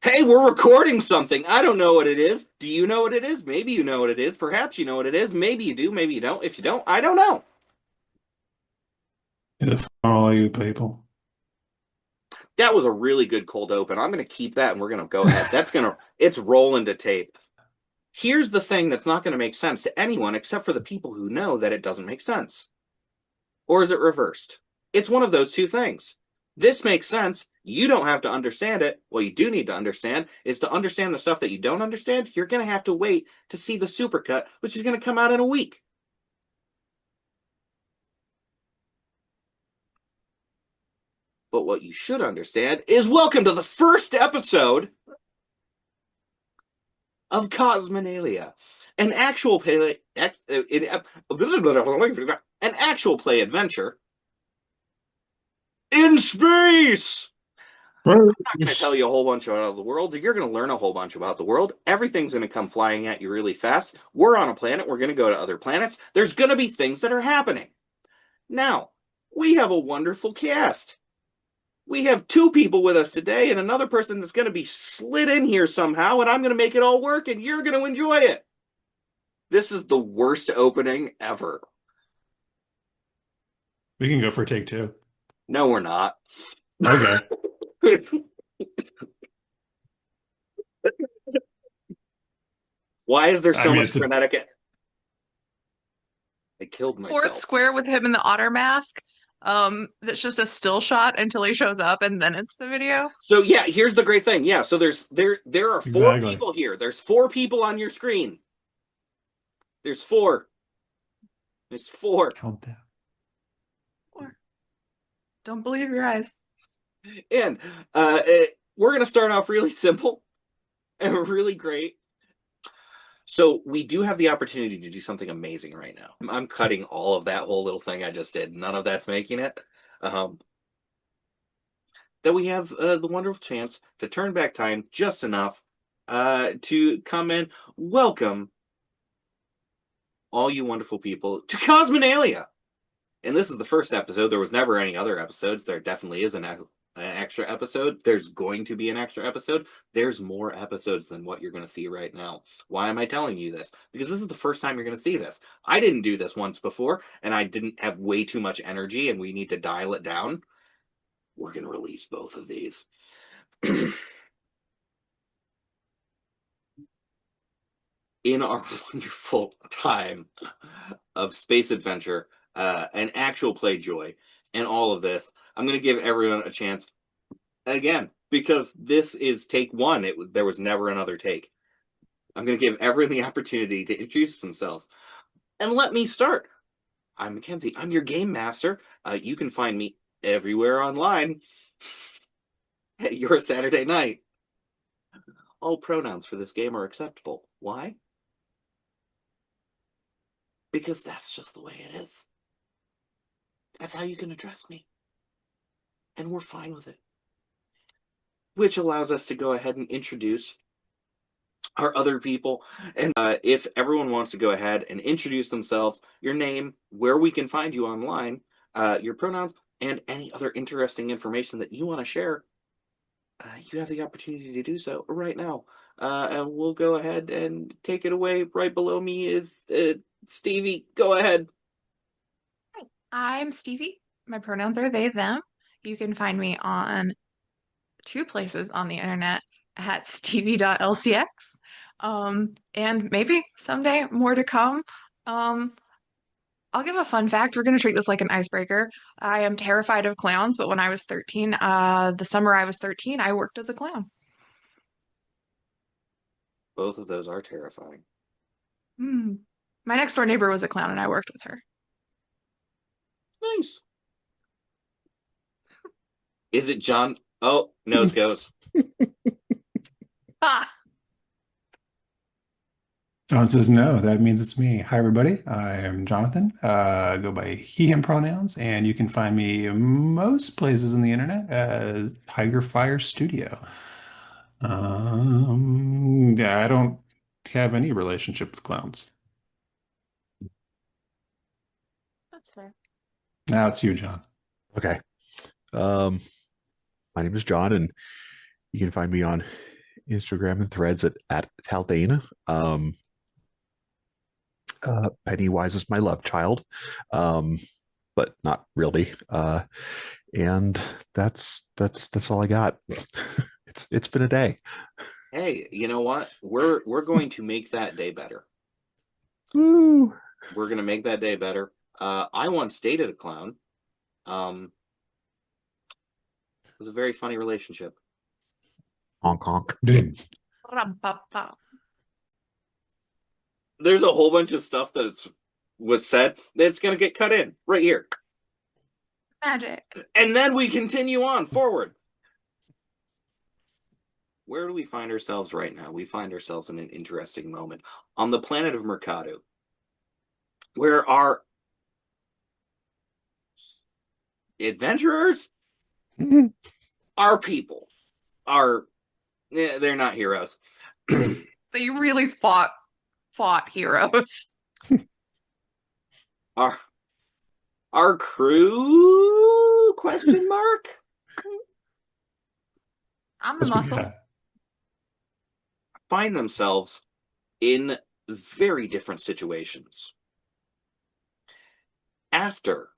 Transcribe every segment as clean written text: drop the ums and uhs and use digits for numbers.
Hey, we're recording something. I don't know what it is. Do you know what it is? Maybe you know what it is. Perhaps you know what it is. Maybe you do. Maybe you don't. If you don't, I don't know. If all you people. That was a really good cold open. I'm going to keep that and we're going to go ahead. It's rolling to tape. Here's the thing that's not going to make sense to anyone except for the people who know that it doesn't make sense. Or is it reversed? It's one of those two things. This makes sense. You don't have to understand it. What you do need to understand is to understand the stuff that you don't understand, you're going to have to wait to see the supercut, which is going to come out in a week. But what you should understand is welcome to the first episode of Cosmenalia, an actual play, an actual play adventure in space. I'm not going to tell you a whole bunch about the world. You're going to learn a whole bunch about the world. Everything's going to come flying at you really fast. We're on a planet. We're going to go to other planets. There's going to be things that are happening. Now, we have a wonderful cast. We have two people with us today and another person that's going to be slid in here somehow, and I'm going to make it all work, and you're going to enjoy it. This is the worst opening ever. We can go for take two. No, we're not. Okay. Why is there I so mean, much it's a frenetic? I killed Fourth myself. square with him in the otter mask. That's just a still shot until he shows up, and then it's the video. So yeah, here's the great thing. Yeah, so there are four exactly. people here. There's four people on your screen. There's four. There's four. Count that. Or don't believe your eyes. And we're gonna start off really simple and really great. So we do have the opportunity to do something amazing right now. I'm cutting all of that whole little thing I just did. None of that's making it. That we have the wonderful chance to turn back time just enough to come in. Welcome, all you wonderful people, to Cosmenalia. And this is the first episode. There was never any other episodes. There definitely is an extra episode. There's going to be an extra episode. There's more episodes than what you're going to see right now. Why am I telling you this? Because this is the first time you're going to see this. I didn't do this once before, and I didn't have way too much energy, and we need to dial it down. We're going to release both of these. In our wonderful time of space adventure, and actual play joy, and all of this, I'm going to give everyone a chance again because this is take one. There was never another take. I'm going to give everyone the opportunity to introduce themselves, and let me start. I'm Mackenzie. I'm your game master. You can find me everywhere online at Your Saturday Night. All pronouns for this game are acceptable. Why? Because that's just the way it is. That's how you can address me. And we're fine with it. Which allows us to go ahead and introduce our other people. And if everyone wants to go ahead and introduce themselves, your name, where we can find you online, your pronouns, and any other interesting information that you want to share, you have the opportunity to do so right now. And we'll go ahead and take it away. Right below me is Stevie. Go ahead. Hi, I'm Stevie. My pronouns are they, them. You can find me on two places on the internet at stevie.lcx. And maybe someday more to come. Um, I'll give a fun fact. We're going to treat this like an icebreaker. I am terrified of clowns, but when I was 13, the summer I was 13, I worked as a clown. Both of those are terrifying. Hmm. My next door neighbor was a clown and I worked with her. Nice. Is it John? Oh, nose goes. Ah, John says no. That means it's me. Hi, everybody. I am Jonathan. I go by he, him pronouns, and you can find me most places on the internet as Tiger Fire Studio. Yeah, I don't have any relationship with clowns. that's fair. Now it's you, John. Okay. My name is John, and you can find me on Instagram and Threads at Tahlvaen. Pennywise is my love child, but not really. And that's all I got. It's been a day. Hey, you know what? We're going to make that day better. Woo! We're going to make that day better. I once dated a clown. It was a very funny relationship. Honk honk. Did Rum-pa-pa. There's a whole bunch of stuff that was said that's going to get cut in right here. Magic. And then we continue on forward. Where do we find ourselves right now? We find ourselves in an interesting moment on the planet of Mercado, where our adventurers, our people, they're not heroes. But you really fought heroes. Our crew? Question mark? I'm the Yes, we muscle. got. Find themselves in very different situations. After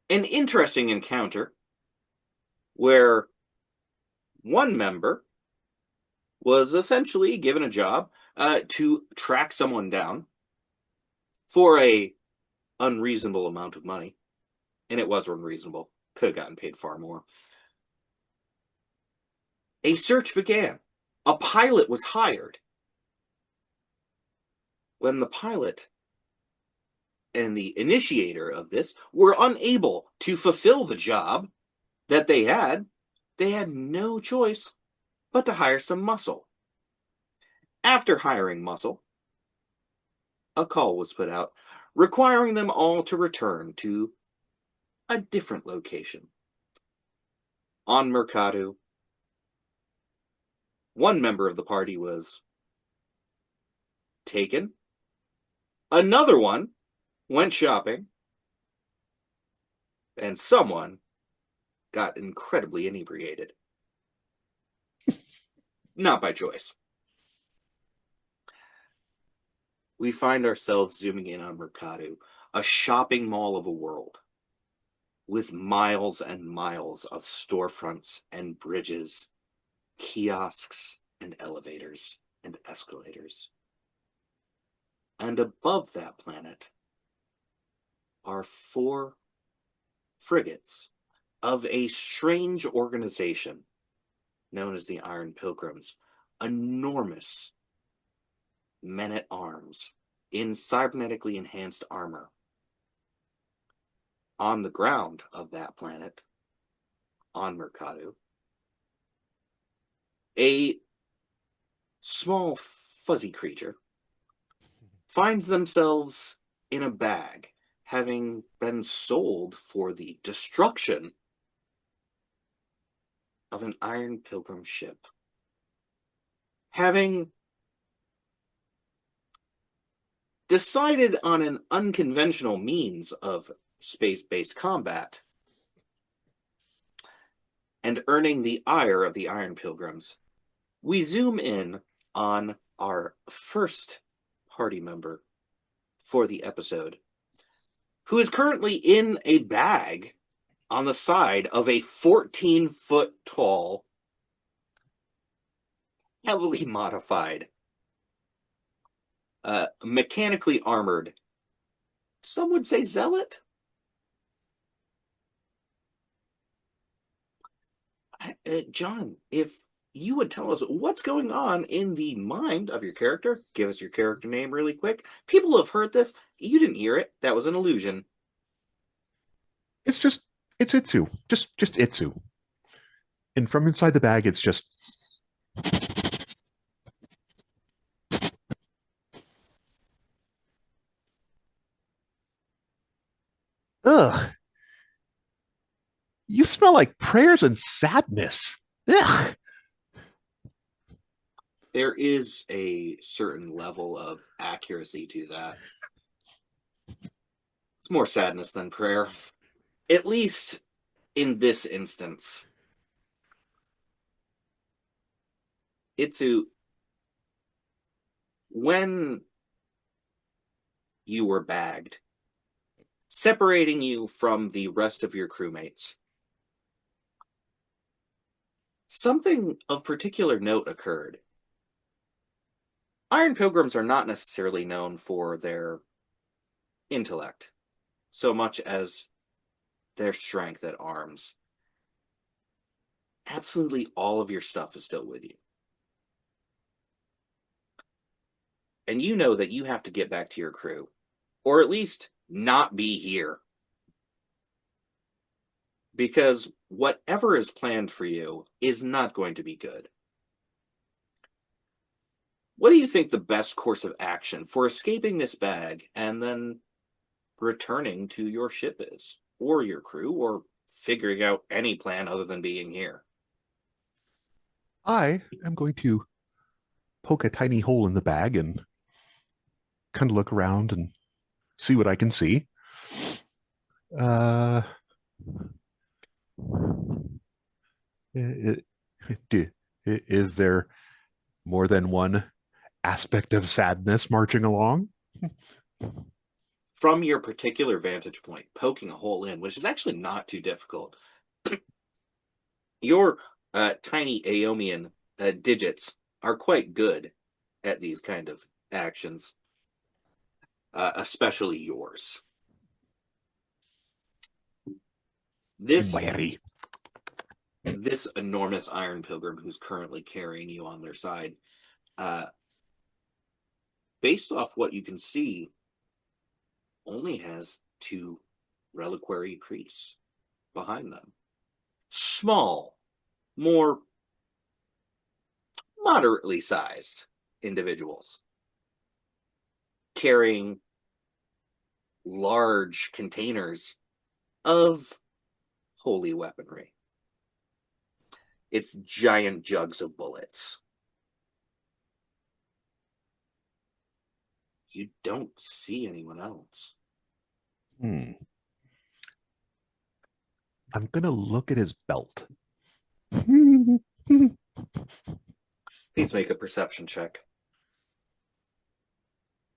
an interesting encounter where one member was essentially given a job to track someone down for a unreasonable amount of money. And it was unreasonable. Could have gotten paid far more. A search began. A pilot was hired. When the pilot and the initiator of this were unable to fulfill the job that they had no choice but to hire some muscle. After hiring muscle, a call was put out requiring them all to return to a different location. On Mercado, one member of the party was taken. Another one went shopping. And someone got incredibly inebriated. Not by choice. We find ourselves zooming in on Mercado, a shopping mall of a world, with miles and miles of storefronts and bridges, kiosks and elevators and escalators. And above that planet are 4 frigates of a strange organization known as the Iron Pilgrims, enormous men-at-arms in cybernetically enhanced armor. On the ground of that planet, on Mercado, a small fuzzy creature finds themselves in a bag, having been sold for the destruction of an Iron Pilgrim ship. Having decided on an unconventional means of space-based combat and earning the ire of the Iron Pilgrims, we zoom in on our first party member for the episode, who is currently in a bag on the side of a 14-foot tall, heavily modified, mechanically armored, some would say zealot? John, if you would tell us what's going on in the mind of your character, give us your character name really quick. People have heard this. You didn't hear it. That was an illusion. It's Itsu. Just Itsu. And from inside the bag, it's just ugh. You smell like prayers and sadness. Ugh. There is a certain level of accuracy to that. It's more sadness than prayer. At least in this instance. Itsu, when you were bagged, separating you from the rest of your crewmates, something of particular note occurred. Iron Pilgrims are not necessarily known for their intellect, so much as their strength at arms. Absolutely all of your stuff is still with you. And you know that you have to get back to your crew, or at least not be here. Because whatever is planned for you is not going to be good. What do you think the best course of action for escaping this bag and then returning to your ship is? Or your crew, or figuring out any plan other than being here? I am going to poke a tiny hole in the bag and kind of look around and see what I can see. Uh, i- is there more than one aspect of sadness marching along? From your particular vantage point, poking a hole in, which is actually not too difficult. Your tiny Aomian digits are quite good at these kind of actions, especially yours. I'm wary. This enormous Iron Pilgrim who's currently carrying you on their side, based off what you can see, only has 2 reliquary priests behind them. Small, more moderately sized individuals carrying large containers of holy weaponry. It's giant jugs of bullets. You don't see anyone else. I'm going to look at his belt. Please make a perception check.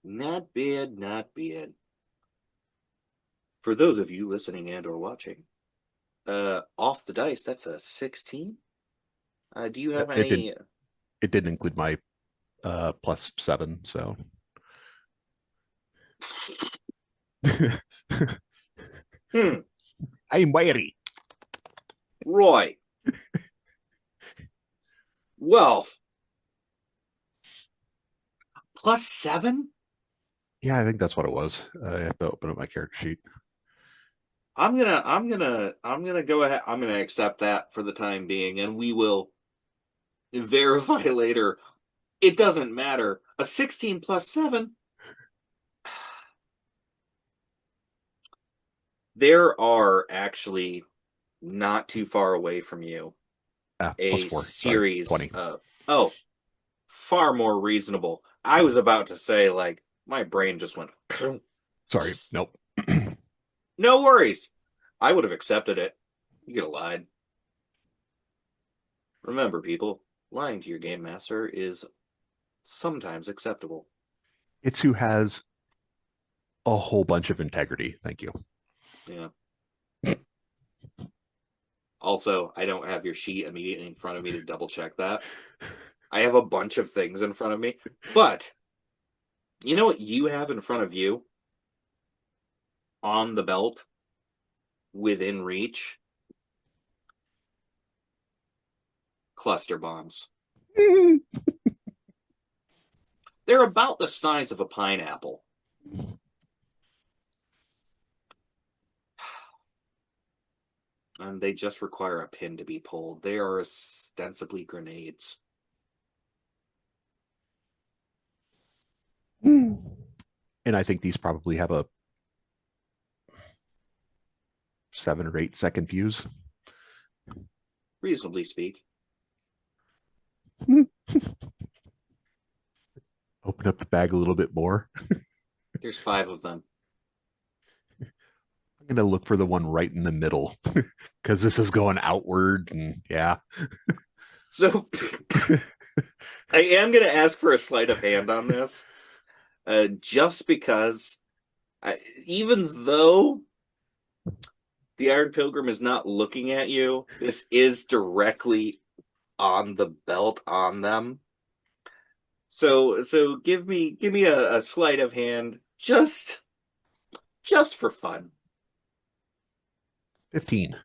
Not bad, not bad. For those of you listening and or watching, off the dice, that's a 16. Do you have any? It didn't include my +7, so. I'm wary. Roy. Well, +7? Yeah, I think that's what it was. I have to open up my character sheet. I'm gonna go ahead. I'm gonna accept that for the time being, and we will verify later. It doesn't matter. A 16 +7. There are actually not too far away from you a +4. series Sorry, 20. of far more reasonable. I was about to say, like, my brain just went. Sorry, nope. No worries. I would have accepted it. You could have lied. Remember, people, lying to your game master is sometimes acceptable. It's who has a whole bunch of integrity. Thank you. Yeah. Also, I don't have your sheet immediately in front of me to double check that. I have a bunch of things in front of me. But, you know what you have in front of you? On the belt? Within reach? Cluster bombs. They're about the size of a pineapple. And they just require a pin to be pulled. They are ostensibly grenades. And I think these probably have a 7 or 8 second fuse. Reasonably speak. Open up the bag a little bit more. There's 5 of them. I'm going to look for the one right in the middle because this is going outward and yeah. So I am going to ask for a sleight of hand on this, just because, even though the Iron Pilgrim is not looking at you, this is directly on the belt on them. So give me a sleight of hand, just for fun. 15.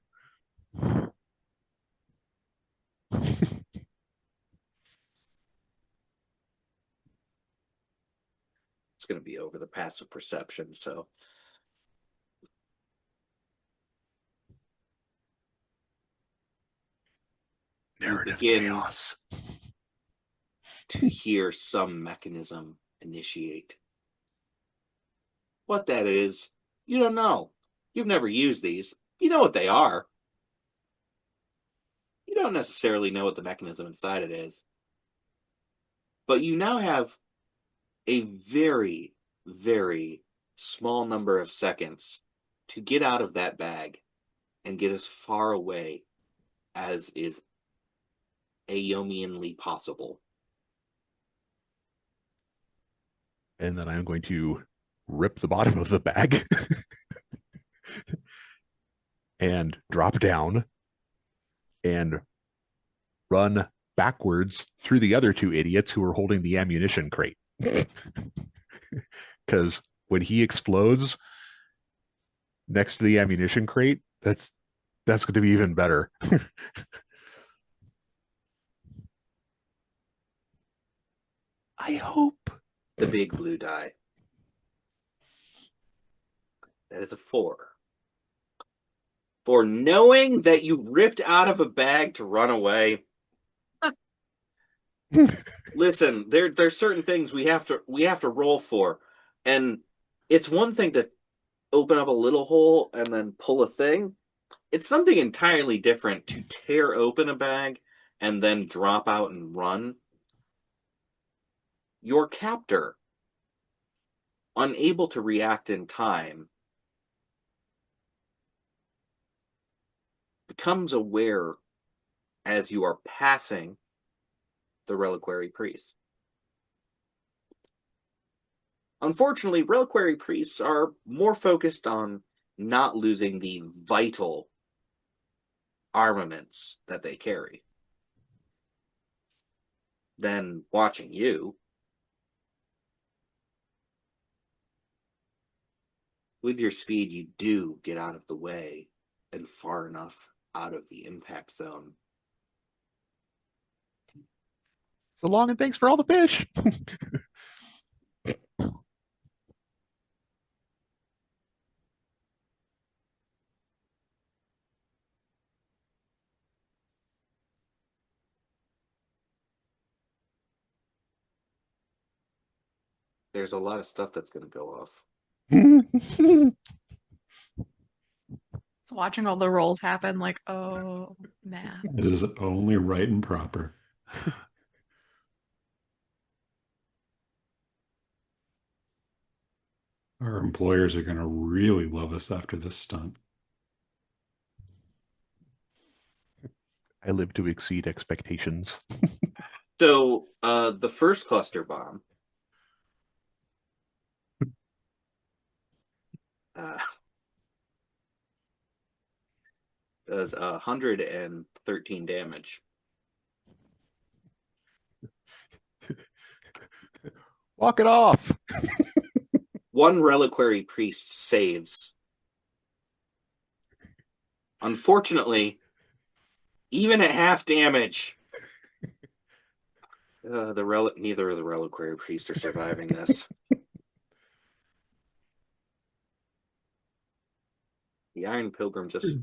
It's going to be over the passive perception, so. Narrative begin chaos. to hear some mechanism initiate. What that is, you don't know. You've never used these. You know what they are. You don't necessarily know what the mechanism inside it is. But you now have a very, very small number of seconds to get out of that bag and get as far away as is Ayomianly possible. And then I'm going to rip the bottom of the bag and drop down and run backwards through the other two idiots who are holding the ammunition crate. Because when he explodes next to the ammunition crate, that's going to be even better. I hope. The big blue die. That is a 4. For knowing that you ripped out of a bag to run away. Listen, there's certain things we have to roll for. And it's one thing to open up a little hole and then pull a thing. It's something entirely different to tear open a bag and then drop out and run. Your captor, unable to react in time, becomes aware as you are passing the reliquary priest. Unfortunately, reliquary priests are more focused on not losing the vital armaments that they carry than watching you. With your speed, you do get out of the way and far enough out of the impact zone. So long, and thanks for all the fish. There's a lot of stuff that's going to go off. Watching all the rolls happen, like, oh, math. It is only right and proper. Our employers are going to really love us after this stunt. I live to exceed expectations. So, the first cluster bomb does 113 damage. Walk it off. One reliquary priest saves. Unfortunately, even at half damage, neither of the reliquary priests are surviving this. The Iron Pilgrim just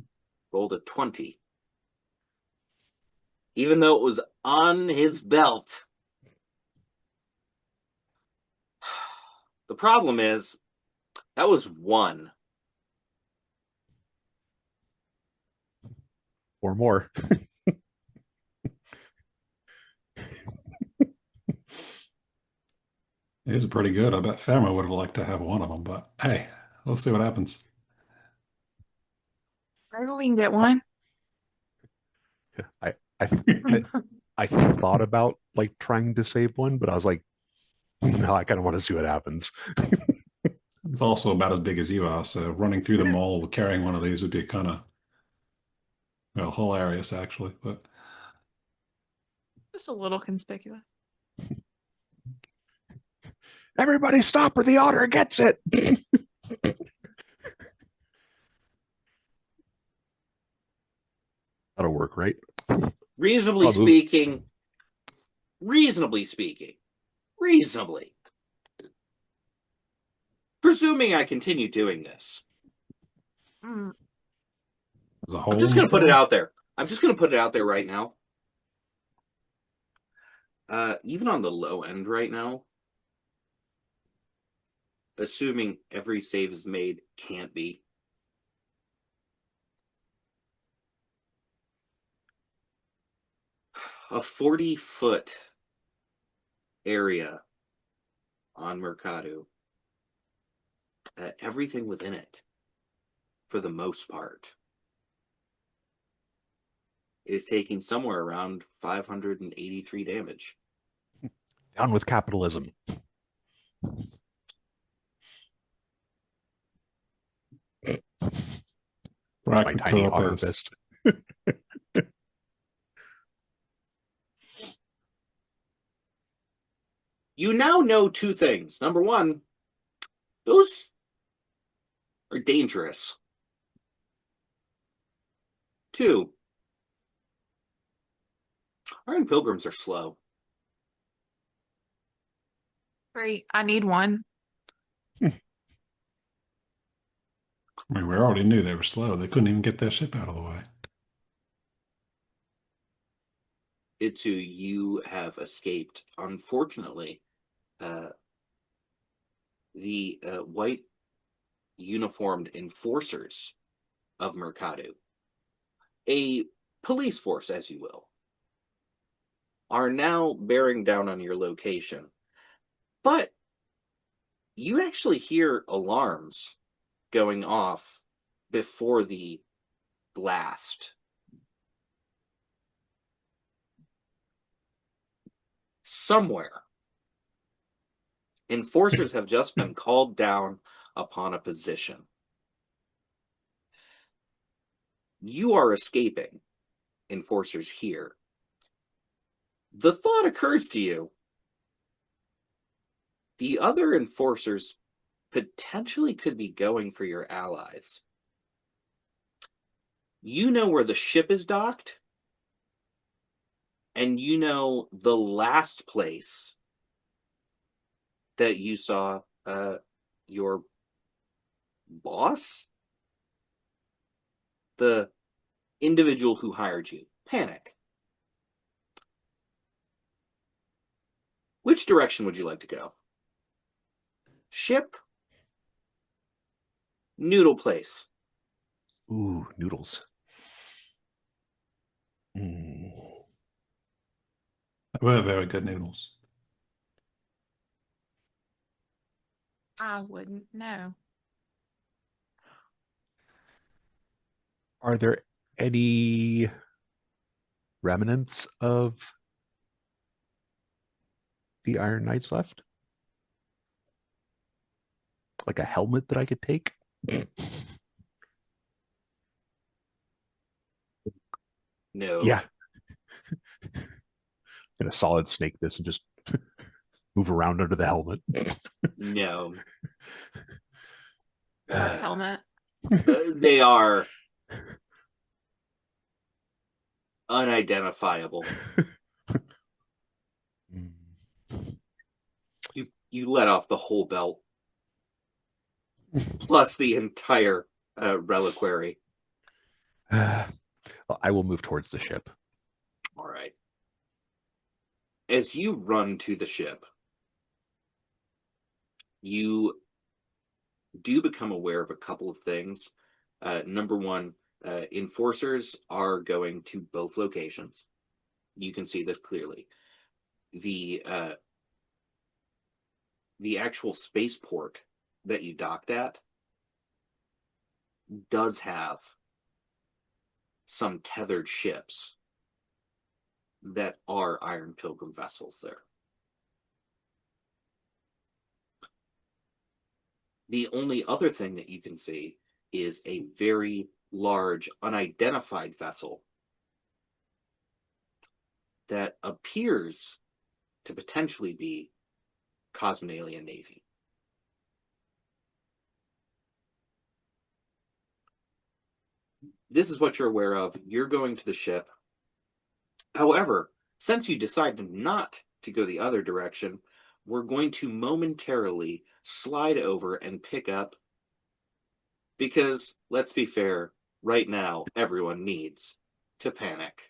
rolled a 20. Even though it was on his belt. The problem is, that was 1. Or more. These are pretty good. I bet Fama would have liked to have one of them, but hey, let's see what happens. Maybe we can get one. I thought about like trying to save one, but I was like, no, I kind of want to see what happens. It's also about as big as you are, so running through the mall carrying one of these would be kind of, well, hilarious actually. But Just a little conspicuous. Everybody stop or the otter gets it. That'll work, right? Reasonably I'll move. speaking, reasonably, presuming I continue doing this, Mm, there's a I'm hole just in going the to put it floor. out there. I'm just going to put it out there right now. Even on the low end right now, assuming every save is made, can't be. A 40-foot area on Mercado, everything within it, for the most part, is taking somewhere around 583 damage. Down with capitalism. My tiny otter fist. You now know two things. Number one, those are dangerous. Two, Iron Pilgrims are slow. 3. I need one. I mean, we already knew they were slow. They couldn't even get that ship out of the way. Itu, you have escaped. Unfortunately, the white uniformed enforcers of Mercado, a police force, as you will, are now bearing down on your location. But you actually hear alarms going off before the blast. Somewhere, enforcers have just been called down upon a position. You are escaping. Enforcers here. The thought occurs to you, the other enforcers potentially could be going for your allies. You know where the ship is docked, and you know the last place that you saw your boss, the individual who hired you, panic. Which direction would you like to go? Ship? Noodle place? Ooh, noodles. Mm. They were very good noodles. I wouldn't know. Are there any remnants of the Iron Knights left? Like a helmet that I could take? No. Yeah. Gonna solid snake this and just move around under the helmet. No. Helmet. They are unidentifiable. You let off the whole belt, plus the entire reliquary. I will move towards the ship. All right. As you run to the ship, you do become aware of a couple of things. Number one, enforcers are going to both locations. You can see this clearly. The actual spaceport that you docked at does have some tethered ships that are Iron Pilgrim vessels there. The only other thing that you can see is a very large, unidentified vessel that appears to potentially be Cosmenalia Navy. This is what you're aware of. You're going to the ship. However, since you decided not to go the other direction, we're going to momentarily slide over and pick up, because, let's be fair, right now, everyone needs to panic.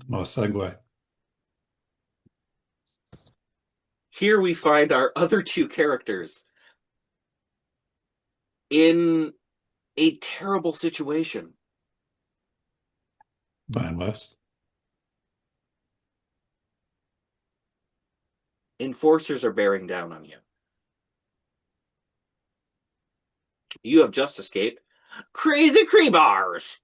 No segue. Here we find our other two characters in a terrible situation. Blind West. Enforcers are bearing down on you. You have just escaped crazy Kreebars.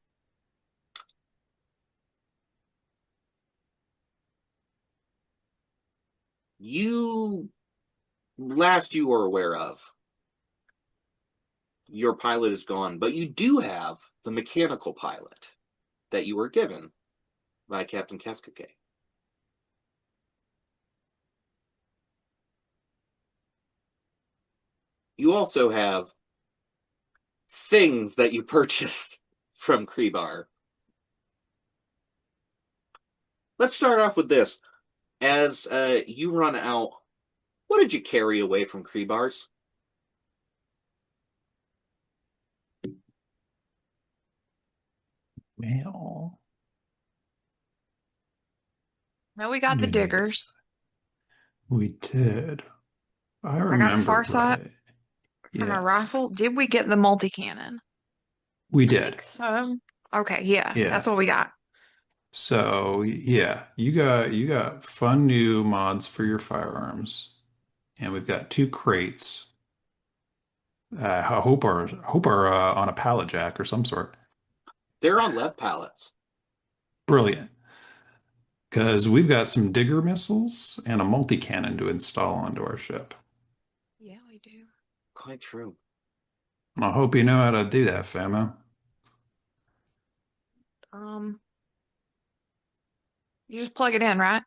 Last you were aware of, your pilot is gone, but you do have the mechanical pilot that you were given by Captain Keskake. You also have things that you purchased from Kreebar. Let's start off with this. As you run out, what did you carry away from Kreebars? Well, No, we got the diggers. we did. I got the remember Farsight right. from a Yes. rifle. Did we get the multi-cannon? We I did. think so. Okay, yeah, Yeah. that's what we got. So yeah, you got fun new mods for your firearms, and we've got 2 crates. I hope are on a pallet jack or some sort. They're on lev pallets. Brilliant, because we've got some digger missiles and a multi-cannon to install onto our ship. Yeah, we do. Quite true. And I hope you know how to do that, Famo. You just plug it in, right?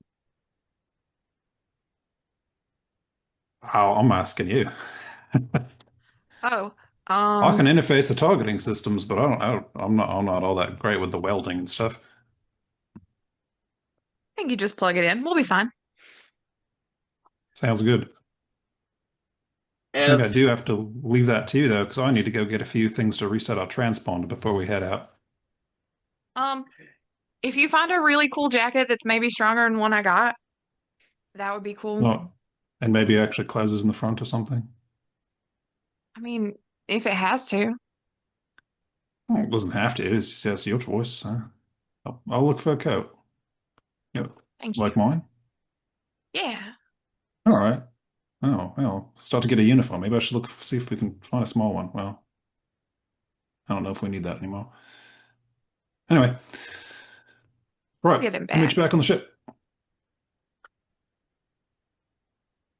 I'm asking you. Oh, I can interface the targeting systems, but I'm not all that great with the welding and stuff. I think you just plug it in. We'll be fine. Sounds good. I think I As do have to leave that too, though, because I need to go get a few things to reset our transponder before we head out. If you find a really cool jacket that's maybe stronger than one I got, that would be cool. Well, and maybe actually closes in the front or something. I mean, if it has to. Well, it doesn't have to. That's your choice. I'll look for a coat. Yep. Thank Like you. mine? Yeah. All right. Oh, well, start to get a uniform. Maybe I should see if we can find a small one. Well, I don't know if we need that anymore. Anyway, I'll right. get him I'll meet back. you back on the ship.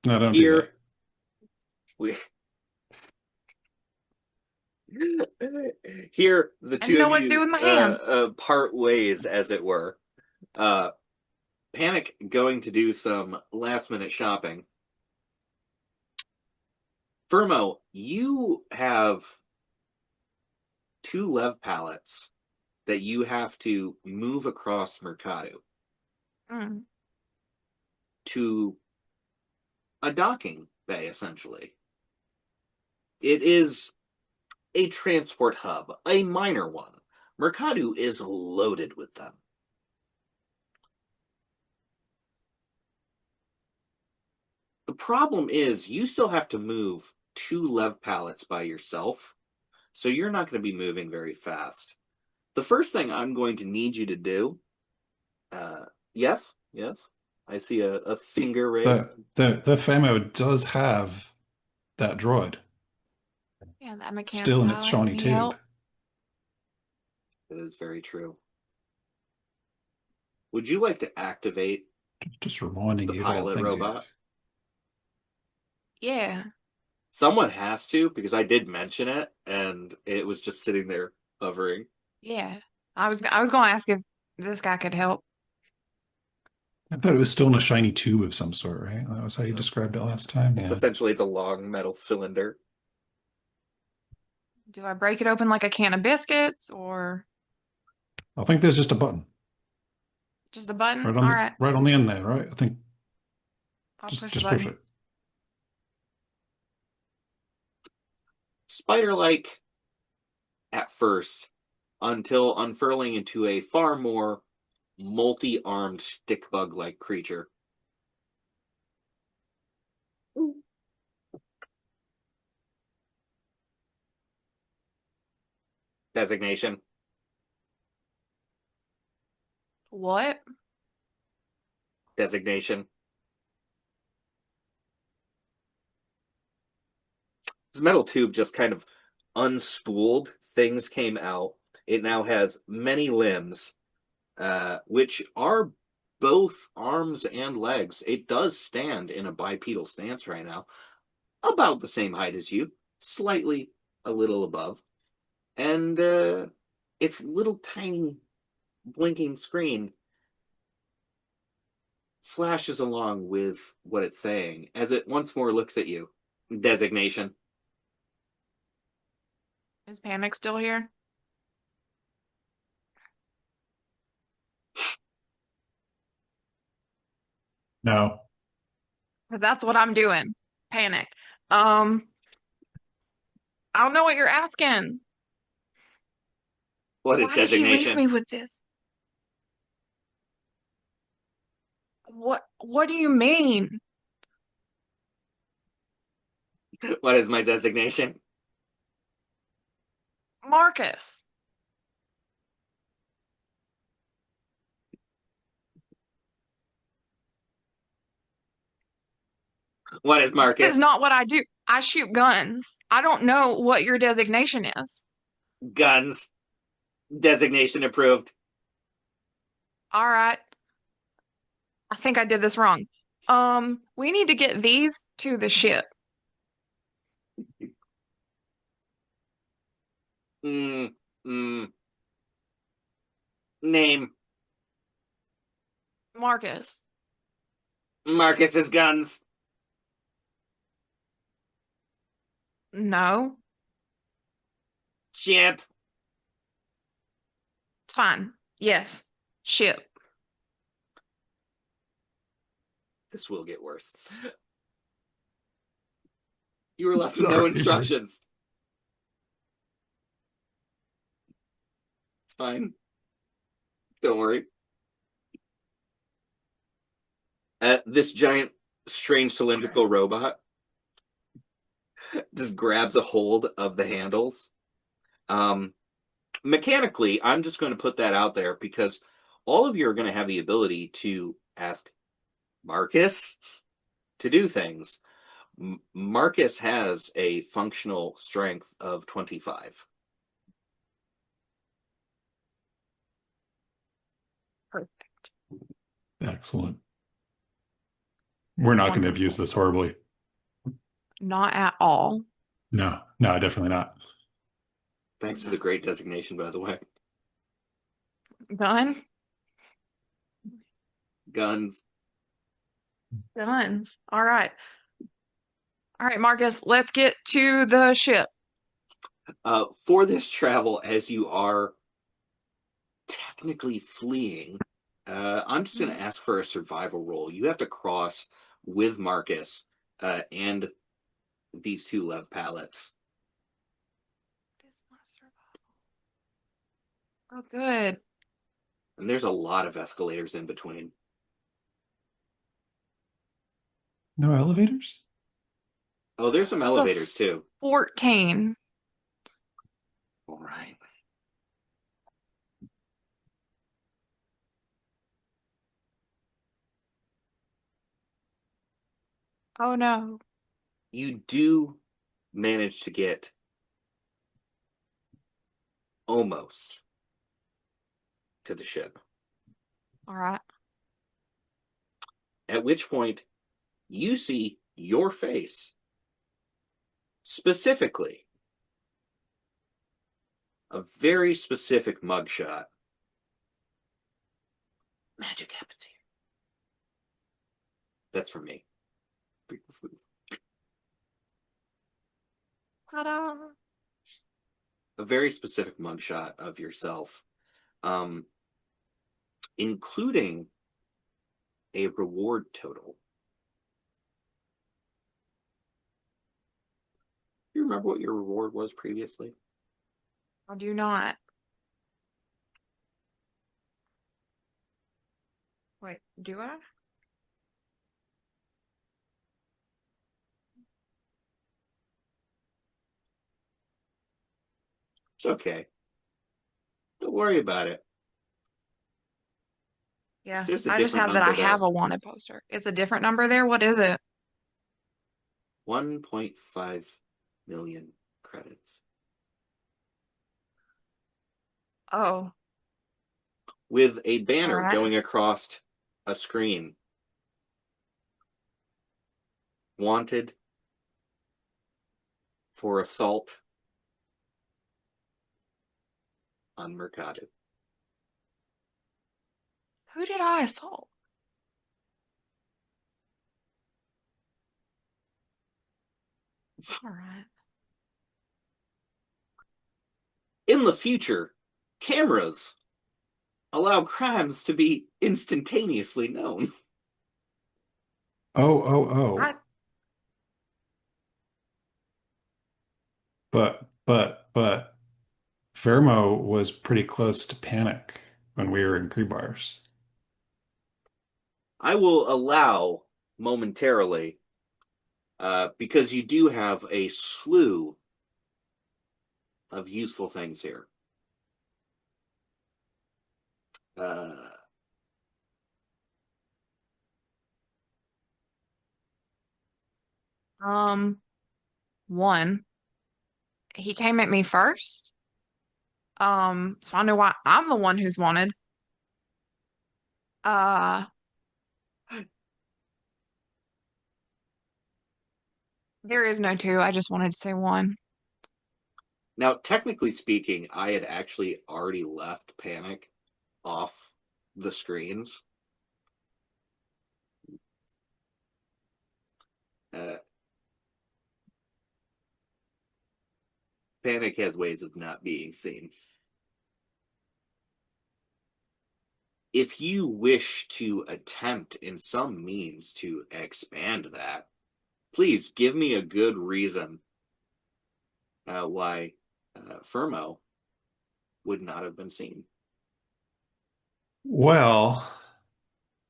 No, don't do here, that. we here the I two know of what to do you with my hands. part ways, as it were. Panic going to do some last minute shopping. Firmo, you have 2 lev pallets that you have to move across Mercado Mm. to a docking bay, essentially. It is a transport hub, a minor one. Mercado is loaded with them. The problem is you still have to move 2 lev pallets by yourself, so you're not going to be moving very fast. The first thing I'm going to need you to do, yes, I see a finger raised. The Famo does have that droid Yeah, that mechanical still in its pilot. shiny Need tube. help? That is very true. would you like to activate Just reminding the you of all the pilot things you robot? have. Yeah. Someone has to, because I did mention it, and it was just sitting there hovering. Yeah. I was going to ask if this guy could help. I thought it was still in a shiny tube of some sort, right? That was how you described it last time. It's Yeah. essentially a long metal cylinder. Do I break it open like a can of biscuits or I think there's just a button just a button? right All on the right. right on the end there, right? I think I'll just push the push button. it. Spider-like at first, until unfurling into a far more multi-armed stick bug-like creature. Designation. What? Designation. This metal tube just kind of unspooled. Things came out. It now has many limbs, which are both arms and legs. It does stand in a bipedal stance right now, about the same height as you, slightly a little above. And its little tiny blinking screen flashes along with what it's saying as it once more looks at you. Designation. Is Panic still here? No. But that's what I'm doing. Panic. I don't know what you're asking. What is Why did he leave designation? me with this? What do you mean? What is my designation? Marcus. What is This Marcus? is not what I do. I shoot guns. I don't know what your designation is. Guns. Designation approved. All right. I think I did this wrong. We need to get these to the ship. Mm, mm. Name. Marcus. Marcus's guns. No. Ship. Fine. Yes. Ship. This will get worse. You were left with no Sorry, instructions. It's fine. Don't worry. This giant, strange cylindrical robot just grabs a hold of the handles. Mechanically, I'm just going to put that out there because all of you are going to have the ability to ask Marcus to do things. Marcus has a functional strength of 25. Perfect. Excellent. We're not going to abuse Wonderful. this horribly. Not at all. No, definitely not. Thanks to the great designation, by the way. Gun? Guns. Guns. All right. All right, Marcus, let's get to the ship. For this travel, as you are technically fleeing, I'm just going to ask for a survival roll. You have to cross with Marcus and these two lev pallets. Oh, good. And there's a lot of escalators in between. No elevators? Oh, there's some That's a elevators too. 14. All right. Oh, no. You do manage to get almost to the ship. All right. At which point, you see your face. Specifically, a very specific mugshot. Magic happens here. That's for me. Ta-da. A very specific mugshot of yourself, including a reward total. You remember what your reward was previously? I do not. Wait, do I? It's okay. Don't worry about it. Yeah, There's a I just different have that I number have there. a wanted poster. Is a different number there? What is it? 1.5 million credits. Oh, With a banner Alright. going across a screen. Wanted for assault on Mercado. who did I assault? All right. In the future, cameras allow crimes to be instantaneously known. Oh. I But Vermo was pretty close to panic when we were in Creebars. I will allow momentarily, because you do have a slew of useful things here. one. He came at me first. So I know why I'm the one who's wanted. Uh, there is no two. I just wanted to say one. Now, technically speaking, I had actually already left Panic off the screens. Panic has ways of not being seen. If you wish to attempt in some means to expand that, please give me a good reason why Firmo would not have been seen. Well,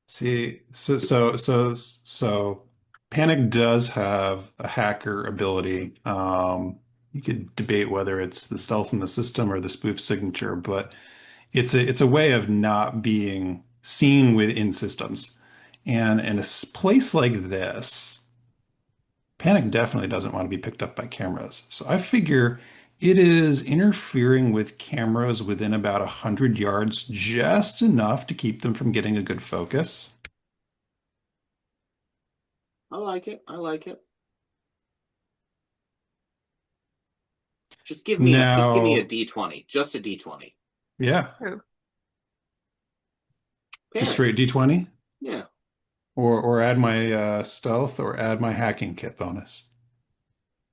see, so Panic does have a hacker ability. You could debate whether it's the stealth in the system or the spoof signature, but it's a way of not being seen within systems. And in a place like this, Panic definitely doesn't want to be picked up by cameras. So I figure it is interfering with cameras within about 100 yards, just enough to keep them from getting a good focus. I like it. I like it. Just give me a Now, D20. Just a D20. yeah, Who? just Panic. straight D20, Yeah. or add my stealth, or add my hacking kit bonus.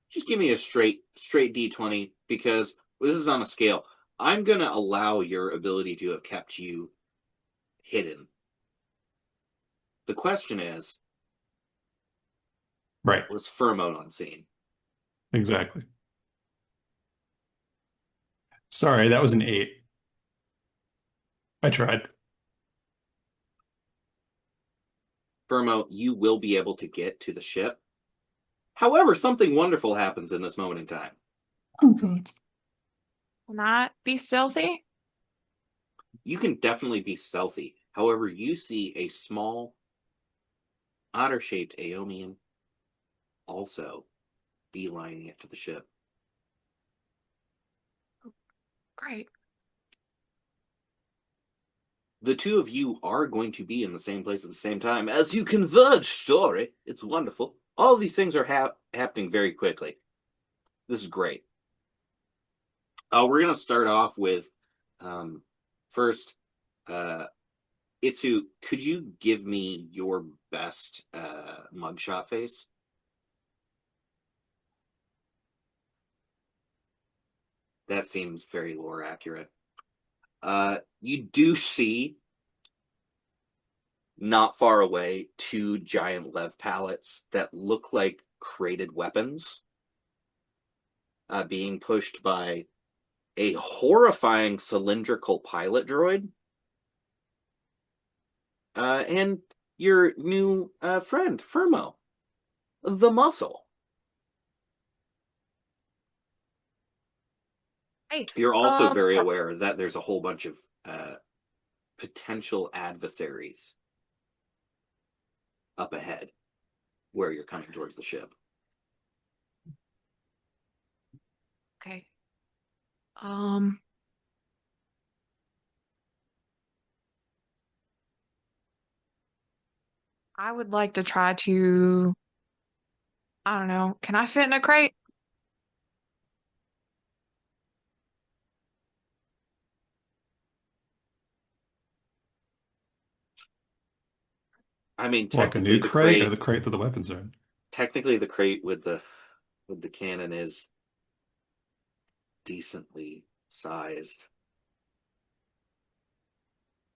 Just give me a straight D20 because this is on a scale. I'm going to allow your ability to have kept you hidden. The question is, Right, was Firmo on scene? exactly. Sorry, that was an 8. I tried. Firmo, you will be able to get to the ship. However, something wonderful happens in this moment in time. Oh, God. Can I be stealthy? You can definitely be stealthy. However, you see a small, otter-shaped Aomian also beelining it to the ship. Great. the two of you are going to be in the same place at the same time as you converge. Sorry, it's wonderful. All these things are happening very quickly. This is great. We're going to start off with first, Itsu, could you give me your best mugshot face? That seems very lore accurate. You do see, not far away, two giant lev pallets that look like crated weapons being pushed by a horrifying cylindrical pilot droid. And your new friend, Firmo, the muscle. Hey, You're also very aware that there's a whole bunch of potential adversaries up ahead where you're coming towards the ship. okay. I would like to try to, I don't know, can I fit in a crate? I mean, Like a technically new the crate crate, or the crate that the weapons are in? technically the crate with the cannon is decently sized.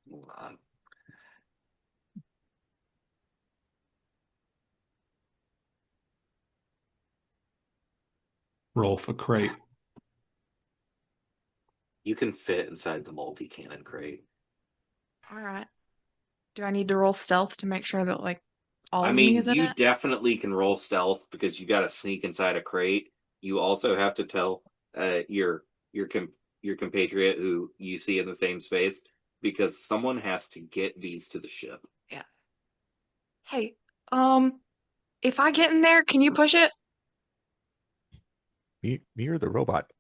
Hold on. Roll for crate. You can fit inside the multi-cannon crate. All right. Do I need to roll stealth to make sure that like all I of me mean, is in you it? definitely can roll stealth because you got to sneak inside a crate. You also have to tell your compatriot who you see in the same space because someone has to get these to the ship. Yeah. Hey, if I get in there, can you push it? Me or the robot?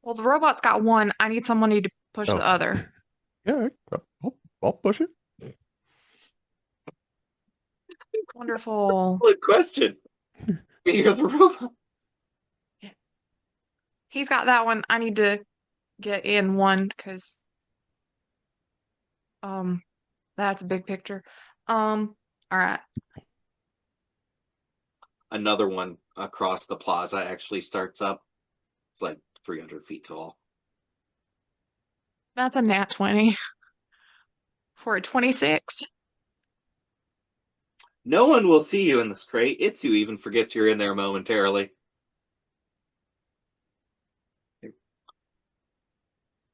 Well, the robot's got one. I need someone to push Oh. the other. Yeah, I'll push it. Wonderful. Good question. You're the robot. He's got that one. I need to get in one because that's a big picture. All right. Another one across the plaza actually starts up. It's like 300 feet tall. That's a nat 20 for a 26. No one will see you in this crate. Itsu even forgets you're in there momentarily.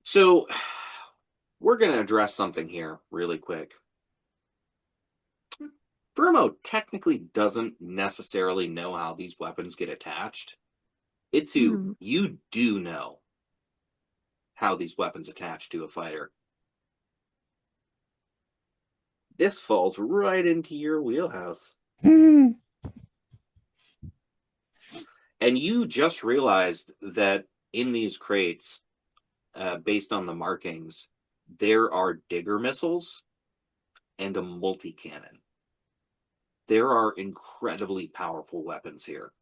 So, we're going to address something here really quick. Burmo technically doesn't necessarily know how these weapons get attached. Itsu, you do know how these weapons attach to a fighter. This falls right into your wheelhouse. And you just realized that in these crates, based on the markings, there are digger missiles and a multi-cannon. There are incredibly powerful weapons here.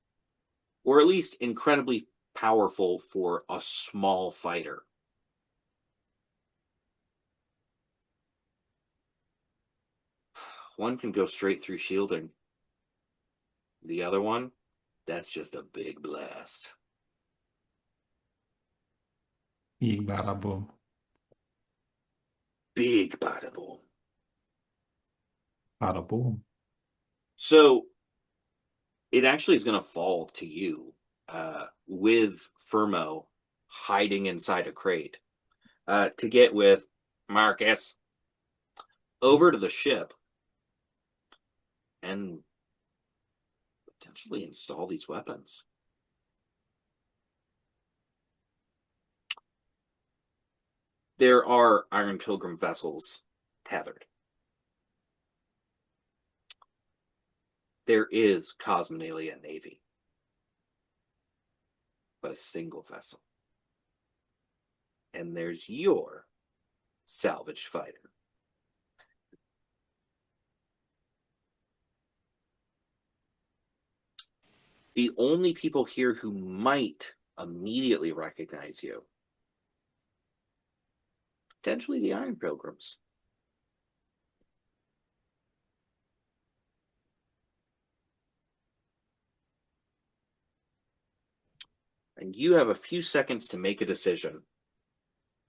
Or at least incredibly powerful for a small fighter. One can go straight through shielding. The other one, that's just a big blast. Big bada boom. Big bada boom. Bada boom. So, it actually is going to fall to you with Firmo hiding inside a crate to get with Marcus over to the ship and potentially install these weapons. There are Iron Pilgrim vessels tethered. There is Cosmenalia Navy, but a single vessel. And there's your salvage fighter. The only people here who might immediately recognize you, potentially the Iron Pilgrims. And you have a few seconds to make a decision.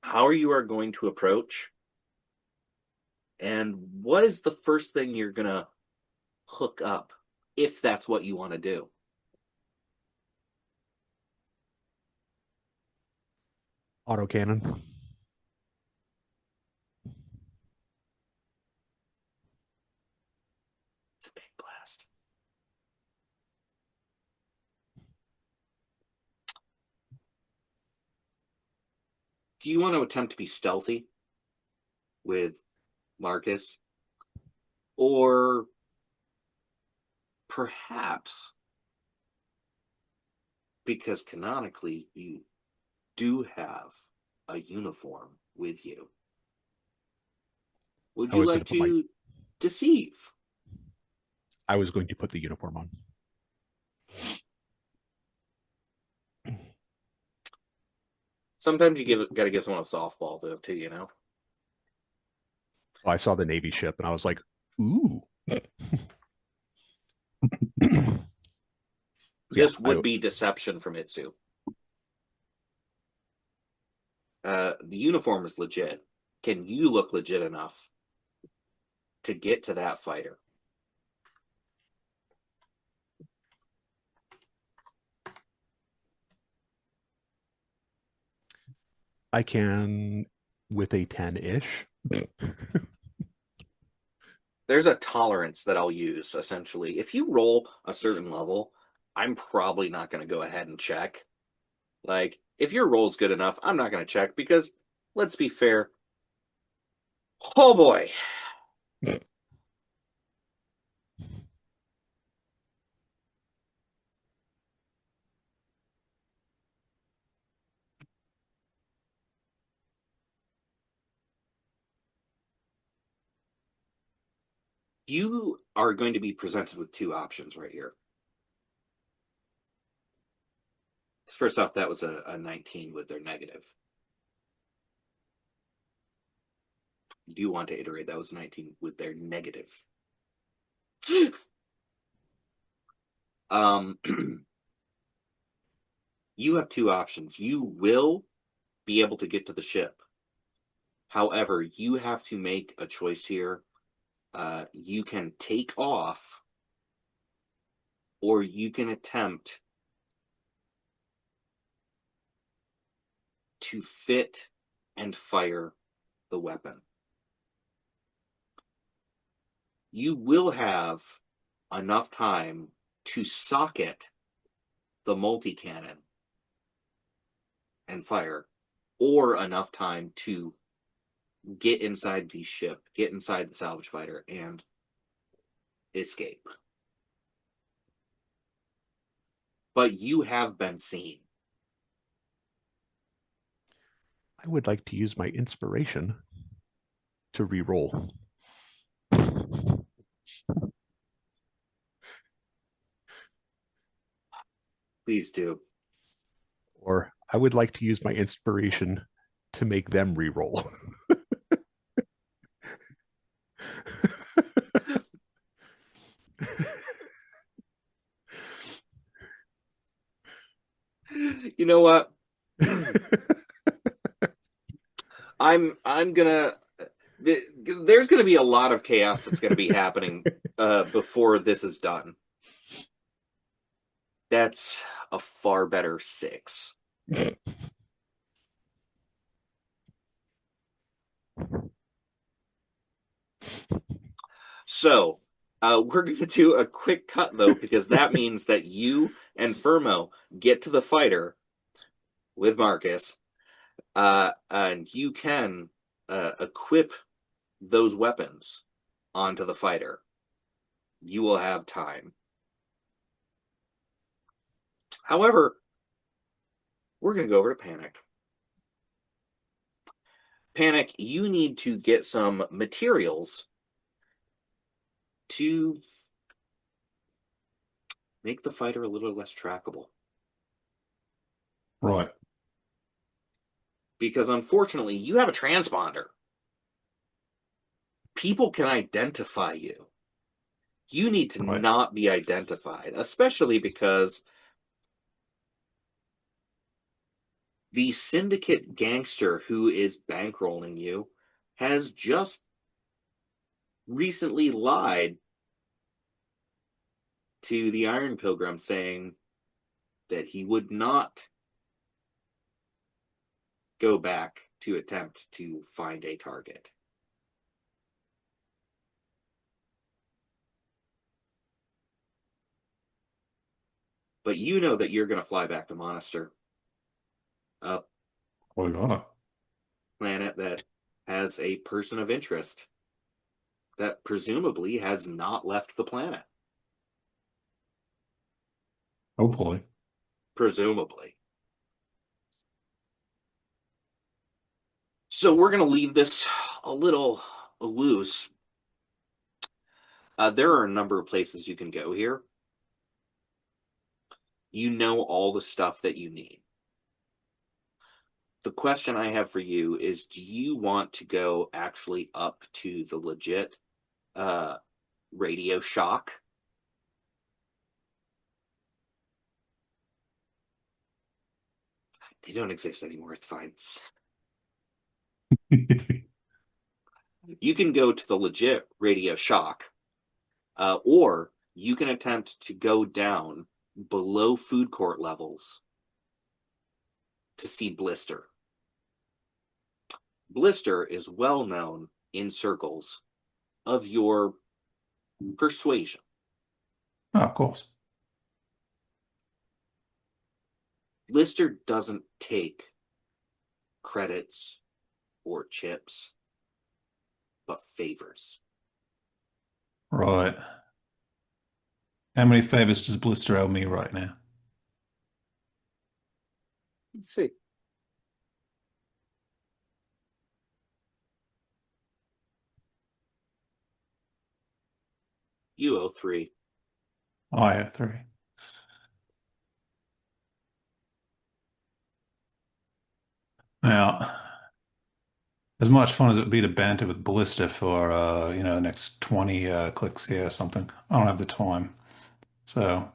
How you are going to approach, and what is the first thing you're going to hook up, if that's what you want to do. Autocannon. It's a big blast. Do you want to attempt to be stealthy with Marcus? Or perhaps, because canonically you do have a uniform with you, would I you was like gonna put to deceive? I was going to put the uniform on. Sometimes you gotta give someone a softball, though, too, you know? I saw the Navy ship and I was like, ooh. This would be deception from Itsu. The uniform is legit. Can you look legit enough to get to that fighter? I can with a 10-ish. There's a tolerance that I'll use, essentially. If you roll a certain level, I'm probably not going to go ahead and check. Like, if your roll's good enough, I'm not going to check because, let's be fair. Oh boy. You are going to be presented with two options right here. First off, that was a 19 with their negative. You do want to iterate that was a 19 with their negative. You have two options. You will be able to get to the ship. However, you have to make a choice here. You can take off, or you can attempt to fit and fire the weapon. You will have enough time to socket the multi-cannon and fire, or enough time to get inside the ship, get inside the salvage fighter, and escape. But you have been seen. I would like to use my inspiration to re-roll. Please do. Or I would like to use my inspiration to make them re-roll. You know what? I'm gonna. There's gonna be a lot of chaos that's gonna be happening before this is done. That's a far better 6. So, we're going to do a quick cut, though, because that means that you and Firmo get to the fighter with Marcus, and you can equip those weapons onto the fighter. You will have time. However, we're going to go over to Panic. Panic, you need to get some materials to make the fighter a little less trackable. Right. Because unfortunately, you have a transponder. People can identify you. You need to Right. not be identified, especially because the syndicate gangster who is bankrolling you has just recently lied to the Iron Pilgrim saying that he would not go back to attempt to find a target. But you know that you're going to fly back to Monaster, a We gotta. planet that has a person of interest that presumably has not left the planet. Hopefully. Presumably. So we're going to leave this a little loose. There are a number of places you can go here. You know all the stuff that you need. The question I have for you is, do you want to go actually up to the legit Radio Shock? They don't exist anymore. It's fine. You can go to the legit Radio Shock, or you can attempt to go down below food court levels to see Blister. Blister is well known in circles of your persuasion. Oh, of course. Blister doesn't take credits or chips, but favors. Right. How many favors does Blister owe me right now? Let's see. You owe 3. Oh, I have 3. Now, as much fun as it would be to banter with Ballista for the next 20 clicks here or something, I don't have the time. So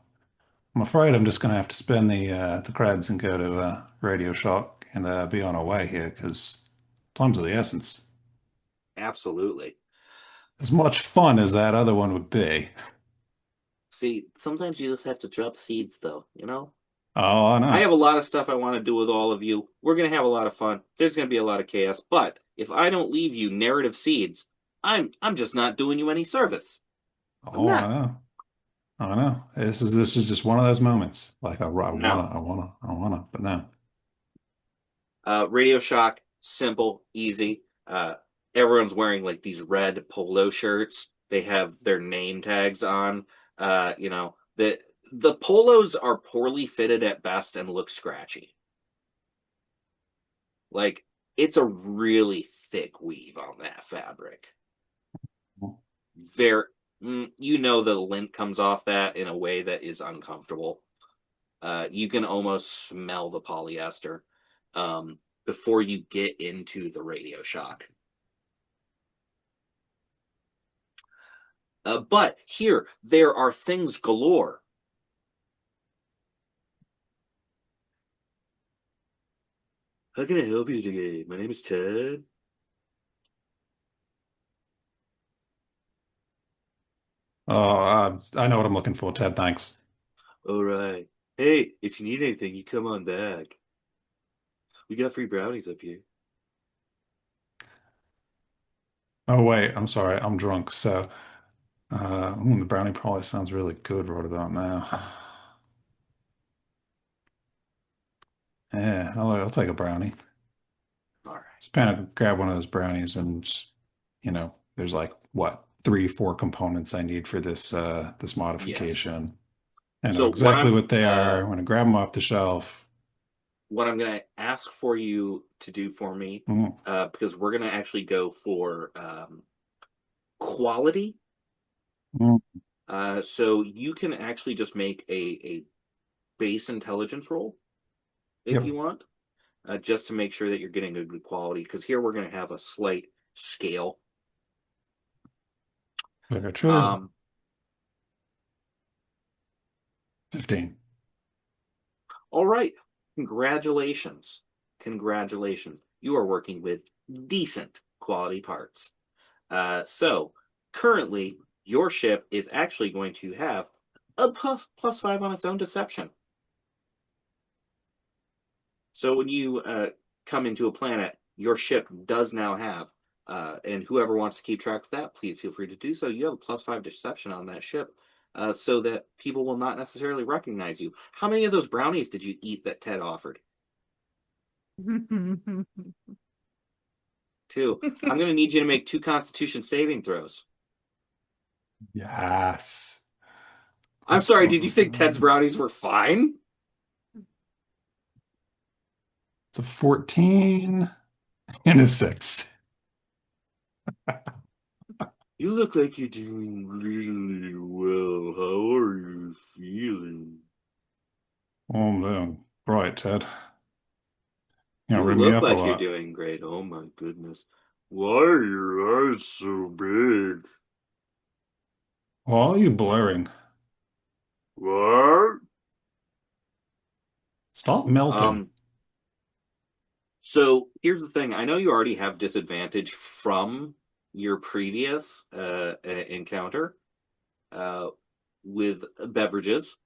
I'm afraid I'm just gonna have to spend the creds and go to Radio Shock and be on our way here because time's of the essence. Absolutely. As much fun as that other one would be. See, sometimes you just have to drop seeds, though, you know? Oh, I I have know. a lot of stuff I want to do with all of you. We're going to have a lot of fun. There's going to be a lot of chaos. But if I don't leave you narrative seeds, I'm just not doing you any service. I'm Oh, I not. know. I know. This is just one of those moments. Like No. I wanna, but no. Radio Shock, simple, easy. Everyone's wearing like these red polo shirts. They have their name tags on. The polos are poorly fitted at best and look scratchy. Like, it's a really thick weave on that fabric. Very, the lint comes off that in a way that is uncomfortable. You can almost smell the polyester before you get into the Radio Shock. But here, there are things galore. How can I help you today? My name is Ted. Oh, I know what I'm looking for, Ted. Thanks. All right. Hey, if you need anything, you come on back. We got free brownies up here. Oh wait, I'm sorry. I'm drunk. So, the brownie probably sounds really good right about now. Yeah, I'll take a brownie. All right. Just kind of grab one of those brownies and, there's like what, 3, 4 components I need for this Yes. modification. I know So what exactly I'm what they are. I'm gonna grab them off the shelf. what I'm going to ask for you to do for me, because we're going to actually go for quality. So you can actually just make a base intelligence roll if Yep. you want, just to make sure that you're getting a good quality. Because here we're going to have a slight scale. Gotcha. 15. All right. Congratulations. Congratulations. You are working with decent quality parts. So currently, your ship is actually going to have a +5 on its own deception. So when you come into a planet, your ship does now have, and whoever wants to keep track of that, please feel free to do so. You have a +5 deception on that ship, so that people will not necessarily recognize you. How many of those brownies did you eat that Ted offered? 2. I'm going to need you to make 2 Constitution saving throws. Yes. I'm sorry, did you think Ted's brownies were fine? It's a 14 and a 6. You look like you're doing really well. How are you feeling? Oh, man. Right, Ted. You Rid me look up a like you're lot. doing great. Oh my goodness. Why are your eyes so big? Why are you blaring? What? Stop melting. So here's the thing. I know you already have disadvantage from your previous encounter with beverages.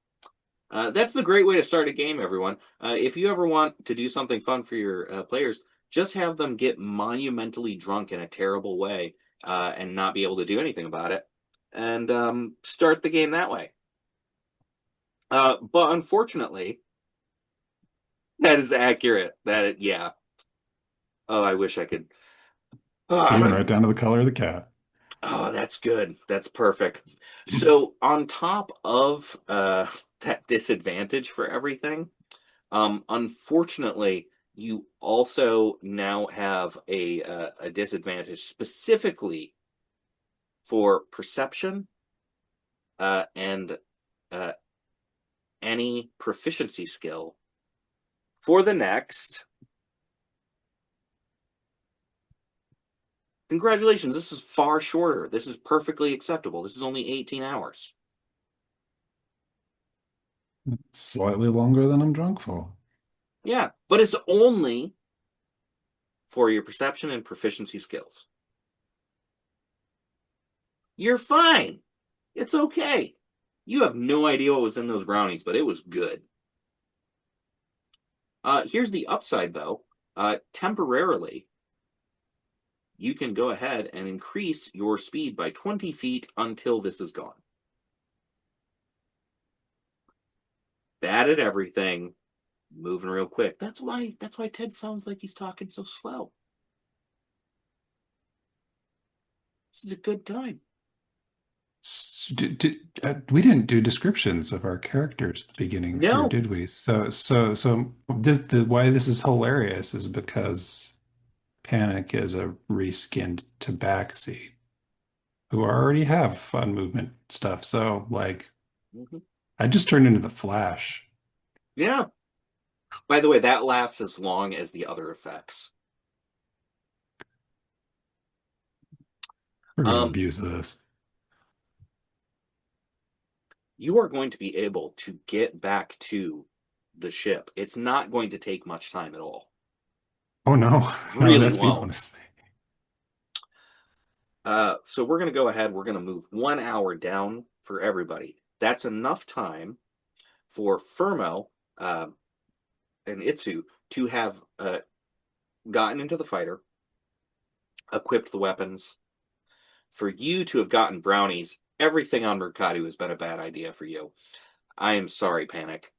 That's the great way to start a game, everyone. If you ever want to do something fun for your players, just have them get monumentally drunk in a terrible way and not be able to do anything about it, and start the game that way. But unfortunately, that is accurate. Yeah. Oh, I wish I could. Even right down to the color of the cat. Oh, that's good. That's perfect. So on top of that disadvantage for everything, unfortunately, you also now have a disadvantage specifically for perception and any proficiency skill for the next. Congratulations, this is far shorter. This is perfectly acceptable. This is only 18 hours. Slightly longer than I'm drunk for. Yeah, but it's only for your perception and proficiency skills. You're fine. It's okay. You have no idea what was in those brownies, but it was good. Here's the upside, though. Temporarily, you can go ahead and increase your speed by 20 feet until this is gone. Bad at everything, moving real quick. That's why Ted sounds like he's talking so slow. This is a good time. We didn't do descriptions of our characters at the beginning here, No. did we? So why this is hilarious is because Panic is a reskinned tabaxi who already have fun movement stuff. So like, I just turned into the Flash. Yeah. By the way, that lasts as long as the other effects. We're gonna abuse this. You are going to be able to get back to the ship. It's not going to take much time at all. Oh no, Really let's be won't. honest. So we're going to go ahead. We're going to move 1 hour down for everybody. That's enough time for Firmo and Itsu to have gotten into the fighter, equipped the weapons. For you to have gotten brownies, everything on Mercado has been a bad idea for you. I am sorry, Panic.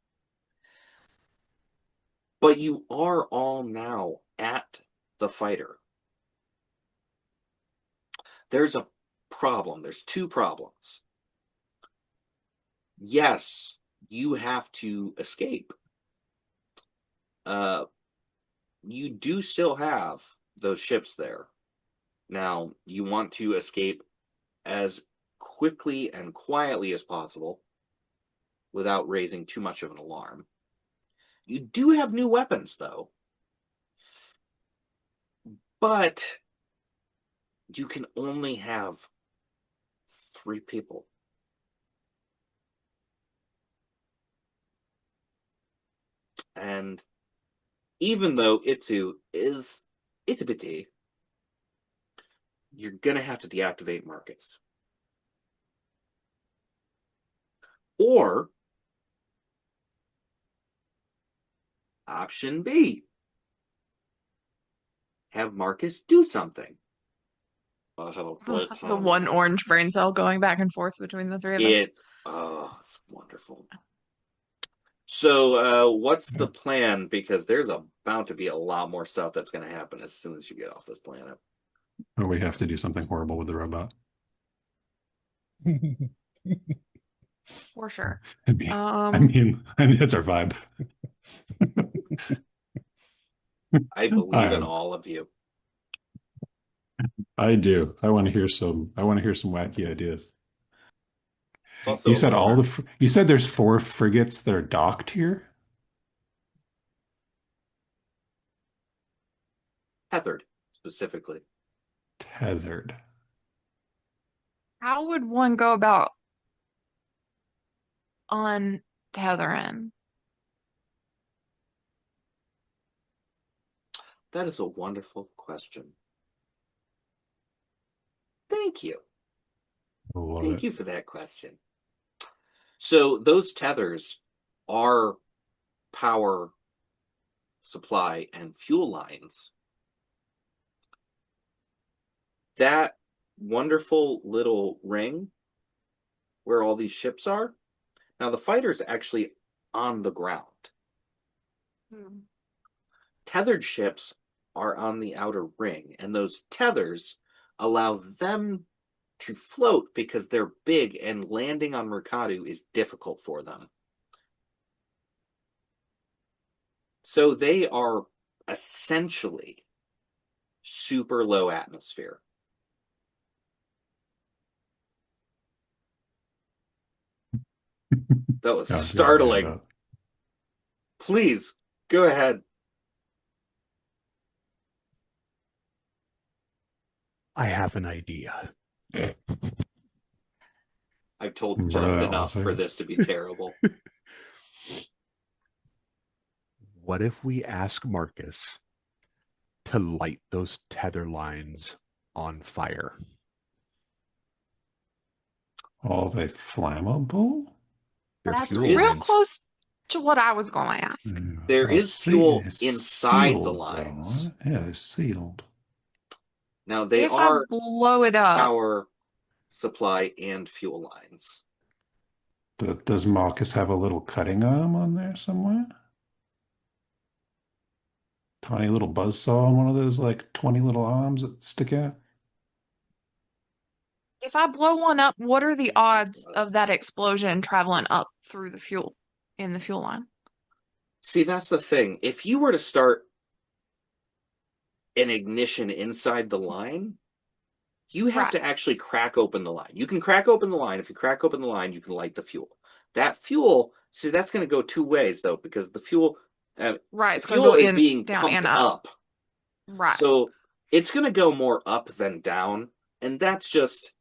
But you are all now at the fighter. There's a problem. There's 2 problems. Yes, you have to escape. you do still have those ships there. Now, you want to escape as quickly and quietly as possible without raising too much of an alarm. You do have new weapons, though. But you can only have 3 people. And even though Itsu is itty-bitty, you're going to have to deactivate Marcus. Or, option B, have Marcus do something. The one orange brain cell going back and forth between the 3 of us. Oh, it's wonderful. So, what's the plan? Because there's about to be a lot more stuff that's going to happen as soon as you get off this planet. Or we have to do something horrible with the robot. For sure. I mean, that's our vibe. I believe in all of you. I do. I want to hear some wacky ideas. Also You said rumor. you said there's 4 frigates that are docked here? Tethered, specifically. Tethered. How would one go about untethering? That is a wonderful question. Thank you. Thank you for that question. So those tethers are power supply and fuel lines. That wonderful little ring where all these ships are, now the fighter's actually on the ground. Tethered ships are on the outer ring, and those tethers allow them to float because they're big, and landing on Mercadu is difficult for them. So they are essentially super low atmosphere. That was startling. Please, go ahead. I have an idea. I've told just enough for this to be terrible. What if we ask Marcus to light those tether lines on fire? Are they flammable? They're That's fuel real lines. close to what I was going to ask. There is fuel inside the sealed, lines. Though. Yeah, they're sealed. Now they If are I blow it up, power supply and fuel lines. Does Marcus have a little cutting arm on there somewhere? Tiny little buzzsaw on one of those like 20 little arms that stick out? if I blow one up, what are the odds of that explosion traveling up through the fuel in the fuel line? See, that's the thing. If you were to start an ignition inside the line, you have to actually crack open the line. You can crack open the line. If you crack open the line, you can light the fuel. That fuel, see, that's going to go 2 ways, though, because the fuel, it's fuel going to is go being down pumped and up. Right. So it's going to go more up than down, and that's just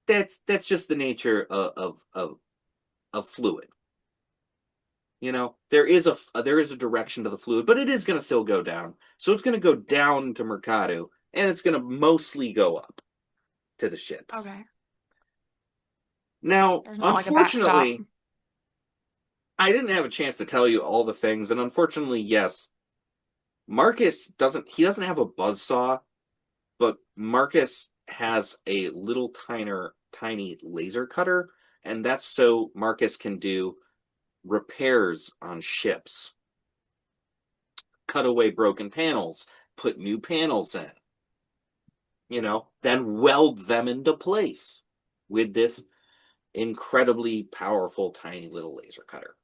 the nature of fluid. You know, there is a direction to the fluid, but it is going to still go down. So it's going to go down to Mercado, and it's going to mostly go up to the ships. Okay. Now, Like unfortunately, I didn't have a chance to tell you all the things, and unfortunately, yes, Marcus doesn't have a buzzsaw, but Marcus has a little tiny laser cutter, and that's so Marcus can do repairs on ships, cut away broken panels, put new panels in, then weld them into place with this incredibly powerful tiny little laser cutter.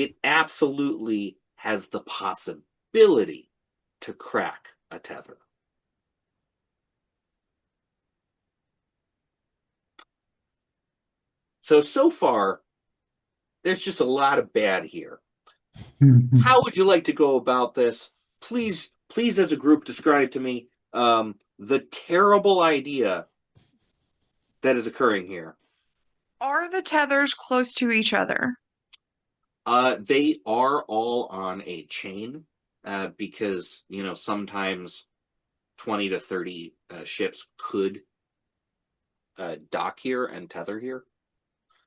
it absolutely has the possibility to crack a tether. So far, there's just a lot of bad here. How would you like to go about this? Please, as a group, describe to me the terrible idea that is occurring here. Are the tethers close to each other? They are all on a chain because, sometimes 20 to 30 ships could dock here and tether here.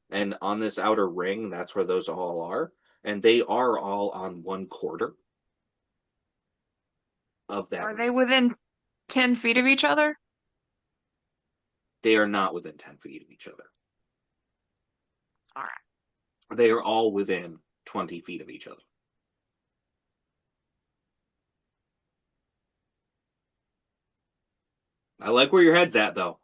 And on this outer ring, that's where those all are. And they are all on 1/4 of that Are ring. they within 10 feet of each other? They are not within 10 feet of each other. All right. They are all within 20 feet of each other. I like where your head's at, though.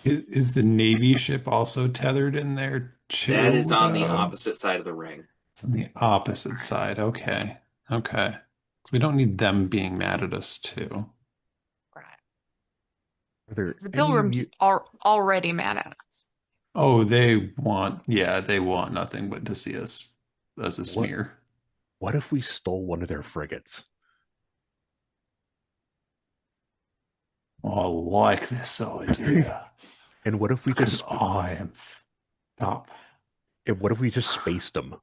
Is the Navy ship also tethered in there too? That is on the though? opposite side of the ring. It's on the opposite side. Okay. Okay. So we don't need them being mad at us too. Right. Are there The any of pilgrims you? are already mad at us. Oh, they want nothing but to see us as a smear. What if we stole one of their frigates? Oh, I like this idea. And what if we Because just I am up. and what if we just spaced them?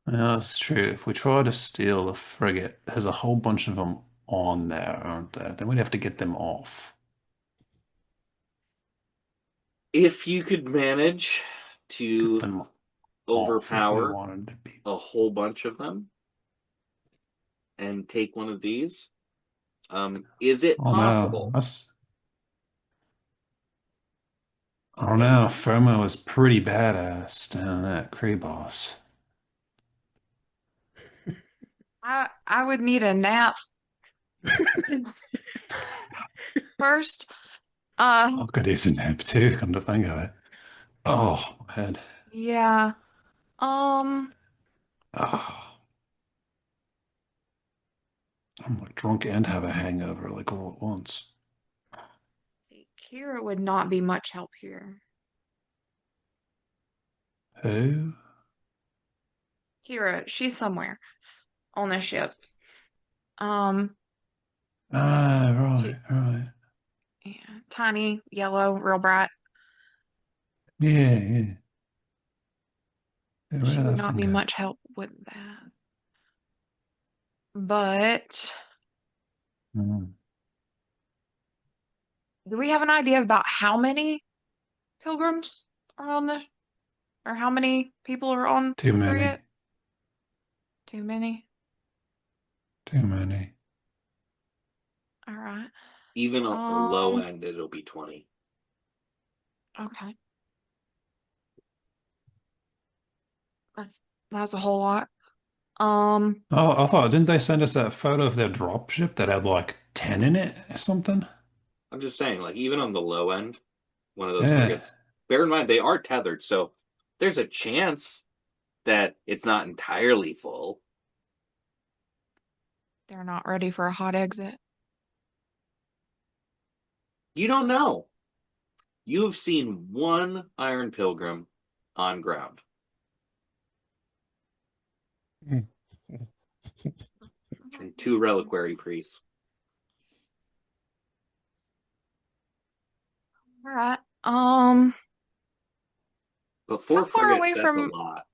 Yeah, that's true. If we try to steal the frigate, there's a whole bunch of them on there, aren't there? Then we'd have to get them off. If you could manage Get to them off if we overpower wanted to be. a whole bunch of them and take one of these, is it Oh possible? no, I don't know. FOMO is pretty badass down that Cree boss. I would need a nap first. I could use a nap too, come to think of it. Oh, my head. Yeah. Oh, I'm like drunk and have a hangover like all at once. Kira would not be much help here. Who? Kira, she's somewhere on the ship. Ah, She, right. yeah, tiny, yellow, real bright. Yeah, yeah. Where She did would that not thing be go? much help with that. But Hmm. do we have an idea about how many pilgrims are on the, or how many people are on Too the many. frigate? Too many. Too many. All right. Even on the low end, it'll be 20. Okay. That's a whole lot. Oh, I thought, didn't they send us that photo of their dropship that had like 10 in it or something? I'm just saying, like, even on the low end, one of those Yeah. frigates, bear in mind, they are tethered, so there's a chance that it's not entirely full. They're not ready for a hot exit. You don't know. You've seen one Iron Pilgrim on ground. And 2 reliquary priests. All right. But 4 How far frigates, away that's a from lot.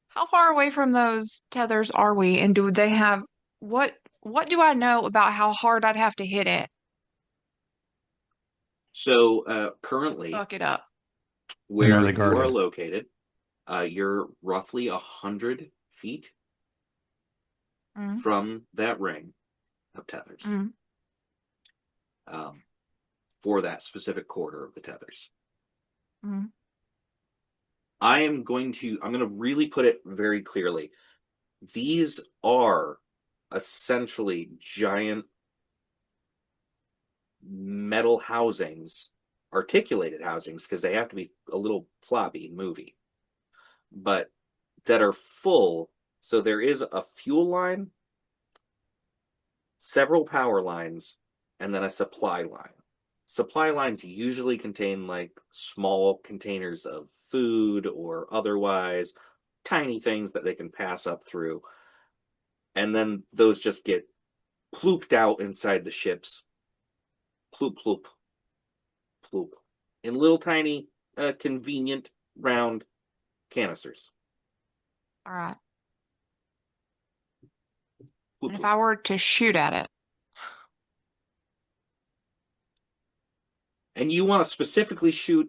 how far away from those tethers are we? And do they have what do I know about how hard I'd have to hit it? So currently, Fuck it up. And are where they you are guarded? located, you're roughly 100 feet Mm, from that ring of tethers. mm. For that specific quarter of the tethers. Mm. I'm going to really put it very clearly. These are essentially giant metal housings, articulated housings, because they have to be a little floppy and movie, but that are full. So there is a fuel line, several power lines, and then a supply line. Supply lines usually contain like small containers of food or otherwise tiny things that they can pass up through. And then those just get plooped out inside the ships. Ploop, ploop, ploop. In little tiny, convenient, round canisters. All right. Ploop, And if ploop. I were to shoot at it, And you want to specifically shoot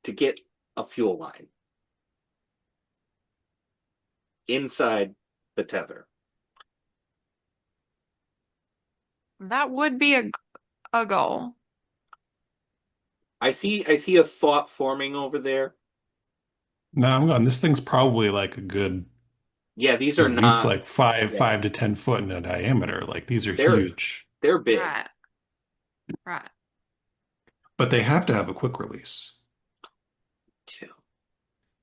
to get a fuel line inside the tether. that would be a goal. I see a thought forming over there. No, I'm going. This thing's probably like a good, Yeah, these are at least not. like five Yeah. to 10 foot in a diameter. Like these are They're- huge, They're big. Right. Right. but they have to have a quick release. Too.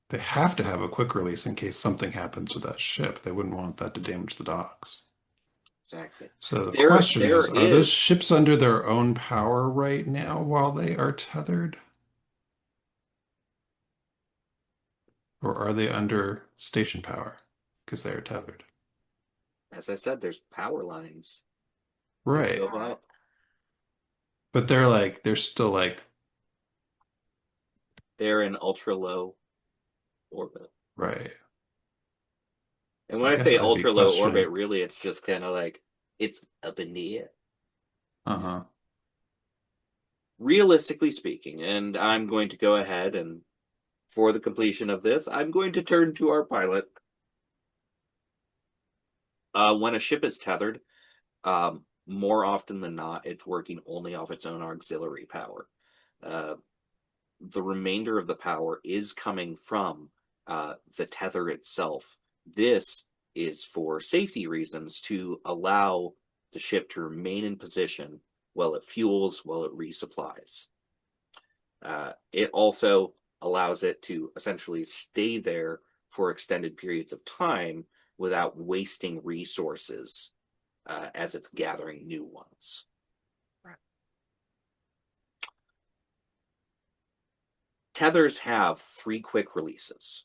They have to have a quick release in case something happens with that ship. They wouldn't want that to damage the docks. Exactly. So the There- question there is, are those is- ships under their own power right now while they are tethered? Or are they under station power because they are tethered? As I said, there's power lines. Right. Go up. But they're still like, They're in ultra low orbit. right. And when I guess say I'd be ultra low questioning- orbit, really it's just kind of like it's up in the air. Uh-huh. Realistically speaking, and I'm going to go ahead and for the completion of this, I'm going to turn to our pilot. When a ship is tethered, more often than not, it's working only off its own auxiliary power. The remainder of the power is coming from the tether itself. This is for safety reasons to allow the ship to remain in position while it fuels, while it resupplies. It also allows it to essentially stay there for extended periods of time without wasting resources as it's gathering new ones. Right. Tethers have 3 quick releases.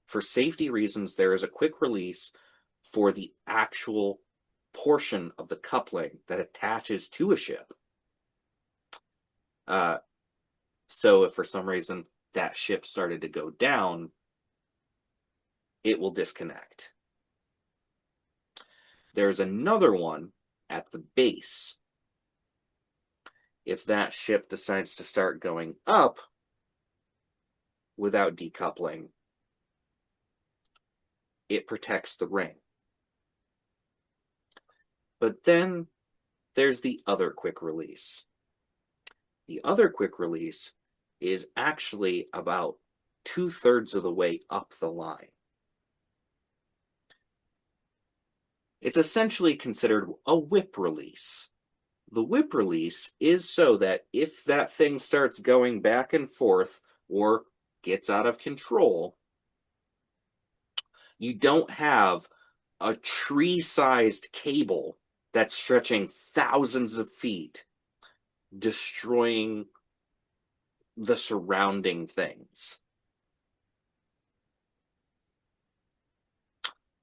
For safety reasons, there is a quick release for the actual portion of the coupling that attaches to a ship. So if for some reason that ship started to go down, it will disconnect. There's another one at the base. If that ship decides to start going up without decoupling, it protects the ring. But then there's the other quick release. The other quick release is actually about 2/3 of the way up the line. It's essentially considered a whip release. The whip release is so that if that thing starts going back and forth or gets out of control, you don't have a tree-sized cable that's stretching thousands of feet, destroying the surrounding things.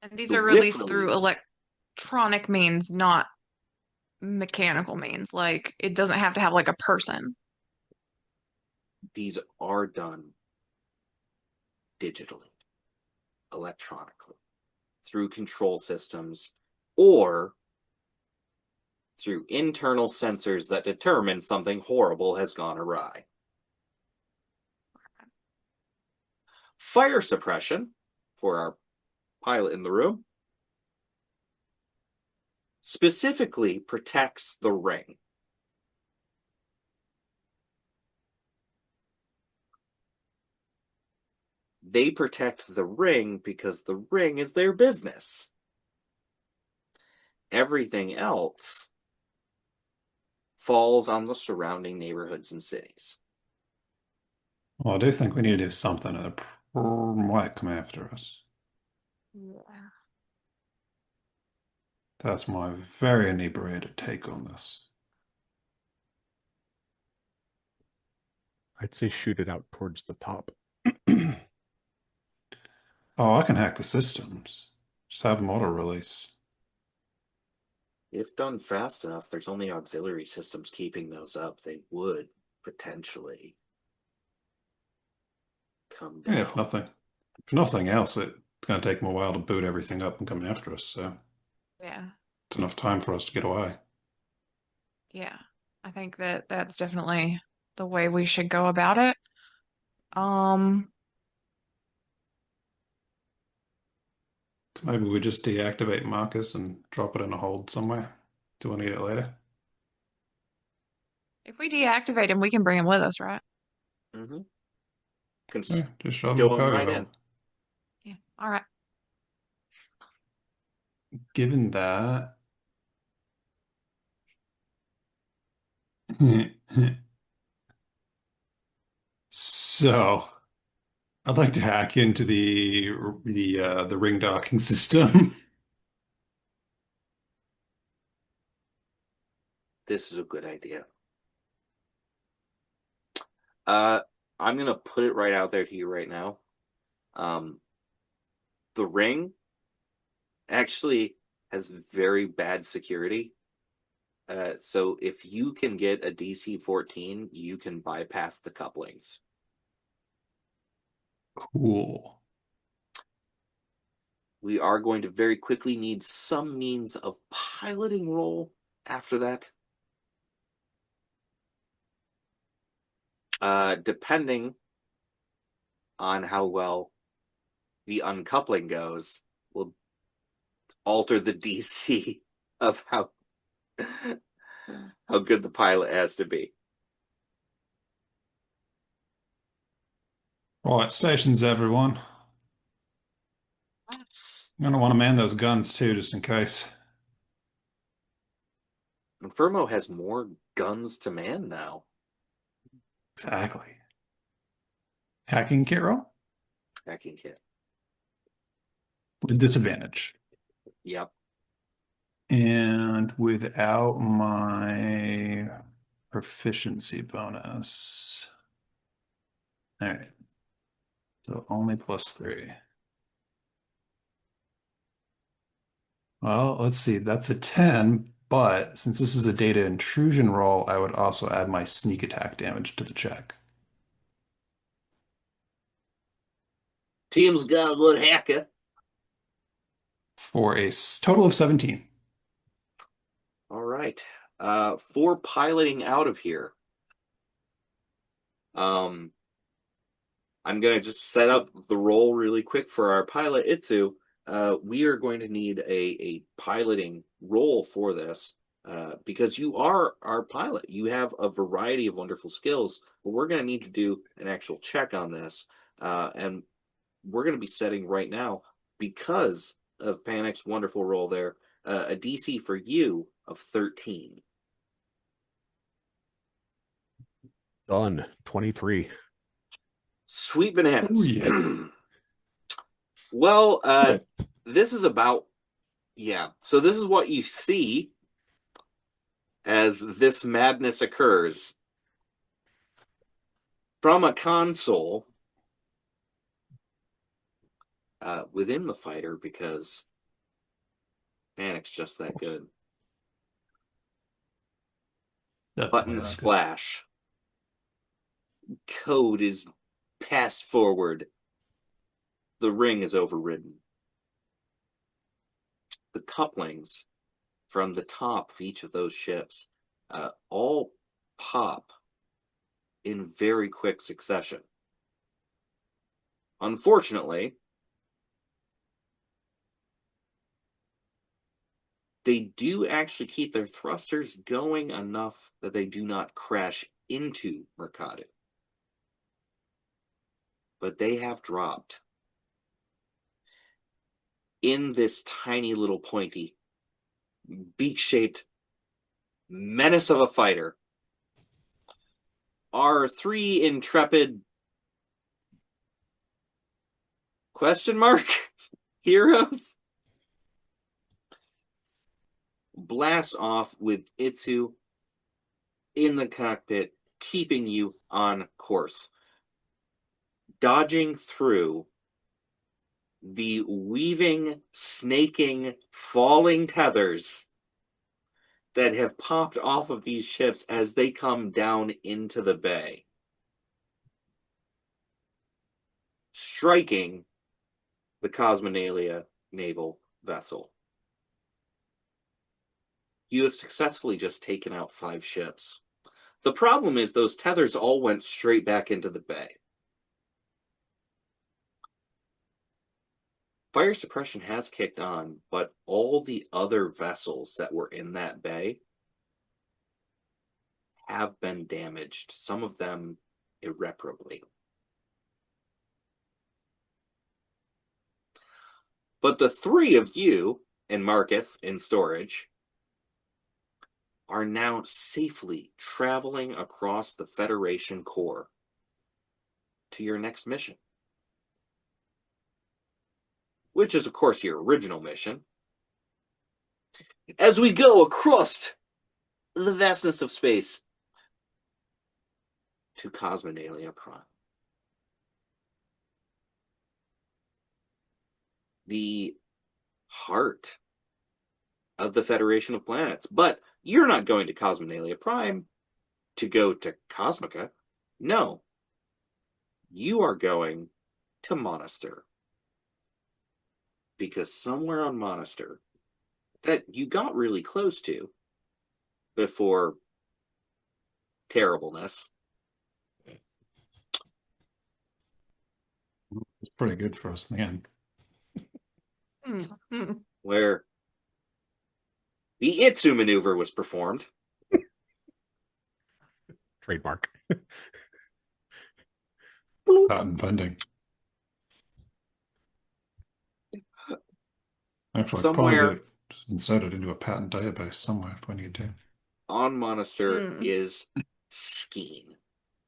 And these The are whip released through release- electronic means, not mechanical means. Like it doesn't have to have like a person. These are done digitally, electronically, through control systems, or through internal sensors that determine something horrible has gone awry. Fire suppression, for our pilot in the room, specifically protects the ring. They protect the ring because the ring is their business. Everything else falls on the surrounding neighborhoods and cities. Well, I do think we need to do something, or they might come after us. Yeah. That's my very inebriated take on this. I'd say shoot it out towards the top. Oh, I can hack the systems. Just have them auto-release. If done fast enough, there's only auxiliary systems keeping those up. They would potentially come down. Yeah, if nothing else, it's going to take them a while to boot everything up and come after us. So Yeah. it's enough time for us to get away. Yeah. I think that that's definitely the way we should go about it. Um, So maybe we just deactivate Marcus and drop it in a hold somewhere. Do we need it later? if we deactivate him, we can bring him with us, right? Mm-hmm. Can Yeah, just shove them stow in him cargo right hold. in. Yeah. All right. Given that, so I'd like to hack into the ring docking system. This is a good idea. I'm gonna put it right out there to you right now. The ring actually has very bad security. So if you can get a DC 14, you can bypass the couplings. Cool. We are going to very quickly need some means of piloting roll after that. Depending on how well the uncoupling goes, will alter the DC of how good the pilot has to be. All right, stations, everyone. I'm gonna want to man those guns too, just in case. Infermo has more guns to man now. Exactly. Hacking kit roll Hacking kit. with disadvantage. Yep. And without my proficiency bonus. All right. So only +3. Well, let's see. That's a 10, but since this is a data intrusion roll, I would also add my sneak attack damage to the check. Team's got a good hacker. For a total of 17. All right. For piloting out of here, I'm gonna just set up the roll really quick for our pilot Itsu. We are going to need a piloting role for this because you are our pilot. You have a variety of wonderful skills, but we're going to need to do an actual check on this. And we're going to be setting right now, because of Panic's wonderful role there, a DC for you of 13. Done. 23. Sweet bananas. Oh, yeah. Well, this is about, yeah. So this is what you see as this madness occurs from a console within the fighter, because Panic's just that good. Definitely Buttons not good. flash. Code is passed forward. The ring is overridden. The couplings from the top of each of those ships all pop in very quick succession. Unfortunately, they do actually keep their thrusters going enough that they do not crash into Mercado. But they have dropped in this tiny little pointy, beak-shaped menace of a fighter. Our three intrepid heroes blast off with Itsu in the cockpit, keeping you on course, dodging through the weaving, snaking, falling tethers that have popped off of these ships as they come down into the bay, striking the Cosmenalia naval vessel. You have successfully just taken out 5 ships. The problem is those tethers all went straight back into the bay. Fire suppression has kicked on, but all the other vessels that were in that bay have been damaged, some of them irreparably. But the 3 of you and Marcus in storage are now safely traveling across the Federation core to your next mission. Which is, of course, your original mission. As we go across the vastness of space to Cosmenalia Prime. The heart of the Federation of Planets. But you're not going to Cosmenalia Prime to go to Cosmica. No. You are going to Monaster. Because somewhere on Monaster that you got really close to before terribleness. It's pretty good for us, man. Where the Itsu maneuver was performed. Trademark. Patent pending. Actually, Somewhere probably insert it into a patent database somewhere if we need to. on Monaster is Skeen.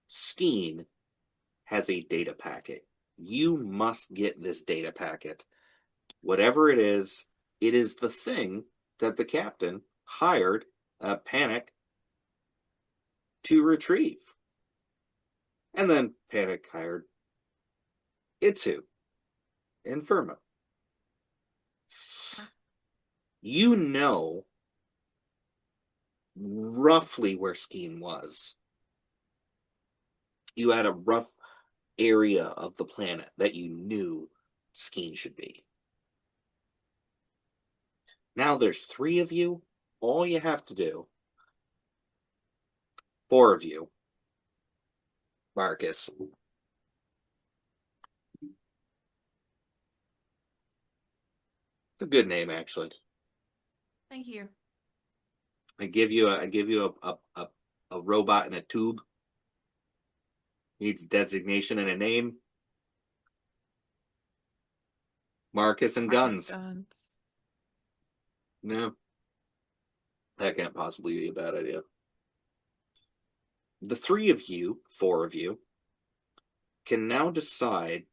Skeen has a data packet. You must get this data packet. Whatever it is the thing that the captain hired Panic to retrieve. And then Panic hired Itsu and Firma. You know roughly where Skeen was. You had a rough area of the planet that you knew Skeen should be. Now there's 3 of you. All you have to do, 4 of you, Marcus. It's a good name, actually. Thank you. I give you a robot in a tube. Needs designation and a name. Marcus and Guns. No. That can't possibly be a bad idea. The 3 of you, 4 of you, can now decide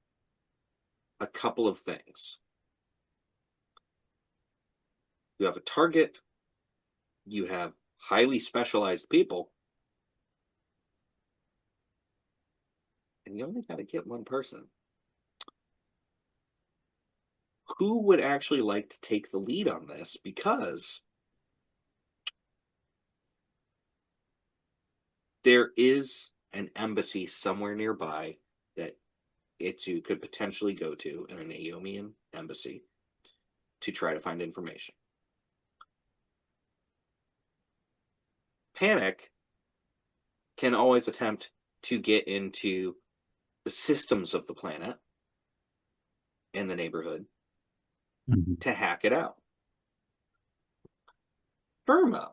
a couple of things. You have a target. You have highly specialized people. And you only got to get one person. Who would actually like to take the lead on this? Because there is an embassy somewhere nearby that Itsu could potentially go to, in an Aeomian embassy, to try to find information. Panic can always attempt to get into the systems of the planet and the neighborhood to hack it out. Firma,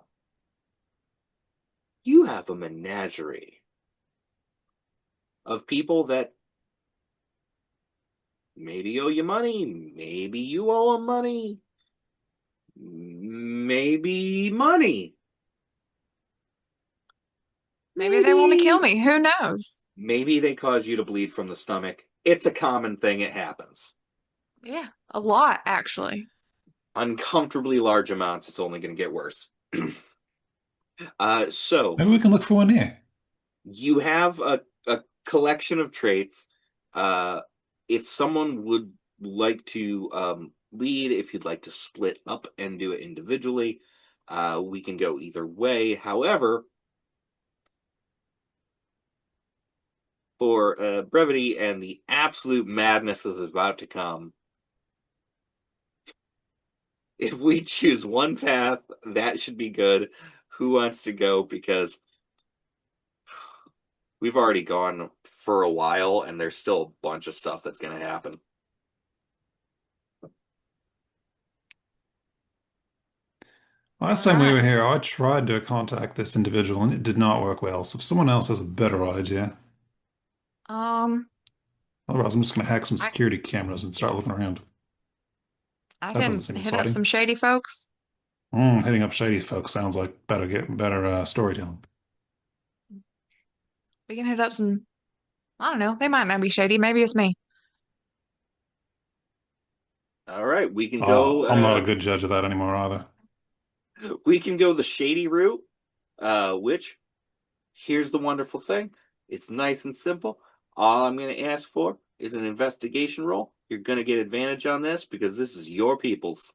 you have a menagerie of people that maybe owe you money, maybe you owe them money, maybe money. Maybe they want to kill me. Who knows? Maybe they cause you to bleed from the stomach. It's a common thing. It happens. Yeah, a lot, actually. Uncomfortably large amounts. It's only going to get worse. So Maybe we can look for one here. you have a collection of traits. If someone would like to lead, if you'd like to split up and do it individually, we can go either way. However, for brevity and the absolute madness that is about to come, if we choose one path, that should be good. Who wants to go? Because we've already gone for a while, and there's still a bunch of stuff that's going to happen. Last time we were here, I tried to contact this individual and it did not work well. So if someone else has a better idea, otherwise I'm just going to hack some security cameras and start looking around. I That can doesn't seem hit up exciting. some shady folks. Hitting up shady folks sounds like better storytelling. We can hit up some, I don't know, they might not be shady. Maybe it's me. All right, we can Oh, go. I'm not a good judge of that anymore either. We can go the shady route, which, here's the wonderful thing. It's nice and simple. All I'm going to ask for is an investigation roll. You're going to get advantage on this because this is your people's.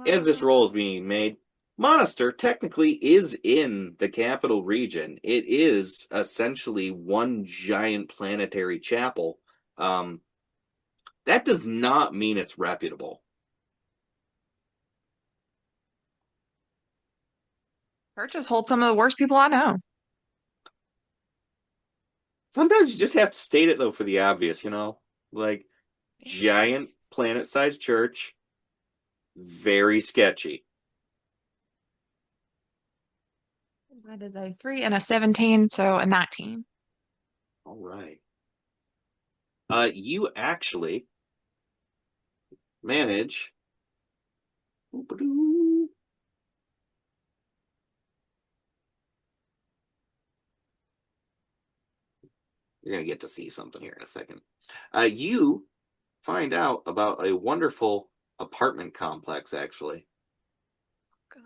As this roll is being made, Monaster technically is in the capital region. It is essentially one giant planetary chapel. That does not mean it's reputable. Churches hold some of the worst people I know. Sometimes you just have to state it, though, for the obvious, you know? Like, giant planet-sized church, very sketchy. That is a 3 and a 17, so a 19. All right. You actually manage. You're going to get to see something here in a second. You find out about a wonderful apartment complex, actually. Good.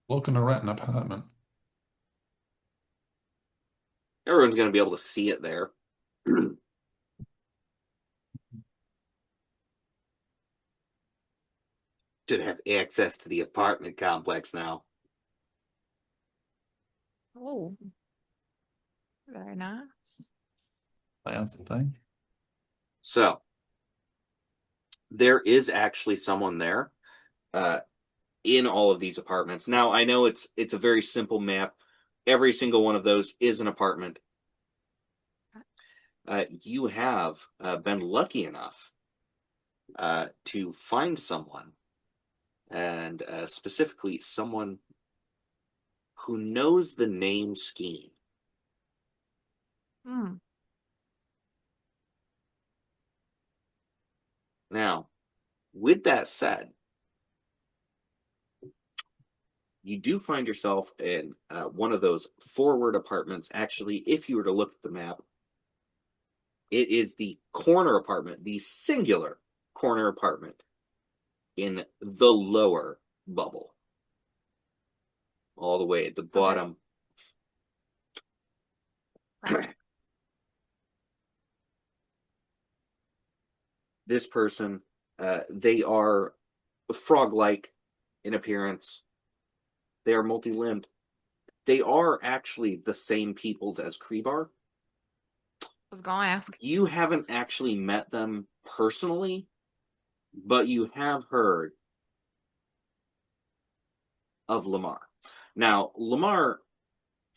Looking to rent an apartment. Everyone's going to be able to see it there. Should have access to the apartment complex now. Oh, very nice. Fancy thing. So, there is actually someone there in all of these apartments. Now, I know it's a very simple map. Every single one of those is an apartment. You have been lucky enough to find someone, and specifically someone who knows the name Scheme. Hmm. Now, with that said, you do find yourself in one of those forward apartments. Actually, if you were to look at the map, it is the corner apartment, the singular corner apartment in the lower bubble. All the way at the bottom. Right. This person, they are frog-like in appearance. They are multi-limbed. They are actually the same peoples as Krebar. Was gonna ask. You haven't actually met them personally, but you have heard of Lamar. Now, Lamar,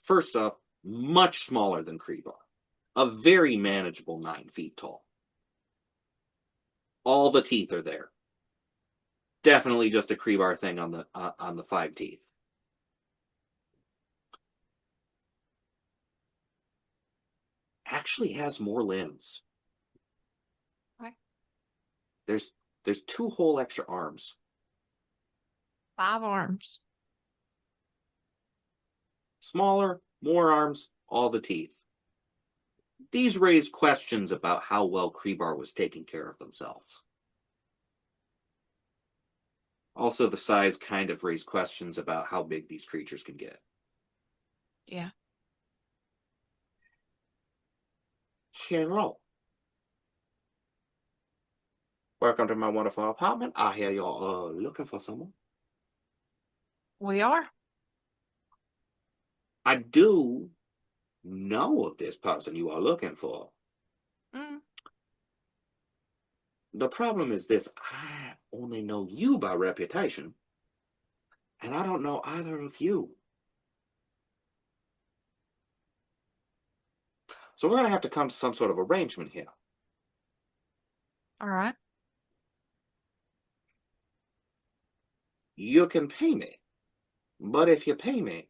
first off, much smaller than Krebar. A very manageable 9 feet tall. All the teeth are there. Definitely just a Krebar thing on the 5 teeth. actually has more limbs. Okay. There's 2 whole extra arms. 5 arms. Smaller, more arms, all the teeth. These raise questions about how well Kreebar was taking care of themselves. Also, the size kind of raised questions about how big these creatures can get. Yeah. Hello. Welcome to my wonderful apartment. I hear you're looking for someone. We are. I do know of this person you are looking for. Mm. The problem is this: I only know you by reputation, and I don't know either of you. So we're going to have to come to some sort of arrangement here. All right. You can pay me, but if you pay me,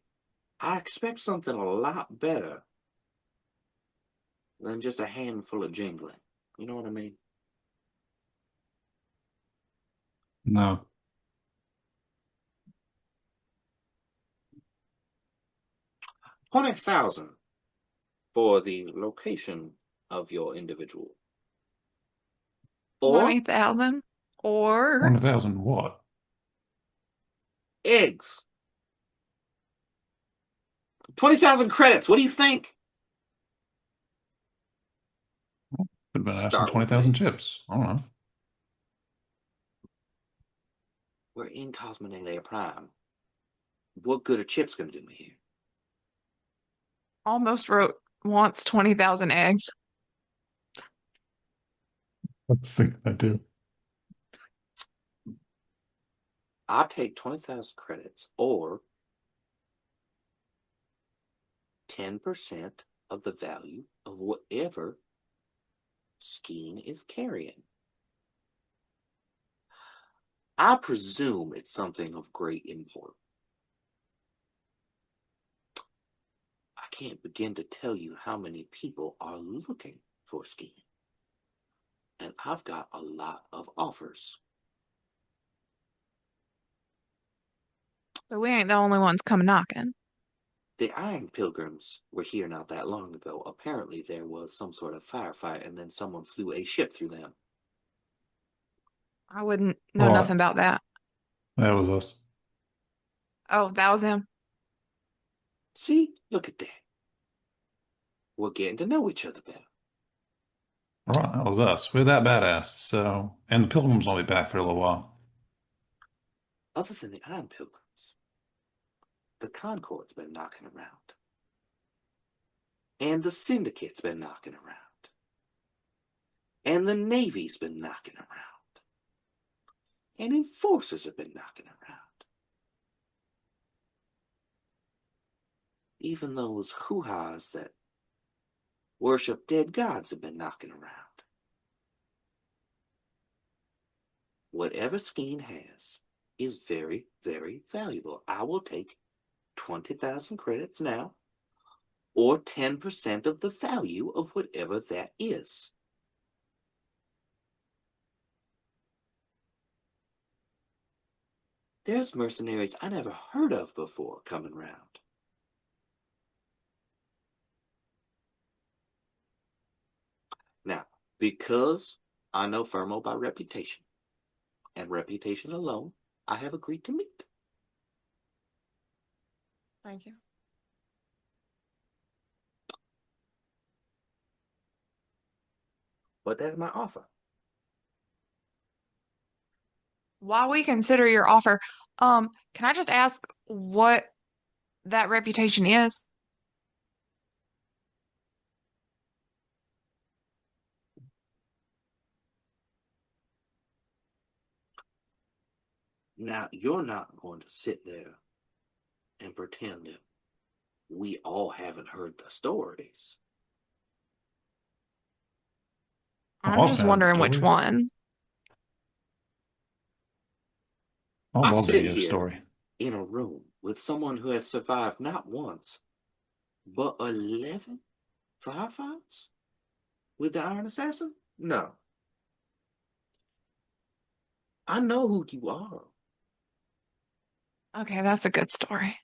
I expect something a lot better than just a handful of jingling. You know what I mean? No. 20,000 for the location of your individual. Or 20,000 or 1,000 what? eggs. 20,000 credits. What do you think? Could have been asking Start with 20,000 me. chips. I don't know. We're in Cosmenalia Prime. What good are chips going to do me here? almost wrote wants 20,000 eggs. I was thinking that too. I'll take 20,000 credits or 10% of the value of whatever Skeen is carrying. I presume it's something of great import. I can't begin to tell you how many people are looking for Skeen. And I've got a lot of offers. So we ain't the only ones come knocking. The Iron Pilgrims were here not that long ago. Apparently there was some sort of firefight and then someone flew a ship through them. I wouldn't know Oh, nothing about that. that was us. Oh, that was him. See? Look at that. We're getting to know each other better. All right, that was us. We're that badass. So, and the pilgrims will be back for a little while. Other than the Iron Pilgrims, the Concord's been knocking around. And the Syndicate's been knocking around. And the Navy's been knocking around. And Enforcers have been knocking around. Even those hoo-has that worship dead gods have been knocking around. Whatever Skeen has is very, very valuable. I will take 20,000 credits now, or 10% of the value of whatever that is. There's mercenaries I never heard of before coming round. Now, because I know Fermo by reputation, and reputation alone, I have agreed to meet. Thank you. But that's my offer. While we consider your offer, can I just ask what that reputation is? Now, you're not going to sit there and pretend that we all haven't heard the stories. I'm I've just had wondering which stories. one. I I love to sit hear a here story. in a room with someone who has survived not once, but 11 firefights? with the Iron Assassin? No. I know who you are. Okay, that's a good story.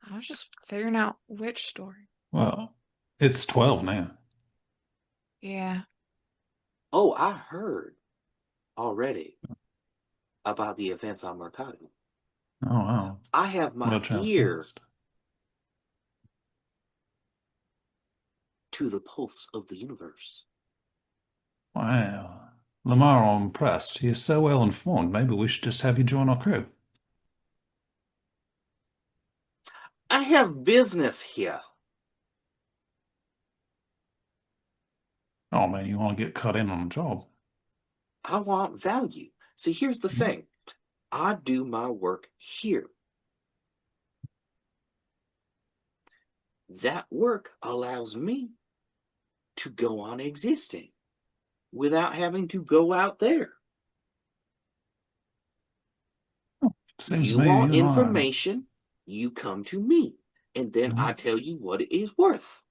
I was just figuring out which story. Well, it's 12 now. Yeah. Oh, I heard already about the events on Mercado. Oh, wow. I have my What ear transpast? to the pulse of the universe. Wow. Lamar, I'm impressed. You're so well informed. Maybe we should just have you join our crew. I have business here. Oh, man, you want to get cut in on a job. I want value. See, here's the thing. I do my work here. That work allows me to go on existing without having to go out there. Seems You to me want you and I information, you come to me, and then I tell you what it is worth.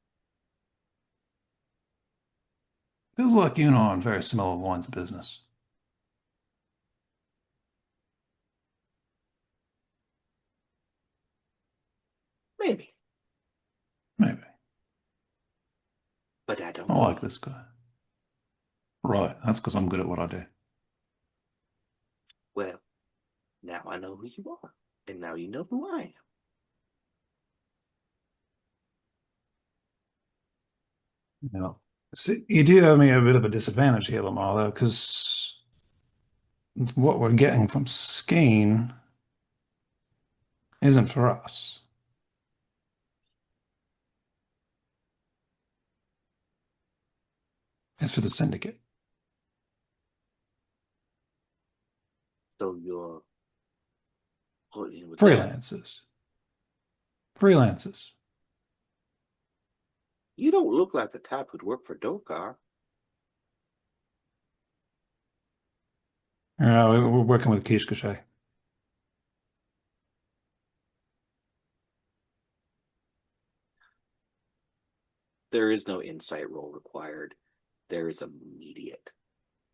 feels like you and I are on very similar lines of business. Maybe, Maybe. but I don't I know like you. this guy. Right, that's because I'm good at what I do. Well, now I know who you are, and now you know who I am. Yeah. See, you do have me a bit of a disadvantage here, Lamar, though, because what we're getting from Skeen isn't for us. It's for the syndicate. So you're putting with them. Freelancers. Freelancers. You don't look like the type who'd work for Dokar. We're working with Kish Kashay. There is no insight roll required. There is immediate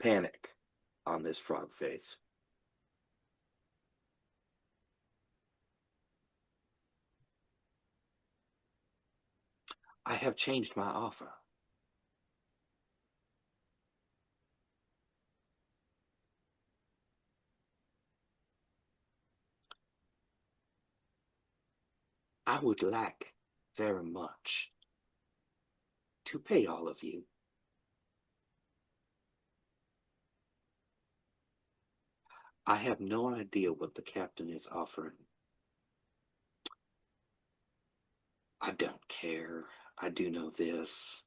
panic on this frog face. I have changed my offer. I would like very much to pay all of you. I have no idea what the captain is offering. I don't care. I do know this.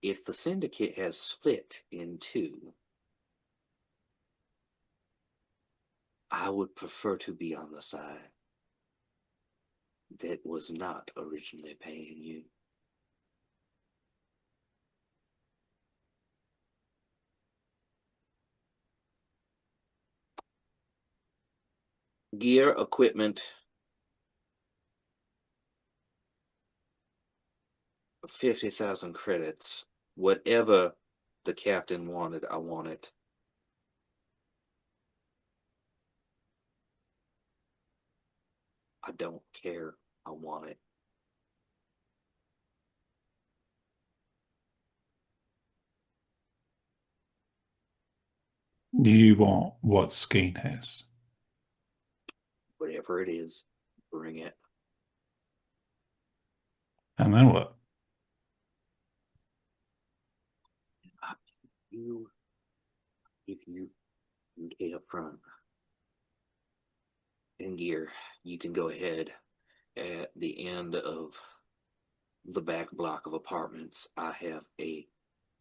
If the syndicate has split in two, I would prefer to be on the side that was not originally paying you. Gear, equipment, 50,000 credits. Whatever the captain wanted, I want it. I don't care. I want it. You want what Skeen has. Whatever it is, bring it. And then what? You, if you pay up front and gear, you can go ahead at the end of the back block of apartments. I have a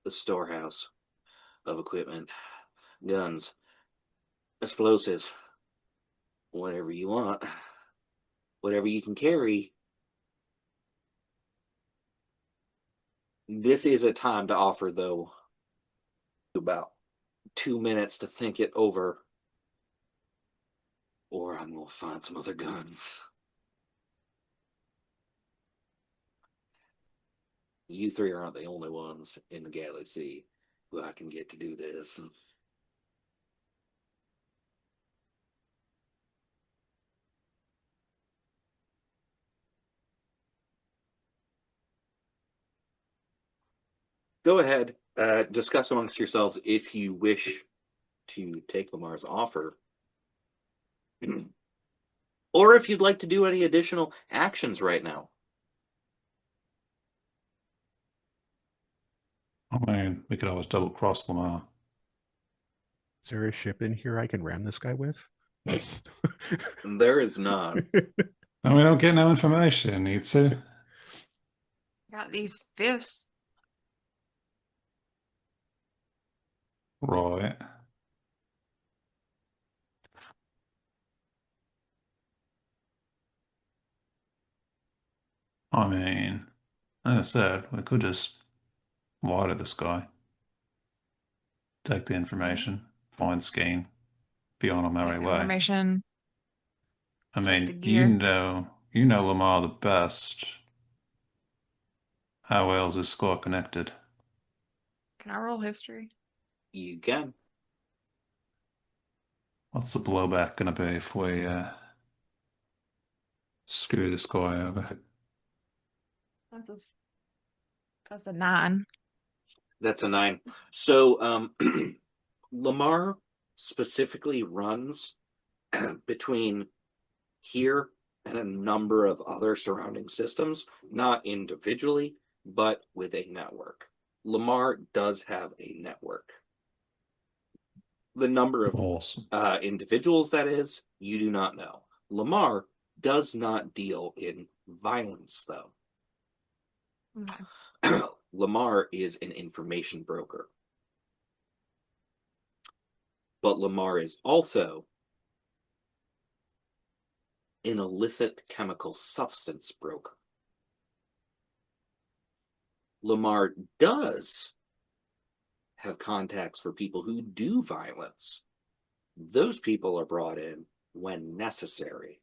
storehouse of equipment, guns, explosives, whatever you want, whatever you can carry. This is a time to offer, though, about 2 minutes to think it over, or I'm gonna find some other guns. You three aren't the only ones in the galaxy who I can get to do this. Go ahead, discuss amongst yourselves if you wish to take Lamar's offer, or if you'd like to do any additional actions right now. I mean, we could always double cross Lamar. Is there a ship in here I can ram this guy with? There is not. And we don't get no information, need to. Got these fists. Right. I mean, like I said, we could just lie to this guy, take the information, find Skeen, be on our merry Take the way. information. I take the mean, gear. you know Lamar the best. How well is this score connected? Can I roll history? You can. What's the blowback gonna be if we screw this guy over? That's a 9. That's a 9. So, Lamar specifically runs between here and a number of other surrounding systems, not individually, but with a network. Lamar does have a network. The number of Awesome. individuals that is, you do not know. Lamar does not deal in violence, though. Okay. Lamar is an information broker. But Lamar is also an illicit chemical substance broker. Lamar does have contacts for people who do violence. Those people are brought in when necessary.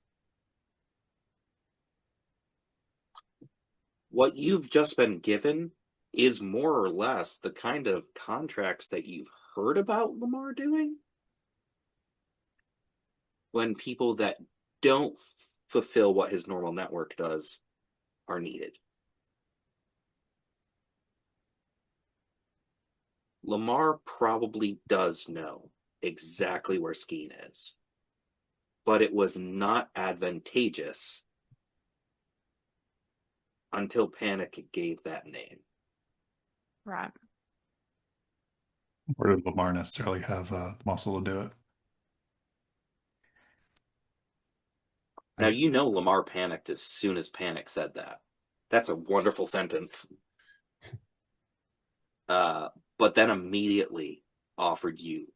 What you've just been given is more or less the kind of contracts that you've heard about Lamar doing when people that don't fulfill what his normal network does are needed. Lamar probably does know exactly where Skeen is, but it was not advantageous until Panic gave that name. Right. Or did Lamar necessarily have muscle to do it? Now, you know Lamar panicked as soon as Panic said that. That's a wonderful sentence. But then immediately offered you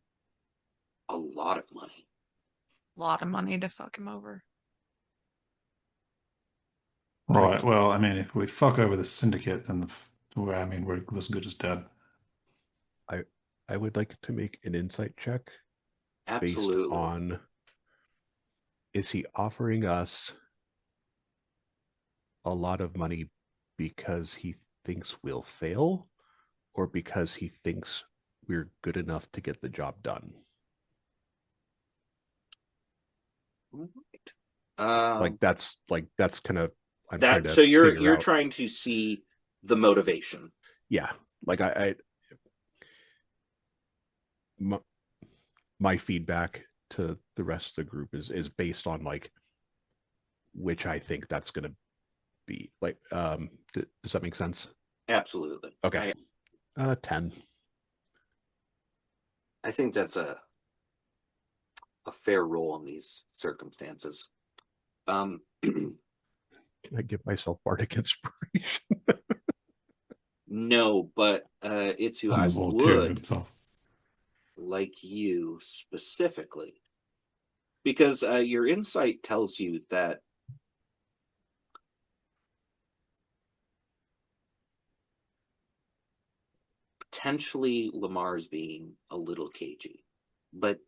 a lot of money. A lot of money to fuck him over. Right. Well, I mean, if we fuck over the syndicate, then we're as good as dead. I would like to make an insight check based Absolutely. on, is he offering us a lot of money because he thinks we'll fail, or because he thinks we're good enough to get the job done? Right. That's kind of, I'm That trying to so you're figure out. trying to see the motivation. Yeah, like my feedback to the rest of the group is based on like which I think that's going to be. Like, does that make sense? Absolutely. Okay. 10. I think that's a fair role in these circumstances. Can I give myself bardic inspiration? No, but Itsu, I Almost volunteered would himself. like you specifically, because your insight tells you that potentially Lamar's being a little cagey, but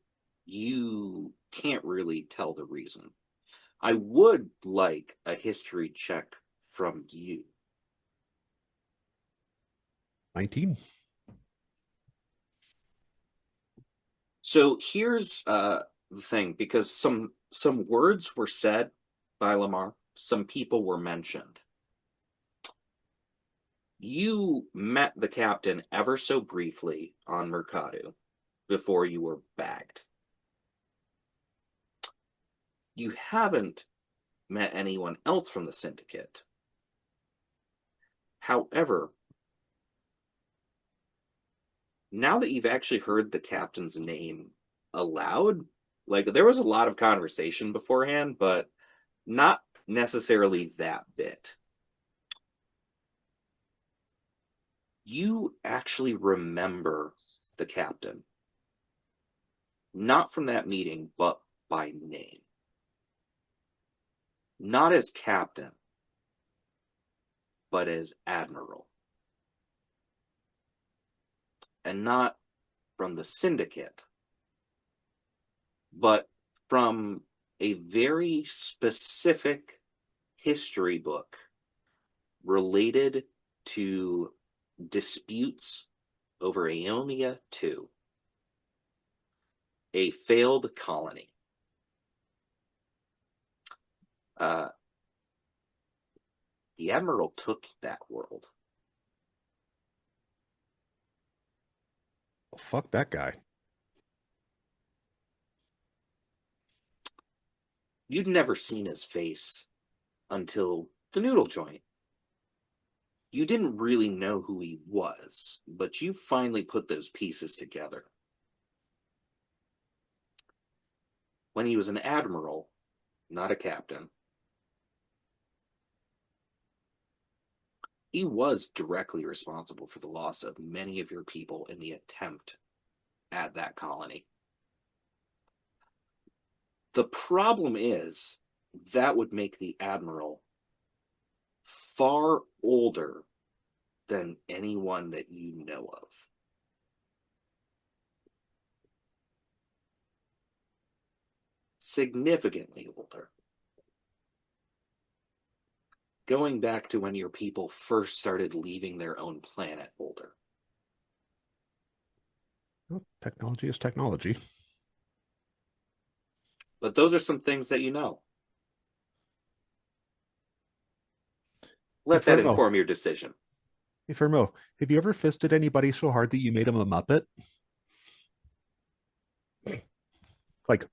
you can't really tell the reason. I would like a history check from you. 19. So here's the thing, because some words were said by Lamar, some people were mentioned. You met the captain ever so briefly on Mercado before you were bagged. You haven't met anyone else from the syndicate. However, now that you've actually heard the captain's name aloud, like there was a lot of conversation beforehand, but not necessarily that bit. You actually remember the captain. Not from that meeting, but by name. Not as captain, but as admiral. And not from the syndicate, but from a very specific history book related to disputes over Aeonia II, a failed colony. The Admiral took that world. Well, fuck that guy. You'd never seen his face until the noodle joint. You didn't really know who he was, but you finally put those pieces together. When he was an admiral, not a captain, he was directly responsible for the loss of many of your people in the attempt at that colony. The problem is that would make the admiral far older than anyone that you know of. Significantly older. Going back to when your people first started leaving their own planet older. Well, technology is technology. But those are some things that you know. Let that inform your decision. Hey, Fermo, have you ever fisted anybody so hard that you made him a Muppet? Like,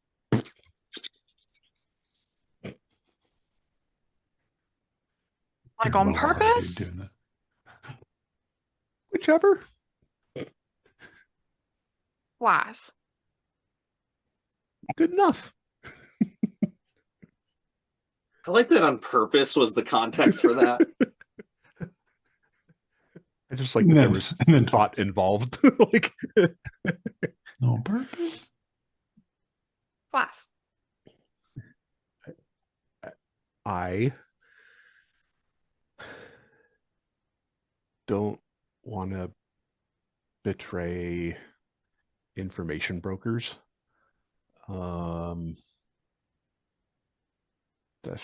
Like on purpose? Doing that. whichever. Wise. Good enough. I like that on purpose was the context for that. I just like that there was thought involved. Like, on purpose? Wise. I don't want to betray information brokers. That's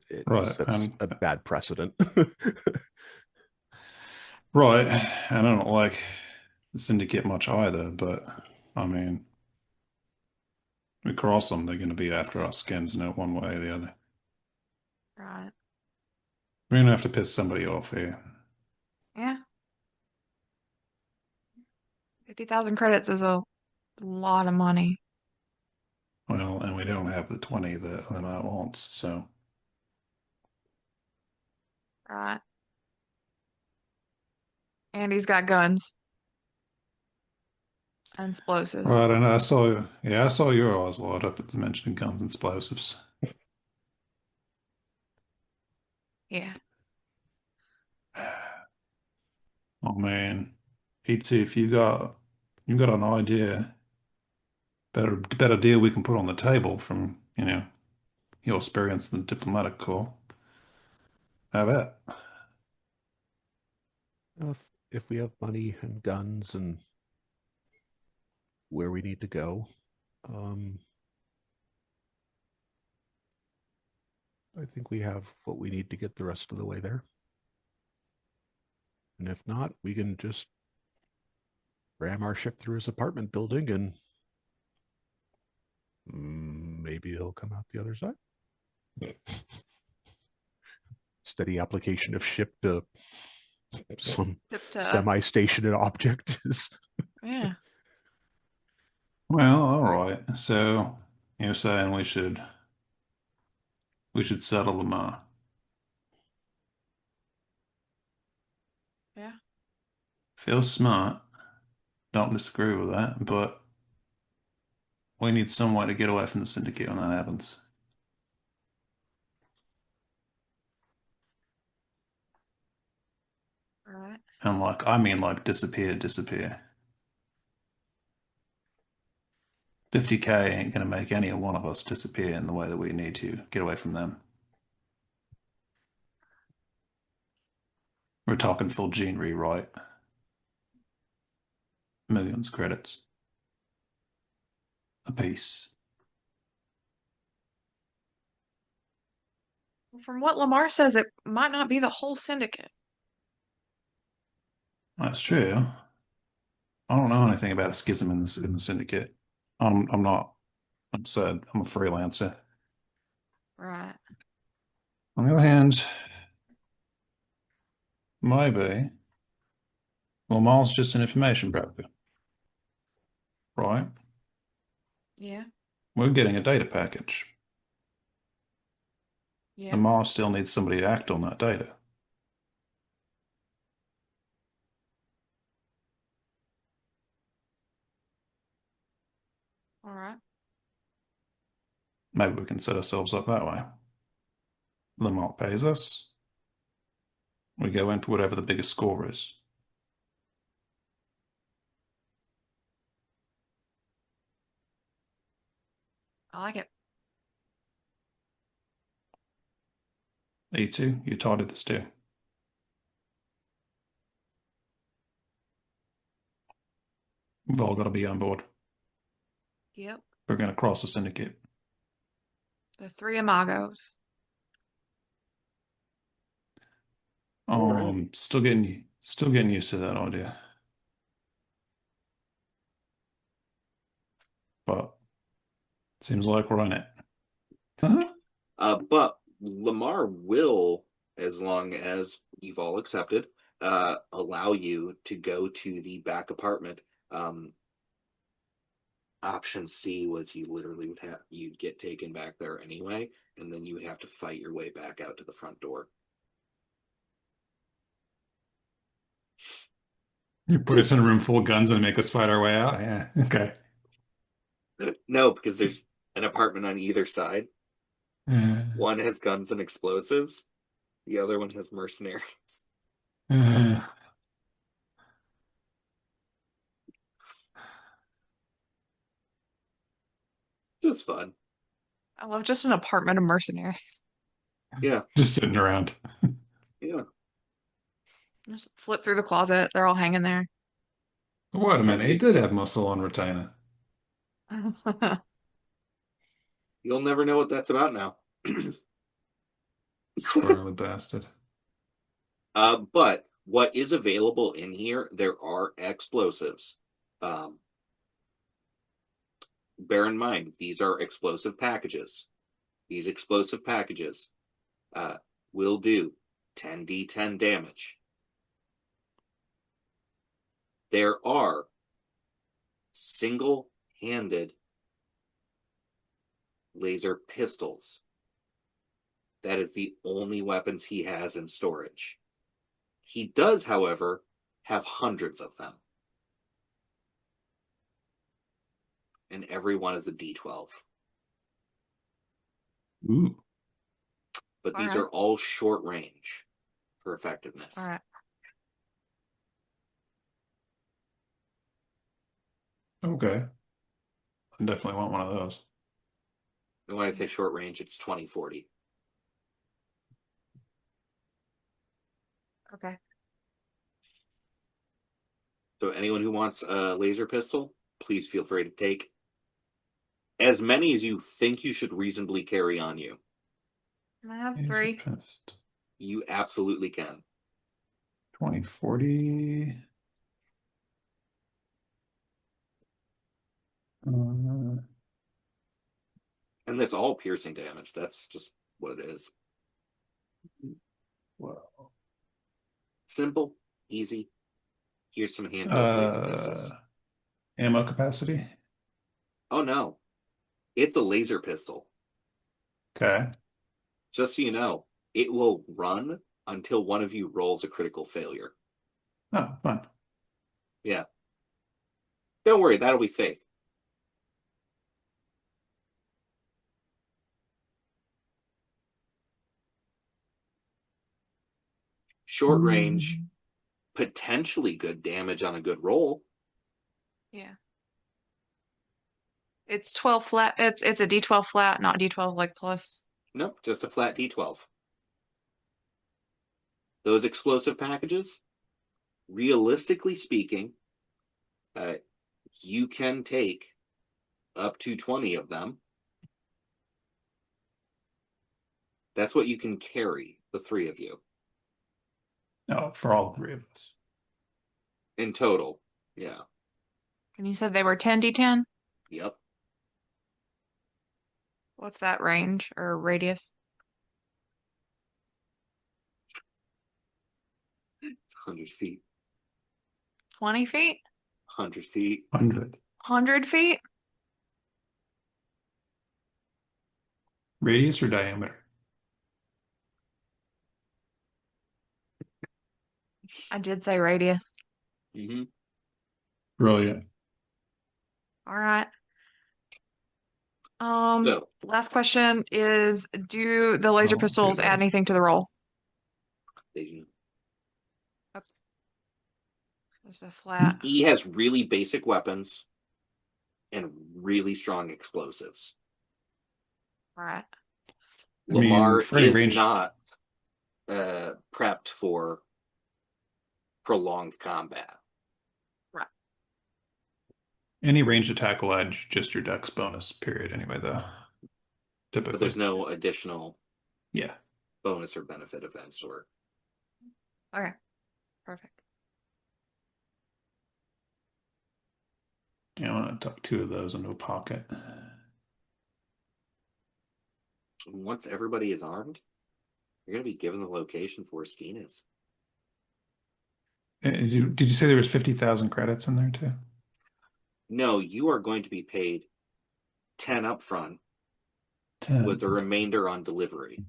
it Right. sets a bad precedent. Right. I don't like the syndicate much either, but I mean, we cross them, they're going to be after our skins, no one way or the other. Right. We're going to have to piss somebody off here. Yeah. 50,000 credits is a lot of money. Well, and we don't have the 20 that Lemma wants, so. Right. And he's got guns. And explosives. Right, and I saw your eyes light up at the mention of guns and explosives. Yeah. Oh man, Itzy, if you got an idea, better deal we can put on the table from, your experience in the diplomatic corps. Have it. If we have money and guns and where we need to go, I think we have what we need to get the rest of the way there. And if not, we can just ram our ship through his apartment building and maybe he'll come out the other side. Steady application of ship to some semi-stationary object is. Yeah. Well, all right. So you're saying we should settle Lamar. Yeah. Feels smart. Don't disagree with that, but we need some way to get away from the syndicate when that happens. All right. And I mean disappear. 50K ain't gonna make any one of us disappear in the way that we need to get away from them. We're talking full gene rewrite. Millions credits. A piece. From what Lamar says, it might not be the whole syndicate. That's true. I don't know anything about a schism in the syndicate. I'm not. I'm said I'm a freelancer. Right. On the other hand, maybe Lamar's just an information broker, right? Yeah. We're getting a data package. Yeah. Lamar still needs somebody to act on that data. All right. Maybe we can set ourselves up that way. Lamar pays us. We go in for whatever the biggest score is. I like it. E2, you tied at this too. We've all got to be on board. Yep. We're going to cross the syndicate. The three Amagos. Alright. Still getting used to that idea. But seems like we're on it. But Lamar will, as long as you've all accepted, allow you to go to the back apartment. Option C was you literally you'd get taken back there anyway, and then you would have to fight your way back out to the front door. You put us in a room full of guns and make us fight our way out? Yeah, okay. No, because there's an apartment on either side. Uh, One has guns and explosives. The other one has mercenaries. uh, Just fun. I love just an apartment of mercenaries. Yeah. just sitting around. Yeah. Just flip through the closet. They're all hanging there. Wait a minute, he did have muscle on retainer. You'll never know what that's about now. Squirrely bastard. But what is available in here, there are explosives. Bear in mind, these are explosive packages. These explosive packages will do 10d10 damage. There are single-handed laser pistols. That is the only weapons he has in storage. He does, however, have hundreds of them. And every one is a D12. Ooh. But these Alright. are all short range for effectiveness. All right. Okay. I definitely want one of those. And when I say short range, it's 20-40. Okay. So anyone who wants a laser pistol, please feel free to take as many as you think you should reasonably carry on you. Can I have He's three? pissed. You absolutely can. 20, 40. And that's all piercing damage. That's just what it is. Well, Simple, easy. Here's some handheld laser pistols. ammo capacity. Oh no, it's a laser pistol. Okay. Just so you know, it will run until one of you rolls a critical failure. Oh, fun. Yeah. Don't worry, that'll be safe. Short range, potentially good damage on a good roll. Yeah. It's 12 flat. It's a D12 flat, not D12 like plus. Nope, just a flat D12. Those explosive packages, realistically speaking, you can take up to 20 of them. That's what you can carry, the three of you. No, for all three of us. In total, yeah. And you said they were 10d10? Yep. What's that range or radius? 100 feet. 20 feet? 100 feet. 100. 100 feet? Radius or diameter? I did say radius. Mm-hmm. Brilliant. All right. So, Last question is, do the laser Oh, pistols two add guys. anything to the roll? they- There's a flat. he has really basic weapons and really strong explosives. All right. I mean, Lamar for any is range, not prepped for prolonged combat. any ranged attack will add just your dex bonus period anyway, though. Typically. But there's no additional Yeah. bonus or benefit of that sort. Okay. Perfect. Yeah, I want to tuck two of those into a pocket. Once everybody is armed, you're going to be given the location for where Skeen is. Did you say there was 50,000 credits in there too? No, you are going to be paid 10 up front 10. with the remainder on delivery.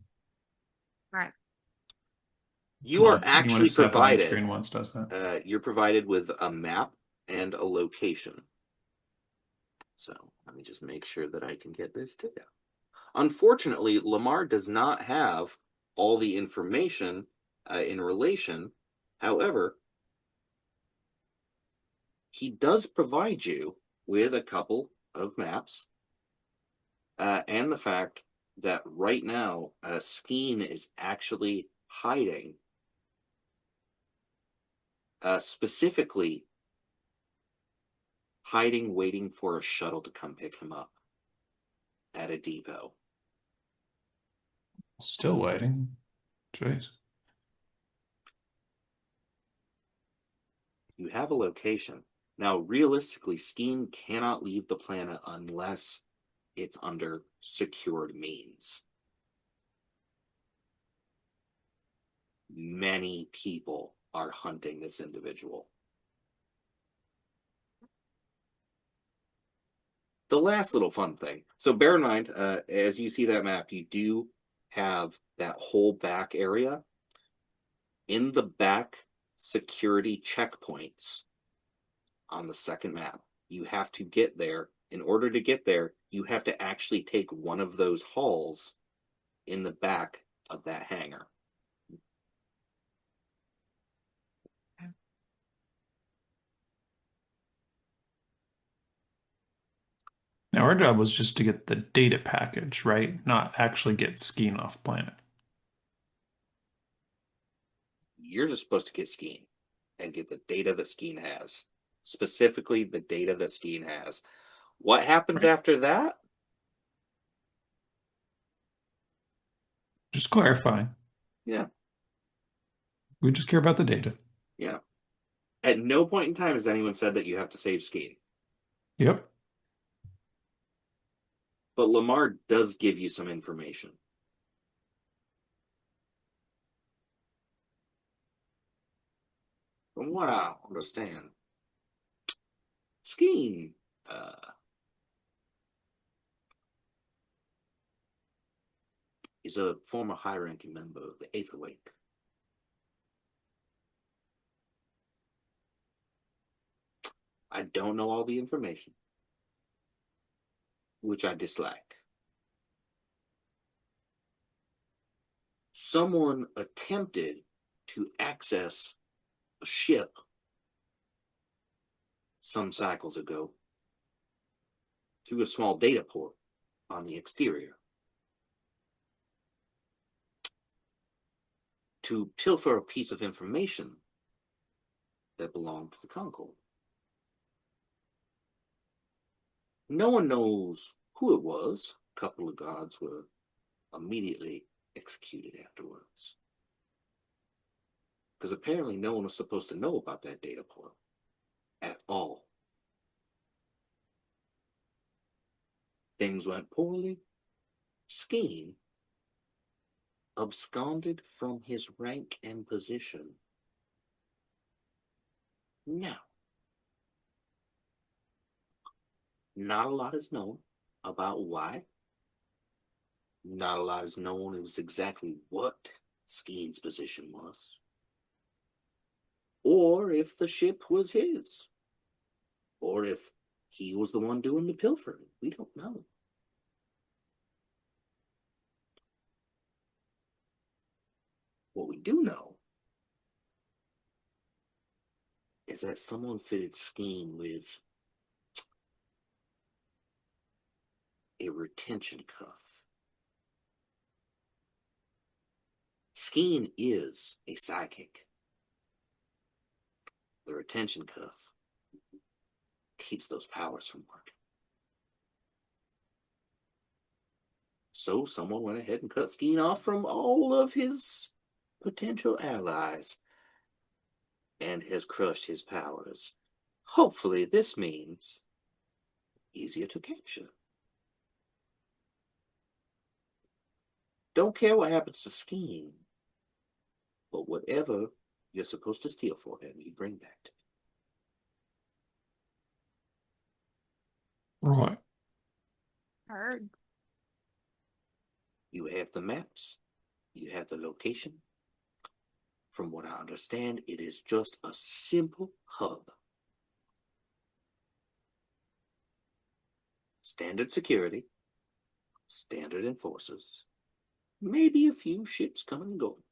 All right. You are You want actually to step on the provided. screen once does that. You're provided with a map and a location. So let me just make sure that I can get this to you. Unfortunately, Lamar does not have all the information in relation. However, he does provide you with a couple of maps and the fact that right now Skeen is actually hiding, specifically hiding waiting for a shuttle to come pick him up at a depot. Still waiting. Jeez. You have a location. Now, realistically, Skeen cannot leave the planet unless it's under secured means. Many people are hunting this individual. The last little fun thing. So bear in mind, as you see that map, you do have that whole back area. In the back security checkpoints on the second map, you have to get there. In order to get there, you have to actually take one of those halls in the back of that hangar. Now our job was just to get the data package, right? Not actually get Skeen off planet. You're just supposed to get Skeen and get the data that Skeen has. Specifically, the data that Skeen has. What happens Right. after that? Just clarifying. Yeah. We just care about the data. Yeah. At no point in time has anyone said that you have to save Skeen. Yep. But Lamar does give you some information. From what I understand, Skeen is a former high-ranking member of the Eighth Awake. I don't know all the information, which I dislike. Someone attempted to access a ship some cycles ago through a small data port on the exterior to pilfer a piece of information that belonged to the Concord. No one knows who it was. A couple of guards were immediately executed afterwards. Because apparently no one was supposed to know about that data port at all. Things went poorly. Skeen absconded from his rank and position. Now, not a lot is known about why. Not a lot is known as exactly what Skeen's position was. Or if the ship was his. Or if he was the one doing the pilfering. We don't know. What we do know is that someone fitted Skeen with a retention cuff. Skeen is a psychic. The retention cuff keeps those powers from working. So someone went ahead and cut Skeen off from all of his potential allies and has crushed his powers. Hopefully this means easier to capture. Don't care what happens to Skeen, but whatever you're supposed to steal for him, you bring back to me. Right. Heard. You have the maps. You have the location. From what I understand, it is just a simple hub. Standard security, standard enforcers, maybe a few ships coming and going.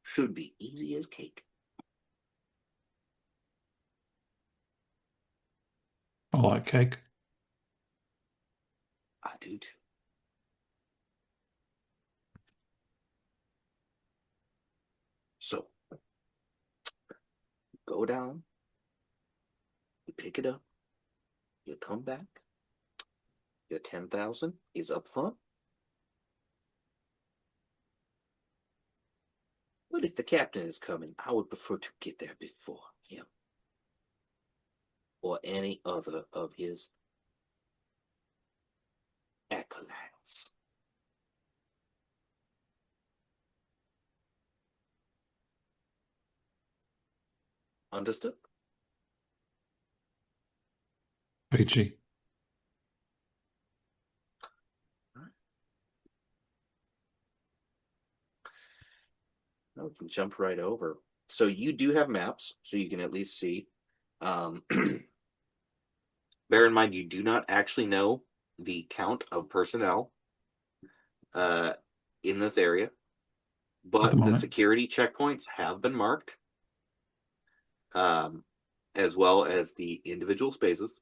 Should be easy as cake. I like cake. I do too. So, go down, you pick it up, you come back, your 10,000 is up front. But if the captain is coming, I would prefer to get there before him. Or any other of his acolytes. Understood? Peachy. Now we can jump right over. So you do have maps, so you can at least see. Bear in mind, you do not actually know the count of personnel in this area, At but the the moment. security checkpoints have been marked, as well as the individual spaces.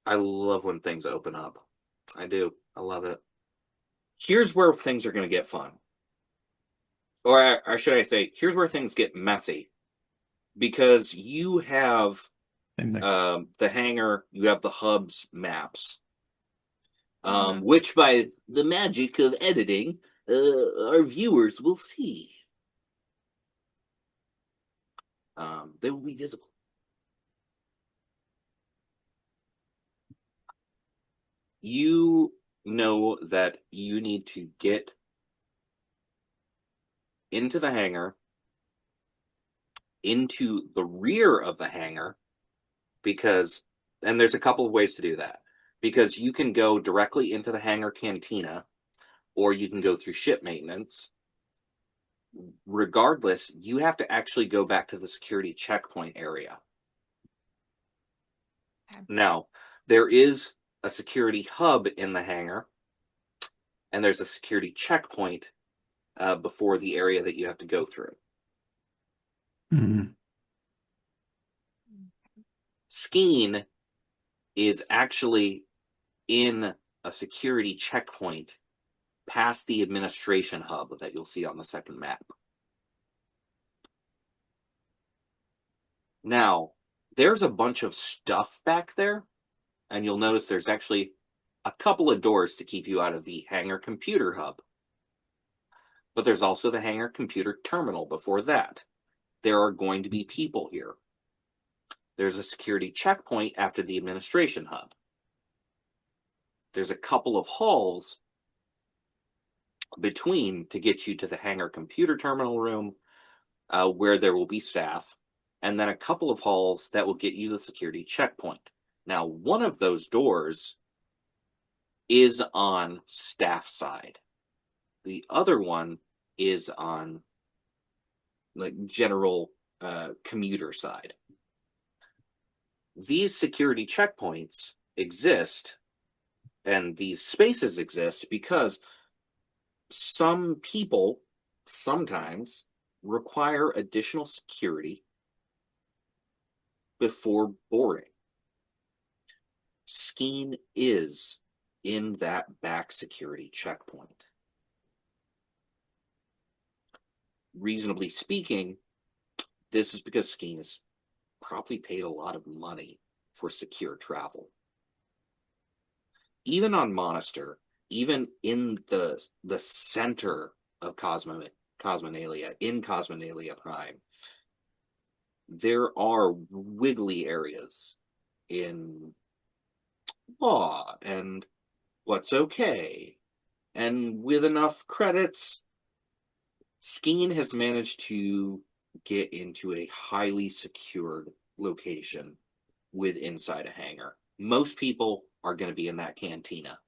I love when things open up. I do. I love it. Here's where things are going to get fun. Or should I say, here's where things get messy. Because you have Same thing. the hangar, you have the hub's maps. Mhm. Which by the magic of editing our viewers will see. They will be visible. You know that you need to get into the hangar, into the rear of the hangar, because, and there's a couple of ways to do that, because you can go directly into the hangar cantina, or you can go through ship maintenance. Regardless, you have to actually go back to the security checkpoint area. Okay. Now, there is a security hub in the hangar, and there's a security checkpoint before the area that you have to go through. Mhm. Skeen is actually in a security checkpoint past the administration hub that you'll see on the second map. Now, there's a bunch of stuff back there, and you'll notice there's actually a couple of doors to keep you out of the hangar computer hub. But there's also the hangar computer terminal before that. There are going to be people here. There's a security checkpoint after the administration hub. There's a couple of halls between to get you to the hangar computer terminal room where there will be staff, and then a couple of halls that will get you the security checkpoint. Now, one of those doors is on staff side. The other one is on like general commuter side. These security checkpoints exist, and these spaces exist because some people sometimes require additional security before boarding. Skeen is in that back security checkpoint. Reasonably speaking, this is because Skeen has probably paid a lot of money for secure travel. Even on Monaster, even in the center of Cosmenalia, in Cosmenalia Prime, there are wiggly areas in law and what's okay. And with enough credits, Skeen has managed to get into a highly secured location with inside a hangar. Most people are going to be in that cantina.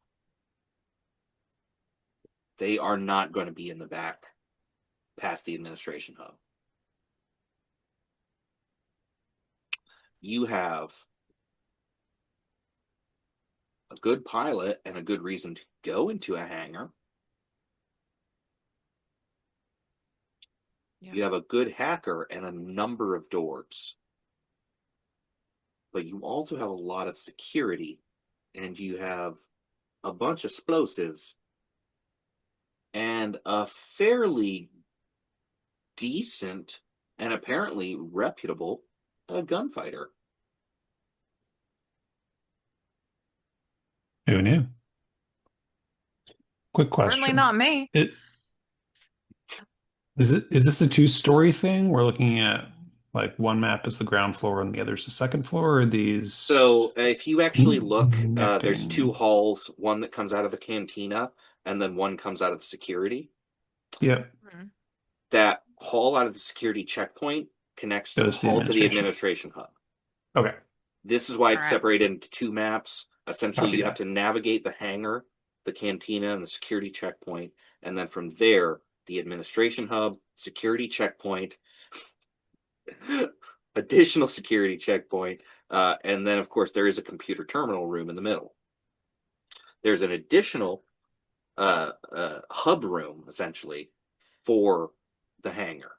They are not going to be in the back past the administration hub. You have a good pilot and a good reason to go into a hangar. Yeah. You have a good hacker and a number of doors. But you also have a lot of security, and you have a bunch of explosives and a fairly decent and apparently reputable gunfighter. Who knew? Quick question. Certainly not me. Is this a two-story thing? We're looking at like one map is the ground floor and the other's the second floor, or are these So if you actually look, there's connecting? two halls, one that comes out of the cantina and then one comes out of the security. Yep. That hall out of the security checkpoint connects to the Goes to the hall to the administration. administration hub. Okay. This is why it's Alright. separated into two maps. Essentially, Copy you that. have to navigate the hangar, the cantina, and the security checkpoint. And then from there, the administration hub, security checkpoint, additional security checkpoint. And then, of course, there is a computer terminal room in the middle. There's an additional hub room, essentially, for the hangar.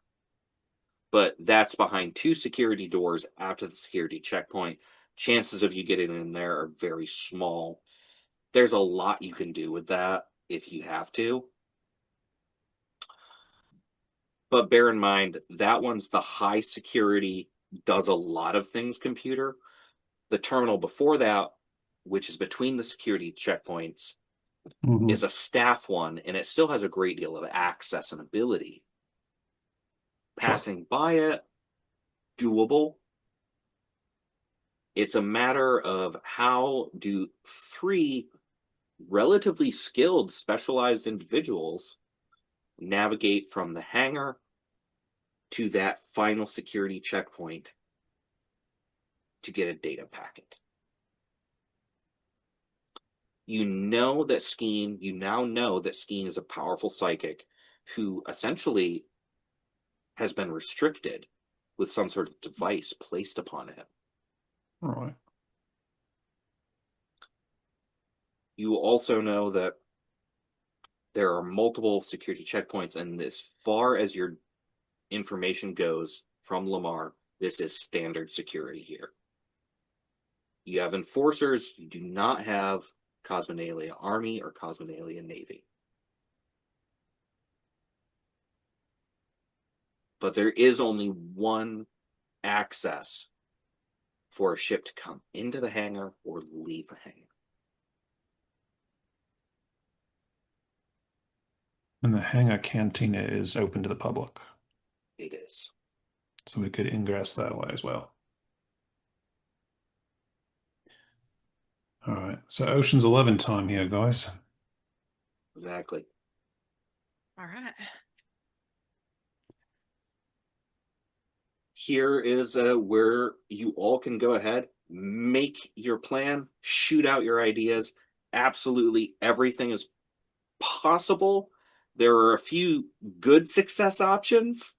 But that's behind two security doors after the security checkpoint. Chances of you getting in there are very small. There's a lot you can do with that if you have to. But bear in mind, that one's the high security, does a lot of things computer. The terminal before that, which is between the security checkpoints, Mhm. is a staff one, and it still has a great deal of access and ability. Sure. Passing by it, doable. It's a matter of how do 3 relatively skilled, specialized individuals navigate from the hangar to that final security checkpoint to get a data packet. You now know that Skeen is a powerful psychic who essentially has been restricted with some sort of device placed upon him. Right. You also know that there are multiple security checkpoints, and as far as your information goes from Lamar, this is standard security here. You have enforcers, you do not have Cosmenalia Army or Cosmenalia Navy. But there is only one access for a ship to come into the hangar or leave the hangar. And the hangar cantina is open to the public, It is. so we could ingress that way as well. All right, so Ocean's 11 time here, guys. Exactly. All right. Here is where you all can go ahead, make your plan, shoot out your ideas. Absolutely everything is possible. There are a few good success options,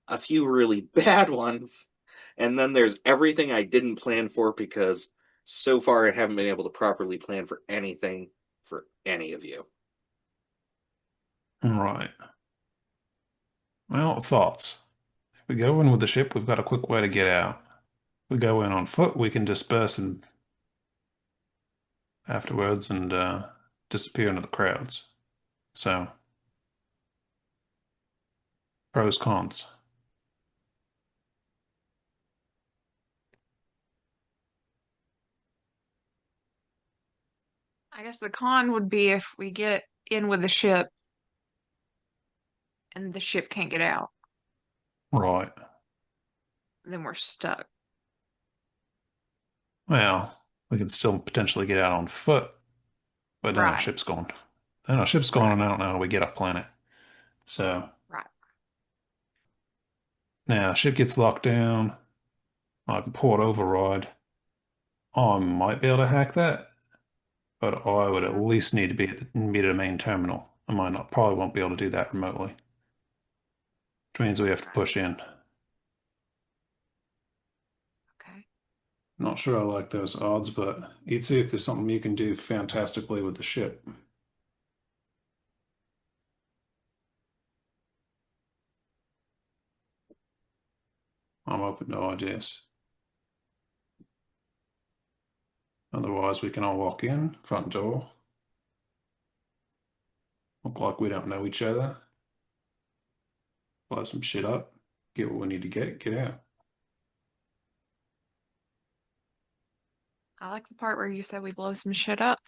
a few really bad ones, and then there's everything I didn't plan for because so far I haven't been able to properly plan for anything for any of you. All right. Well, thoughts. If we go in with the ship, we've got a quick way to get out. If we go in on foot, we can disperse and afterwards and disappear into the crowds. So, pros, cons. I guess the con would be if we get in with the ship and the ship can't get out, Right. then we're stuck. Well, we can still potentially get out on foot, but then our Right. ship's gone. Then our ship's gone, Right. and I don't know how we get off planet. So, Right. now ship gets locked down. I have port override. I might be able to hack that, but I would at least need to be at the main terminal. I might not, probably won't be able to do that remotely, which means we have to push in. Okay. Not sure I like those odds, but you'd see if there's something you can do fantastically with the ship. I'm open to ideas. Otherwise, we can all walk in, front door. Look like we don't know each other. Blow some shit up. Get what we need to get out. I like the part where you said we blow some shit up.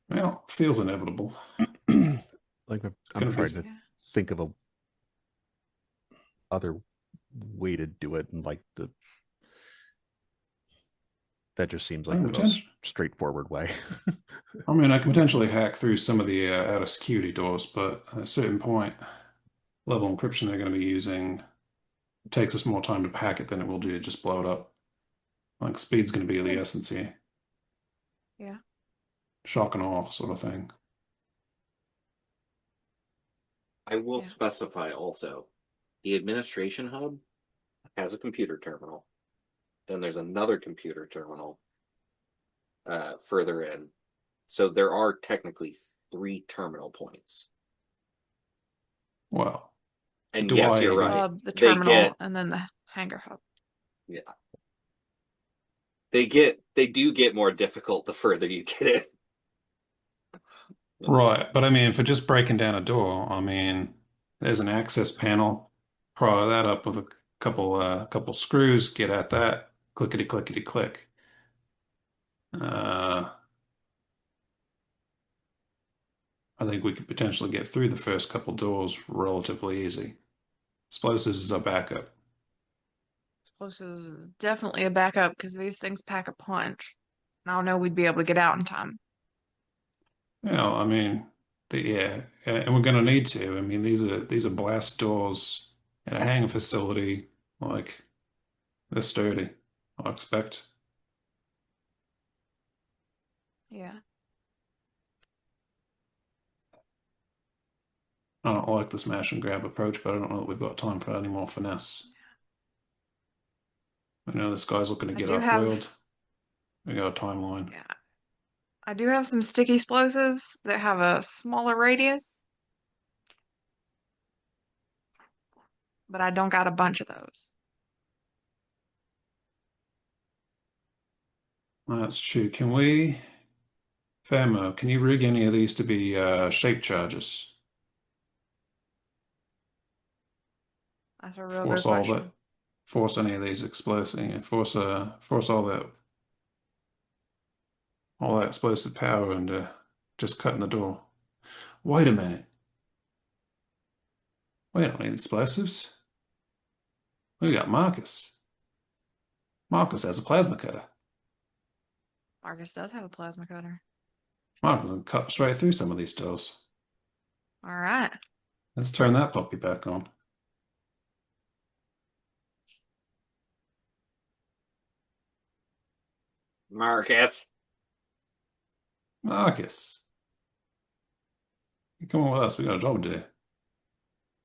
Well, feels inevitable. Like I'm gonna be- trying to Yeah. think of a other way to do it, and like that just seems like the most straightforward way. I mean, I can potentially hack through some of the outer security doors, but at a certain point, level encryption they're going to be using takes us more time to hack it than it will do to just blow it up. Like speed's going to be the essence here. Yeah. Shock and awe sort of thing. I will Yeah. specify also, the administration hub has a computer terminal. Then there's another computer terminal further in. So there are technically 3 terminal points. Well, And Do yes, I you're even- right. The They terminal get- and then the hangar hub. Yeah. They do get more difficult the further you get in. right. But I mean, for just breaking down a door, I mean, there's an access panel. Pry that up with a couple screws. Get at that. Clickety clickety click. I think we could potentially get through the first couple doors relatively easy. Explosives is our backup. Explosives is definitely a backup because these things pack a punch. And I don't know we'd be able to get out in time. I mean, yeah, and we're gonna need to. I mean, these are blast doors in a hangar facility. Like, they're sturdy, I expect. Yeah. I don't like the smash and grab approach, but I don't know that we've got time for any more finesse. I know this guy's looking to I get do off-world. have, We got a timeline. yeah, I do have some sticky explosives that have a smaller radius, but I don't got a bunch of those. That's true. Famo, can you rig any of these to be shape charges? That's a real good question. Force any of these explosive, and force all that explosive power into just cutting the door. Wait a minute. We don't need explosives. We got Marcus. Marcus has a plasma cutter. Marcus does have a plasma cutter. Marcus can cut straight through some of these doors. All right. Let's turn that puppy back on. Marcus. Marcus. Come on with us. We got a job to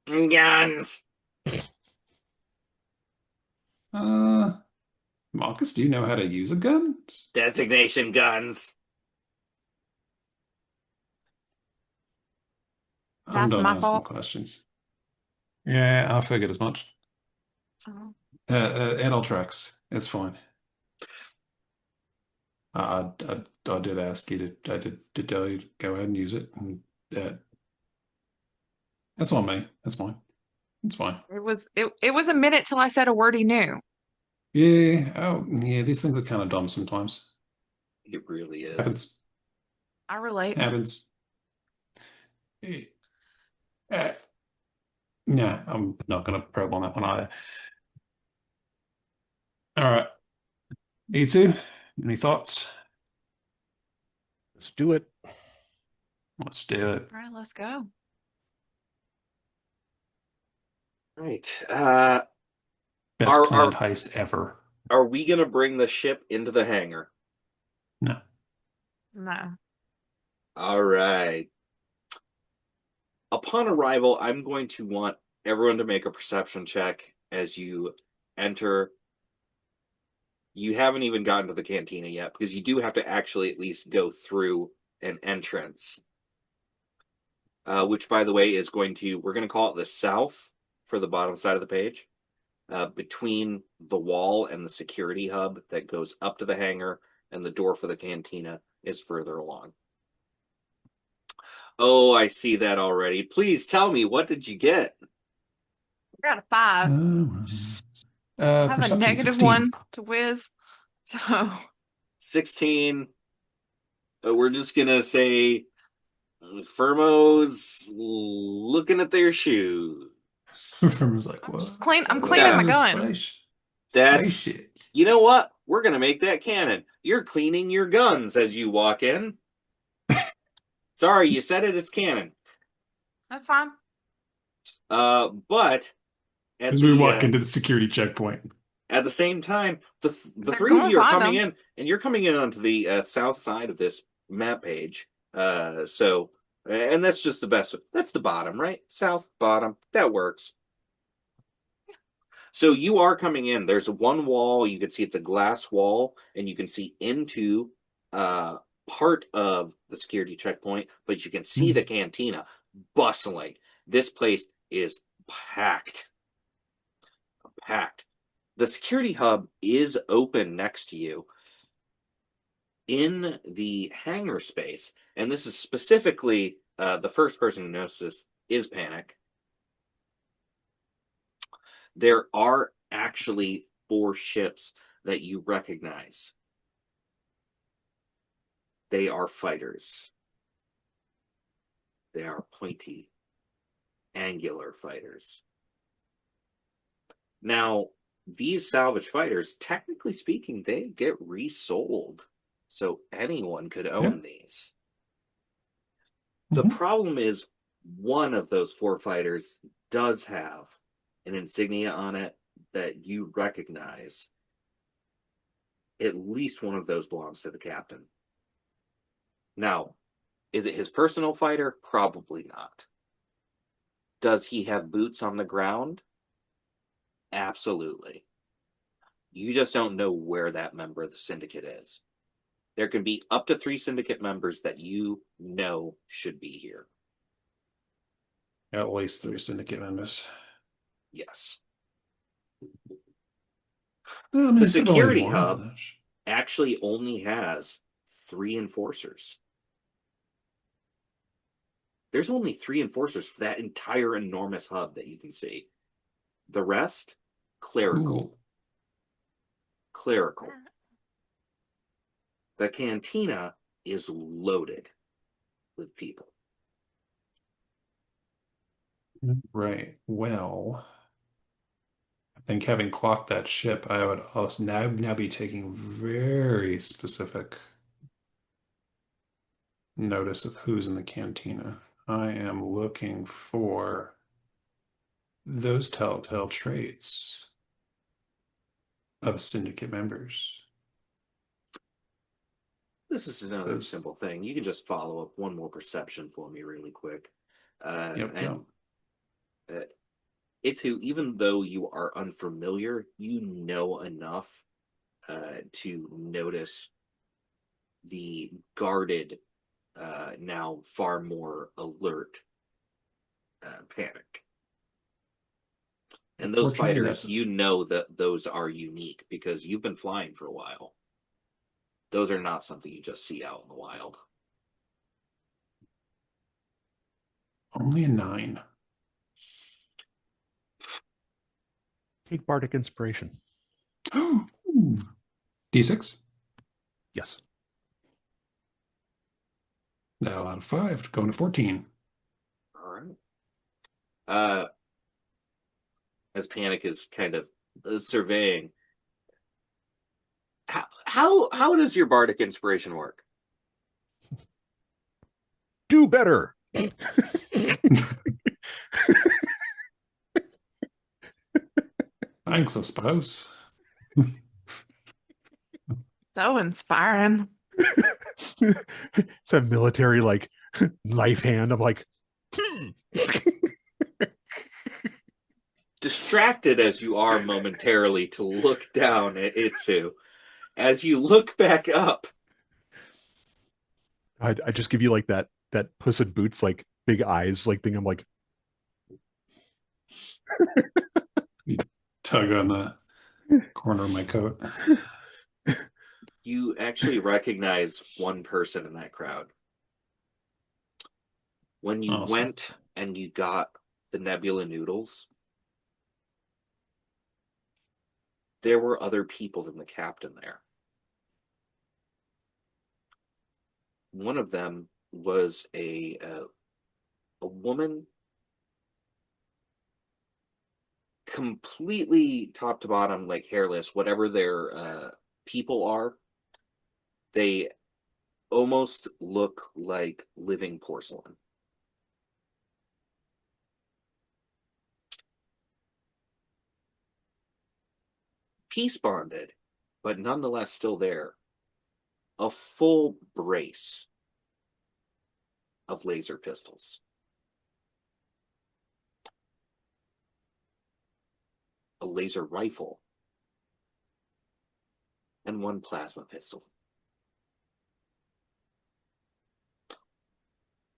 do. Guns. Marcus, do you know how to use a gun? Designation guns. I'm That's done my asking fault. questions. Yeah, I figured as much. Oh. Adult tracks. It's fine. I did ask you to. I did tell you to go ahead and use it. And that's on me. That's fine. It's fine. It was a minute till I said a word he knew. Yeah. Oh, yeah. These things are kind of dumb sometimes. It really is. Happens. I relate. Happens. Uh, nah, I'm not gonna probe on that one either. All right. E2, any thoughts? Let's do it. Let's do it. All right, let's go. Right. Best Are- planned heist ever. Are we gonna bring the ship into the hangar? No. No. All right. Upon arrival, I'm going to want everyone to make a perception check as you enter. You haven't even gotten to the cantina yet because you do have to actually at least go through an entrance. Which, by the way, is we're going to call it the south for the bottom side of the page. Between the wall and the security hub that goes up to the hangar and the door for the cantina is further along. Oh, I see that already. Please tell me, what did you get? I got a 5. I have a Perception negative 16. 1 to whiz. So 16. We're just going to say Firmo's looking at their shoes. Firma's like, I'm what? just I'm cleaning my guns. That's, Spaceship. you know what? We're going to make that canon. You're cleaning your guns as you walk in. Sorry, you said it, it's canon. That's fine. But As we walk into the security checkpoint. at the same time, the They're three of gonna you are find coming them. in, and you're coming in onto the south side of this map page. So, and that's just the best. That's the bottom, right? South, bottom. That works. So you are coming in. There's one wall. You can see it's a glass wall, and you can see into part of the security checkpoint, but you can see the cantina bustling. This place is packed. Packed. The security hub is open next to you in the hangar space, and this is specifically the first person who notices is Panic. There are actually 4 ships that you recognize. They are fighters. They are pointy, angular fighters. Now, these salvage fighters, technically speaking, they get resold. So anyone could own these. The problem is one of those 4 fighters does have an insignia on it that you recognize. At least one of those belongs to the captain. Now, is it his personal fighter? Probably not. Does he have boots on the ground? Absolutely. You just don't know where that member of the syndicate is. There can be up to 3 syndicate members that you know should be here. At least 3 syndicate members. Yes. Well, I mean, The it's probably security more hub than that. actually only has 3 enforcers. There's only 3 enforcers for that entire enormous hub that you can see. The rest, clerical. Cool. Clerical. The cantina is loaded with people. Right. Well, I think having clocked that ship, I would also now be taking very specific notice of who's in the cantina. I am looking for those telltale traits of syndicate members. This is another simple thing. You can just follow up one more perception for me really quick. Yep. It's who, even though you are unfamiliar, you know enough to notice the guarded, now far more alert Panic. And those fighters, you know that those are unique because you've been flying for a while. Those are not something you just see out in the wild. Only a 9. Take Bardic Inspiration. D6? Yes. Now out of 5, going to 14. All right. As Panic is kind of surveying, how does your Bardic Inspiration work? Do better. Thanks, I suppose. So inspiring. It's a military like knife hand. I'm like, Distracted as you are momentarily to look down at Itsu, as you look back up, I just give you like that Puss in Boots like big eyes like thing. I'm like, You tug on the corner of my coat. you actually recognize one person in that crowd. When you went and you got the Nebula noodles, there were other people than the captain there. One of them was a woman, completely top to bottom, like hairless, whatever their people are. They almost look like living porcelain. Peace bonded, but nonetheless still there. A full brace of laser pistols. A laser rifle. And one plasma pistol.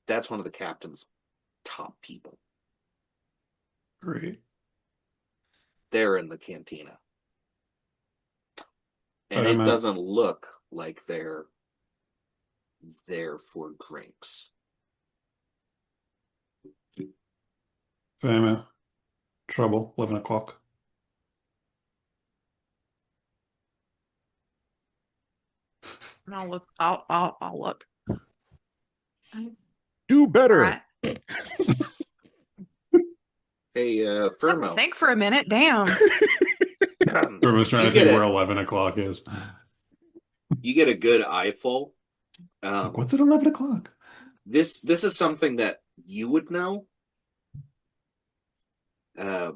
That's one of the captain's top people. Great. They're in the cantina. And it doesn't look like they're there for drinks. Fama. Trouble. 11 o'clock. And I'll look. I'll look. do better. All right. Hey, Firmo. Think for a minute. Damn. Everyone's trying You to get think where it. 11 o'clock is. You get a good eyeful. What's at 11 o'clock? This is something that you would know,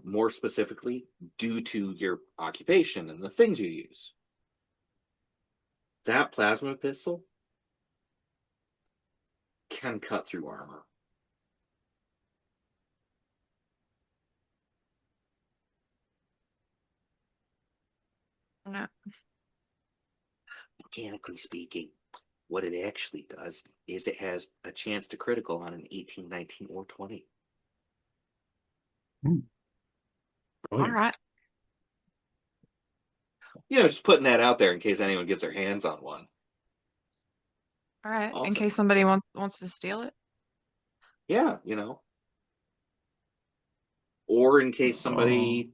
more specifically, due to your occupation and the things you use. That plasma pistol can cut through armor. No. Mechanically speaking, what it actually does is it has a chance to critical on an 18, 19, or 20. All Brilliant. right. Just putting that out there in case anyone gets their hands on one. All right. In Awesome. case somebody wants to steal it. Yeah, Or in case somebody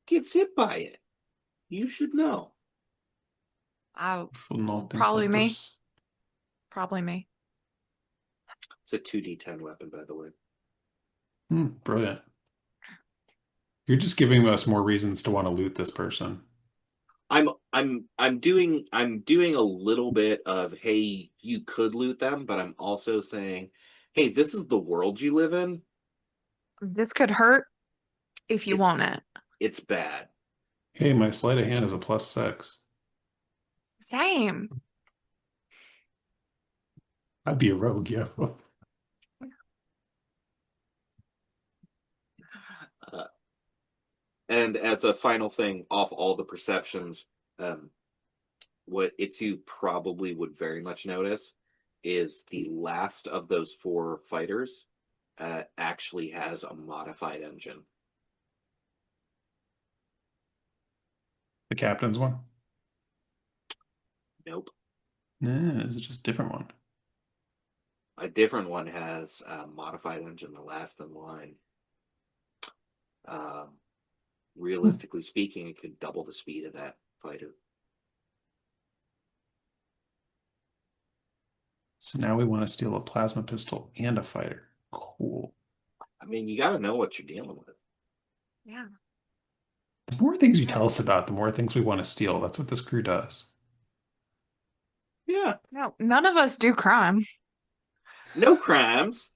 gets hit by it. You should know. Probably me. Probably me. It's a 2d10 weapon, by the way. Brilliant. You're just giving us more reasons to want to loot this person. I'm doing a little bit of, hey, you could loot them, but I'm also saying, hey, this is the world you live in. This could hurt if you want it. It's bad. Hey, my sleight of hand is a +6. Same. I'd be a rogue, yeah. And as a final thing, off all the perceptions, what Itu probably would very much notice is the last of those 4 fighters actually has a modified engine. The captain's one? Nope. Nah, is it just a different one? A different one has a modified engine, the last in line. Realistically speaking, it could double the speed of that fighter. So now we want to steal a plasma pistol and a fighter. Cool. I mean, you got to know what you're dealing with. Yeah. The more things you tell us about, the more things we want to steal. That's what this crew does. Yeah. No, none of us do crime. No crimes.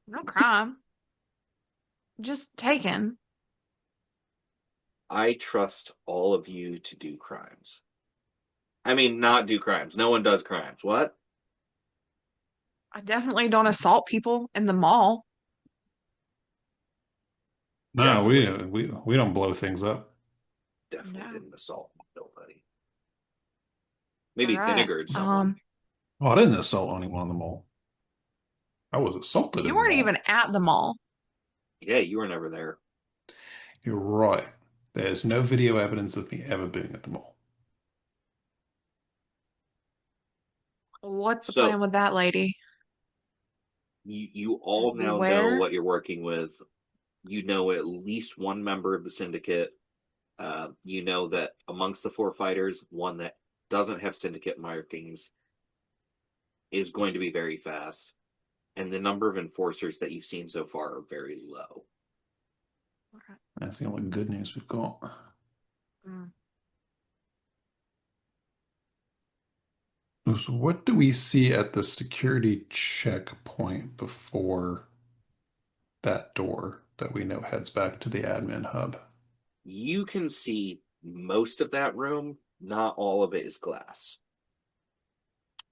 No crime. Just taken. I trust all of you to do crimes. I mean, not do crimes. No one does crimes. What? I definitely don't assault people in the mall. No, we don't blow things up. Definitely No. didn't assault nobody. Maybe All right. vinegared someone. Oh, I didn't assault anyone on the mall. I was assaulted You in the weren't mall. even at the mall. Yeah, you were never there. You're right. There's no video evidence of me ever being at the mall. What's the So- plan with that lady? You all Just now know beware. what you're working with. You know at least one member of the syndicate. You know that amongst the 4 fighters, one that doesn't have syndicate markings is going to be very fast. And the number of enforcers that you've seen so far are very low. That's the only good news we've got. Mm. So what do we see at the security checkpoint before that door that we know heads back to the admin hub? You can see most of that room. Not all of it is glass.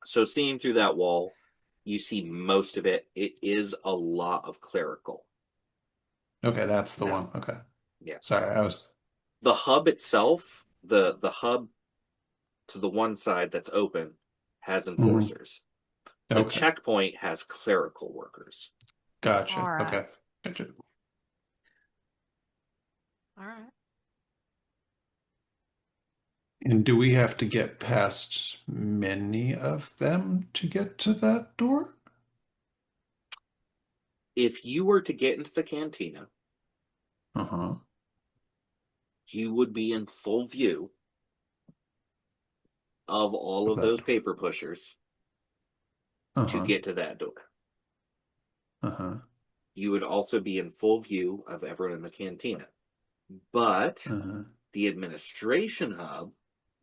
So seeing through that wall, you see most of it. It is a lot of clerical. Okay, that's the No. one. Okay. Yeah. Sorry, I was... The hub itself, the hub to the one side that's open, has enforcers. The Okay. checkpoint has clerical workers. Gotcha. All right. Okay. Gotcha. All right. And do we have to get past many of them to get to that door? If you were to get into the cantina, Uh-huh. you would be in full view of all of That those door. paper pushers to Uh-huh. get to that door. Uh-huh. You would also be in full view of everyone in the cantina. But Uh-huh. the administration hub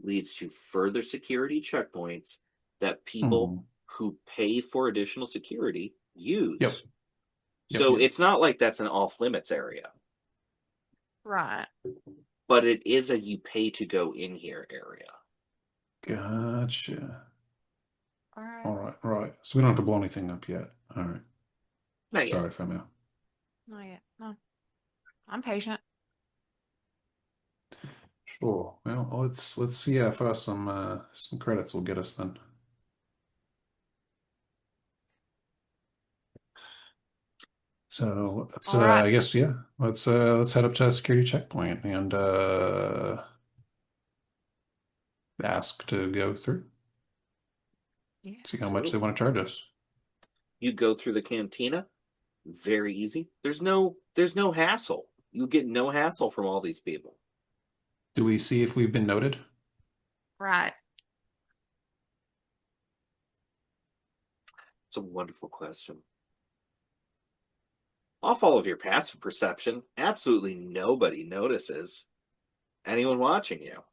leads to further security checkpoints that people Mhm. who pay for additional security use. Yep. So Yep. it's not like that's an off limits area, Right. but it is a you pay to go in here area. Gotcha. All right. All right, right. So we don't have to blow anything up yet. All right. Not yet. Sorry, Femio. Not yet. No. I'm patient. Sure. Well, let's see how far some credits will get us then. So let's All right. I guess yeah. Let's head up to that security checkpoint and ask to go through. Yeah. See how much they want to charge us. You go through the cantina, very easy. There's no hassle. You get no hassle from all these people. Do we see if we've been noted? Right. It's a wonderful question. Off all of your passive perception, absolutely nobody notices anyone watching you.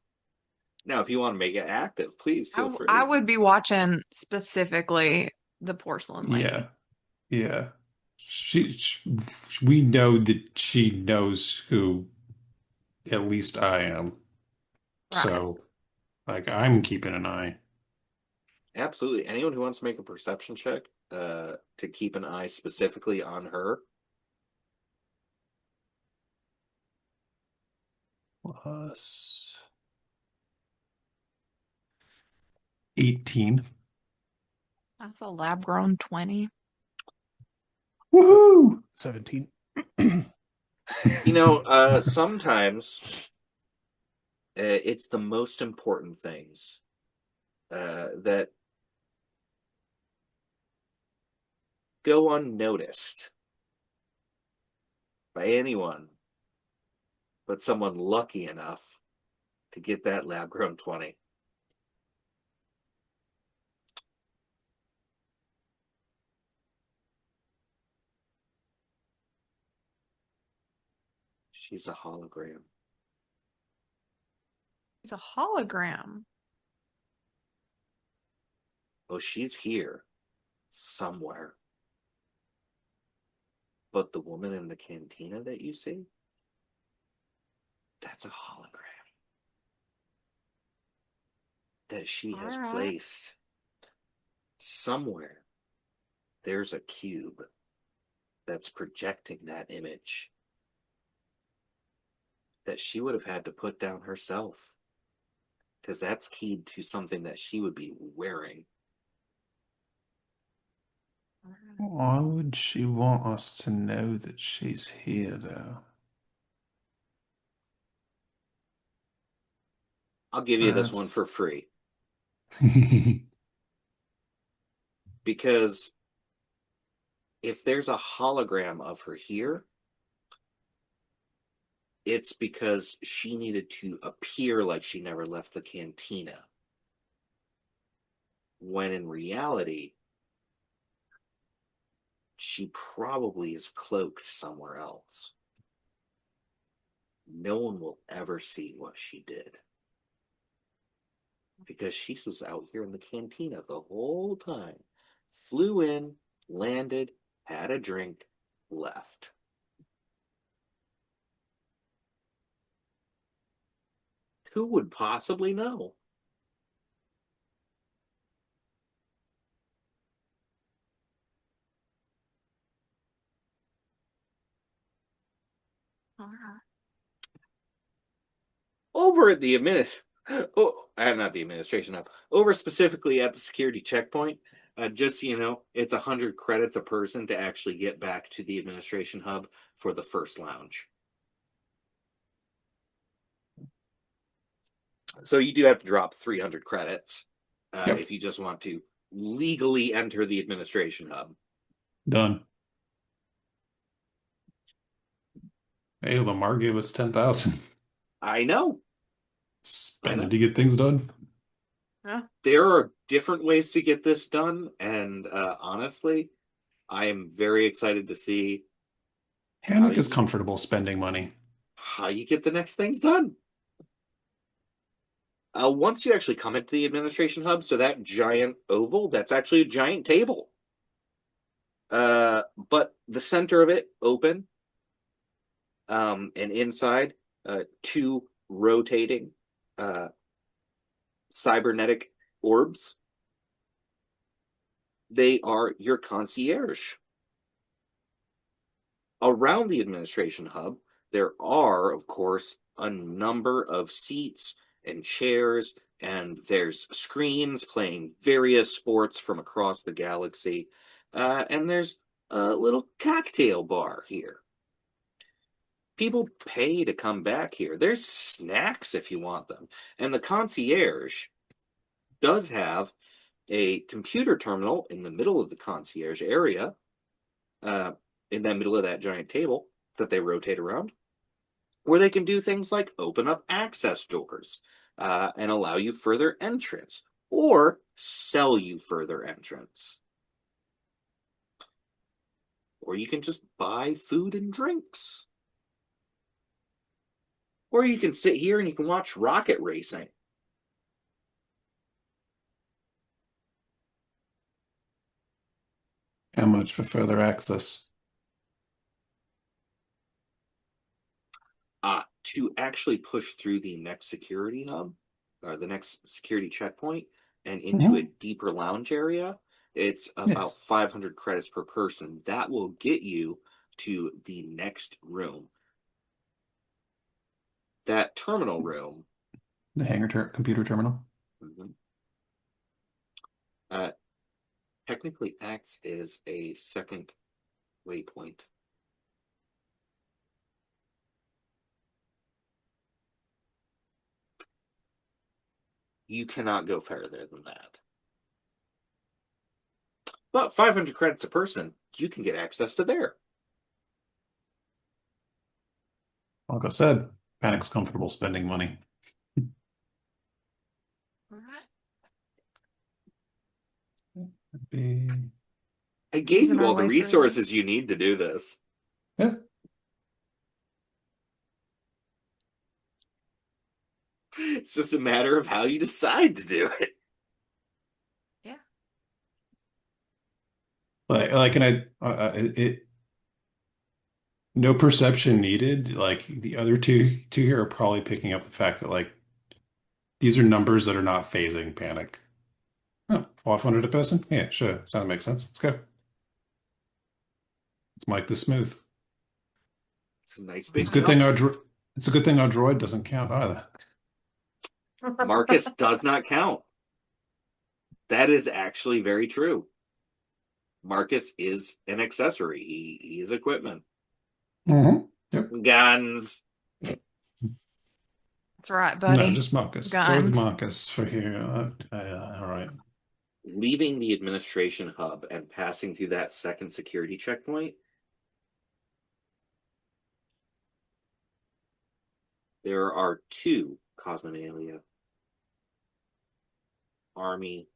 Now, if you want to make it active, please feel free. I would be watching specifically the porcelain lady. Yeah. Yeah. We know that she knows who at least I am. Right. So, like, I'm keeping an eye. Absolutely. Anyone who wants to make a perception check to keep an eye specifically on her. Plus 18. That's a lab grown 20. Woohoo! 17. Sometimes it's the most important things that go unnoticed by anyone but someone lucky enough to get that lab grown 20. She's a hologram. It's a hologram. Oh, she's here somewhere. But the woman in the cantina that you see, that's a hologram that she has All right. placed somewhere. There's a cube that's projecting that image that she would have had to put down herself, because that's keyed to something that she would be wearing. Why would she want us to know that she's here, though? I'll give you this one for free, because if there's a hologram of her here, it's because she needed to appear like she never left the cantina, when in reality, she probably is cloaked somewhere else. No one will ever see what she did, because she was out here in the cantina the whole time. Flew in, landed, had a drink, left. Who would possibly know? All right. Over at the not the administration hub, over specifically at the security checkpoint, just so you know, it's 100 credits a person to actually get back to the administration hub for the first lounge. So you do have to drop 300 credits Yep. if you just want to legally enter the administration hub. Done. Hey, Lamar gave us 10,000. I know. Spending to get things done. Yeah. There are different ways to get this done, and honestly, I am very excited to see Panic is comfortable spending money. how you get the next things done. Once you actually come into the administration hub, so that giant oval, that's actually a giant table. But the center of it open, and inside, two rotating cybernetic orbs. They are your concierge. Around the administration hub, there are, of course, a number of seats and chairs, and there's screens playing various sports from across the galaxy. And there's a little cocktail bar here. People pay to come back here. There's snacks if you want them. And the concierge does have a computer terminal in the middle of the concierge area, in the middle of that giant table that they rotate around, where they can do things like open up access doors and allow you further entrance, or sell you further entrance. Or you can just buy food and drinks. Or you can sit here and you can watch rocket racing. How much for further access? To actually push through the next security hub, or the next security checkpoint, and into a deeper lounge area, it's about 500 credits per person. That will get you to the next room. That terminal room. The hangar computer terminal. Technically acts as a second waypoint. You cannot go further than that. But 500 credits a person, you can get access to there. Like I said, Panic's comfortable spending money. All right. I gave you all the resources you need to do this. Yeah. It's just a matter of how you decide to do it. Yeah. No perception needed. Like the other two here are probably picking up the fact that like these are numbers that are not phasing Panic. Oh, 500 a person? Yeah, sure. Sounds makes sense. Let's go. Let's make this smooth. It's a nice big It's a good thing it's a good thing our droid doesn't count either. Marcus does not count. That is actually very true. Marcus is an accessory. He is equipment. Yep. Guns. That's right, buddy. No, just Marcus. Go Guns. with Marcus for here. All right. Leaving the administration hub and passing through that second security checkpoint, there are 2 Cosmenalia Army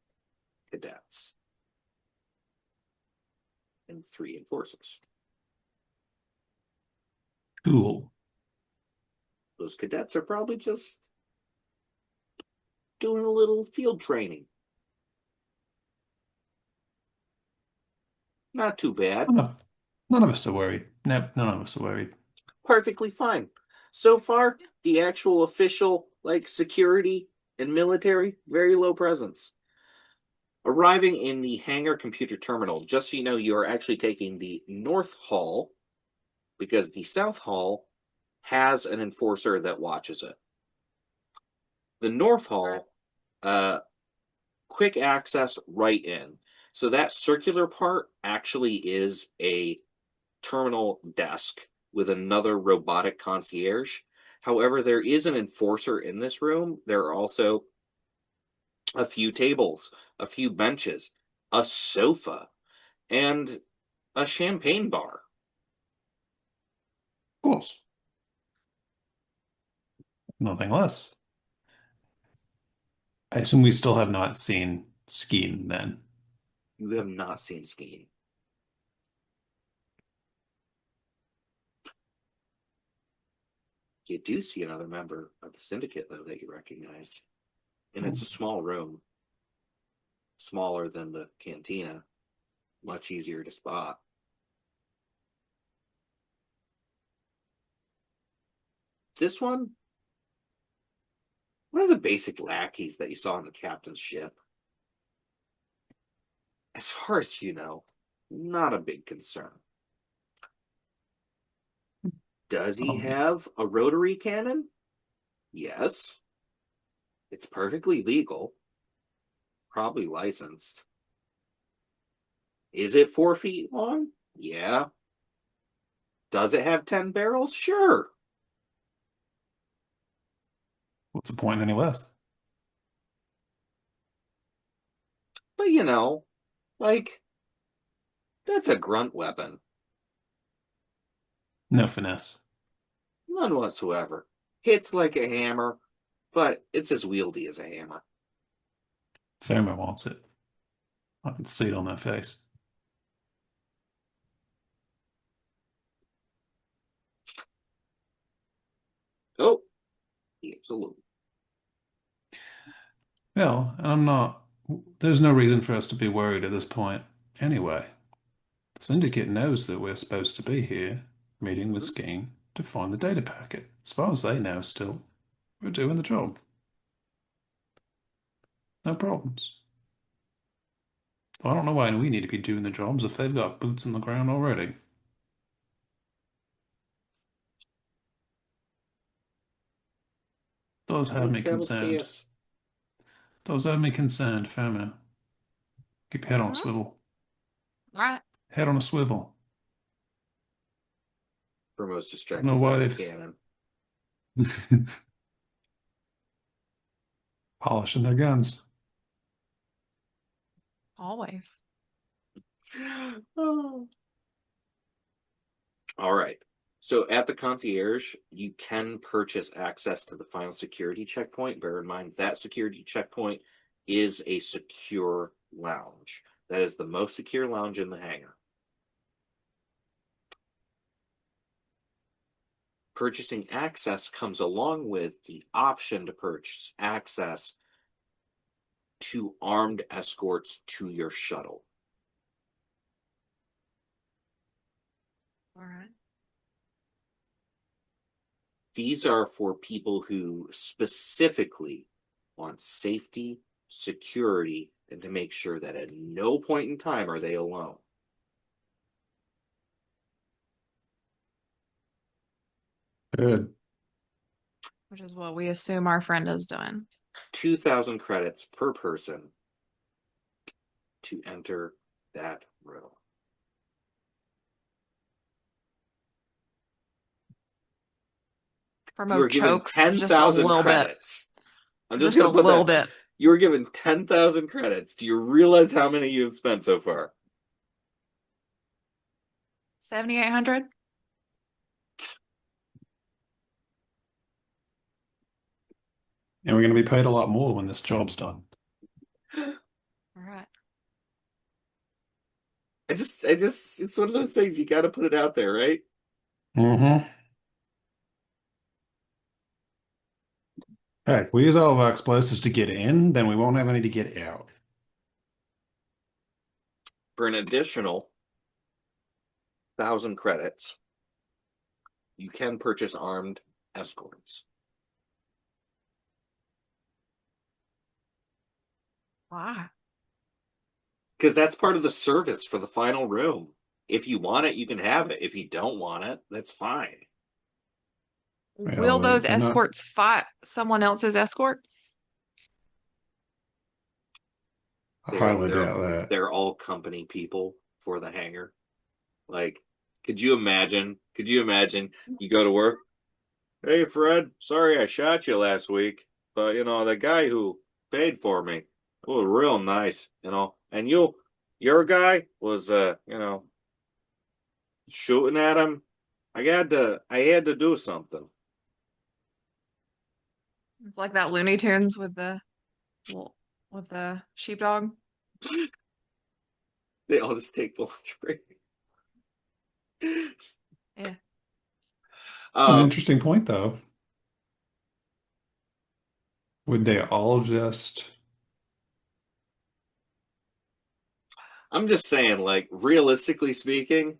cadets and 3 enforcers. Cool. Those cadets are probably just doing a little field training. Not too bad. None of us are worried. Nope, none of us are worried. Perfectly fine. So far, the actual official, like, security and military, very low presence. Arriving in the hangar computer terminal, just so you know, you are actually taking the North Hall, because the South Hall has an enforcer that watches it. The North Hall, quick access right in. So that circular part actually is a terminal desk with another robotic concierge. However, there is an enforcer in this room. There are also a few tables, a few benches, a sofa, and a champagne bar. Of course. Nothing less. I assume we still have not seen Skeen then. You have not seen Skeen. You do see another member of the syndicate, though, that you recognize. And it's a small room. Smaller than the cantina. Much easier to spot. This one of the basic lackeys that you saw on the captain's ship. As far as you know, not a big concern. Does he have a rotary cannon? Yes. It's perfectly legal. Probably licensed. Is it 4 feet long? Yeah. Does it have 10 barrels? Sure. What's the point any less? But you know, like, that's a grunt weapon. No finesse. None whatsoever. Hits like a hammer, but it's as wieldy as a hammer. Thermo wants it. I can see it on their face. Oh, absolutely. Well, and I'm not. There's no reason for us to be worried at this point. Anyway, the syndicate knows that we're supposed to be here, meeting with Skeen to find the data packet. As far as they know, still, we're doing the job. No problems. I don't know why we need to be doing the jobs if they've got boots on the ground already. Does have me concerned. Does have me concerned, Famina. Keep your head on a swivel. Right. Head on a swivel. Brumo's distracted No by the wives. cannon. Polishing their guns. Always. Oh. All right. So at the concierge, you can purchase access to the final security checkpoint. Bear in mind that security checkpoint is a secure lounge. That is the most secure lounge in the hangar. Purchasing access comes along with the option to purchase access to armed escorts to your shuttle. All right. These are for people who specifically want safety, security, and to make sure that at no point in time are they alone. Good. Which is what we assume our friend is doing. 2,000 credits per person to enter that room. Promote chokes just a 10,000 little credits. bit. I'm just Just going a to put little that. bit. You were given 10,000 credits. Do you realize how many you've spent so far? 7,800. And we're going to be paid a lot more when this job's done. All right. It's one of those things you got to put it out there, right? Mm-hmm. Hey, if we use all of our explosives to get in, then we won't have any to get out. For an additional 1,000 credits, you can purchase armed escorts. Why? Because that's part of the service for the final room. If you want it, you can have it. If you don't want it, that's fine. Will those escorts fight someone else's escort? I highly doubt that. They're all company people for the hangar. Like, could you imagine? You go to work? Hey, Fred, sorry I shot you last week, but the guy who paid for me was real nice, and your guy was, shooting at him. I had to do something. It's like that Looney Tunes with the sheepdog. They all just take the lunch break. Yeah. It's an interesting point, though. Would they all just... I'm just saying, like, realistically speaking,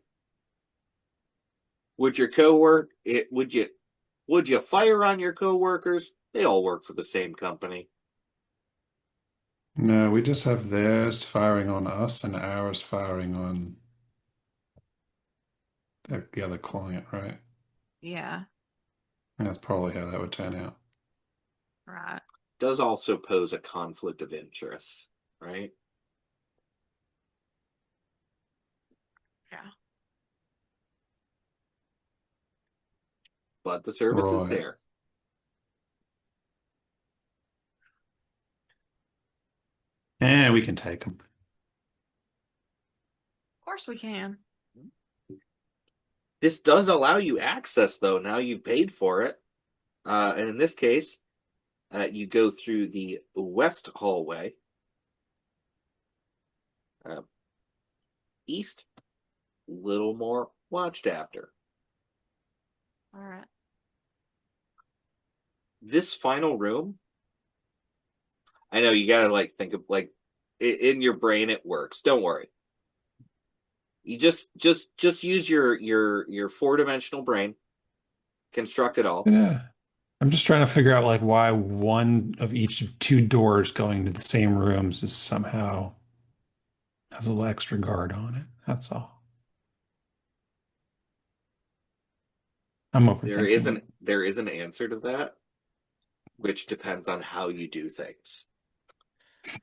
would your coworker would you fire on your coworkers? They all work for the same company. No, we just have theirs firing on us and ours firing on the other client, right? Yeah, And that's probably how that would turn out. right. Does also pose a conflict of interest, right? Yeah. But the service is Right. there. And we can take them. Of course we can. This does allow you access, though. Now you've paid for it. And in this case, you go through the west hallway. East, little more watched after. All right. This final room, I know you gotta like think of like in your brain it works. Don't worry. You just use your four-dimensional brain, construct it all. Yeah. I'm just trying to figure out like why one of each of two doors going to the same rooms is somehow has a little extra guard on it. That's all. I'm overthinking it. There is an answer to that, which depends on how you do things.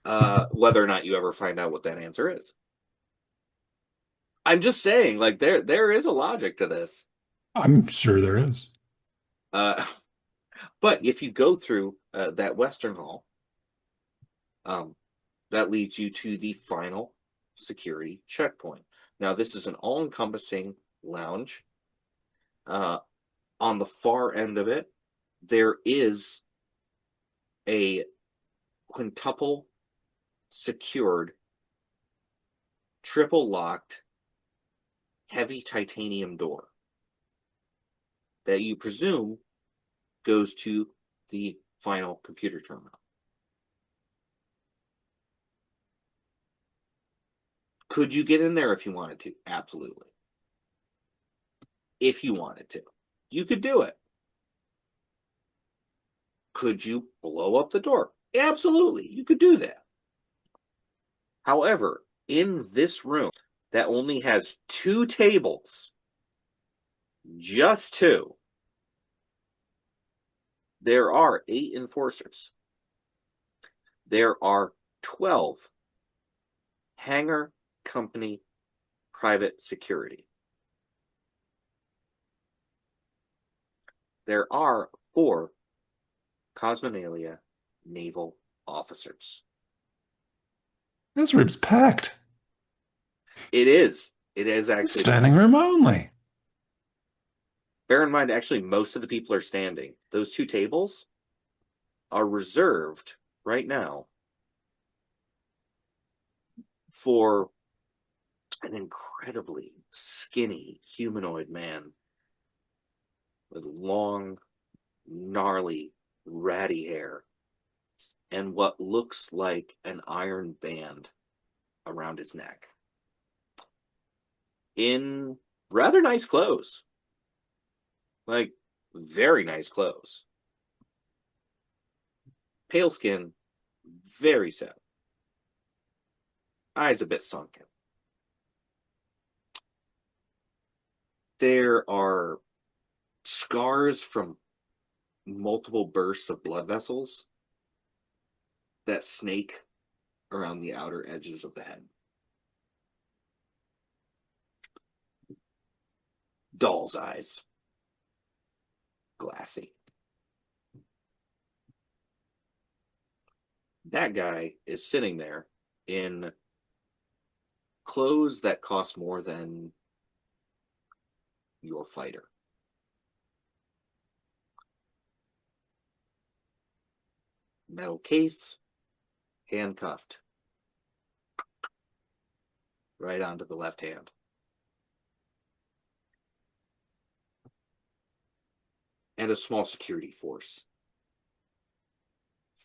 Whether or not you ever find out what that answer is. I'm just saying, like there is a logic to this. I'm sure there is. But if you go through that western hall, that leads you to the final security checkpoint. Now, this is an all-encompassing lounge. On the far end of it, there is a quintuple secured, triple locked, heavy titanium door that you presume goes to the final computer terminal. Could you get in there if you wanted to? Absolutely. If you wanted to, you could do it. Could you blow up the door? Absolutely, you could do that. However, in this room that only has 2 tables, just 2, there are 8 enforcers. There are 12 hangar company private security. There are 4 Cosmenalia naval officers. This room's packed. It is. It is actually. Standing room only. Bear in mind, actually, most of the people are standing. Those 2 tables are reserved right now for an incredibly skinny humanoid man with long, gnarly, ratty hair and what looks like an iron band around his neck. In rather nice clothes. Like, very nice clothes. Pale skin, very sad. Eyes a bit sunken. There are scars from multiple bursts of blood vessels that snake around the outer edges of the head. Doll's eyes. Glassy. That guy is sitting there in clothes that cost more than your fighter. Metal case, handcuffed. Right onto the left hand. And a small security force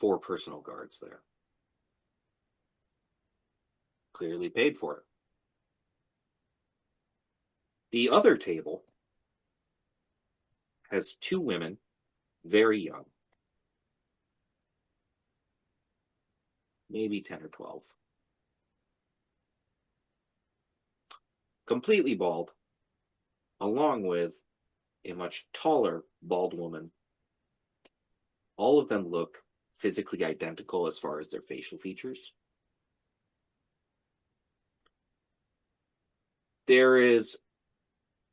4 personal guards there. Clearly paid for it. The other table has 2 women, very young, maybe 10 or 12, completely bald, along with a much taller bald woman. All of them look physically identical as far as their facial features. There is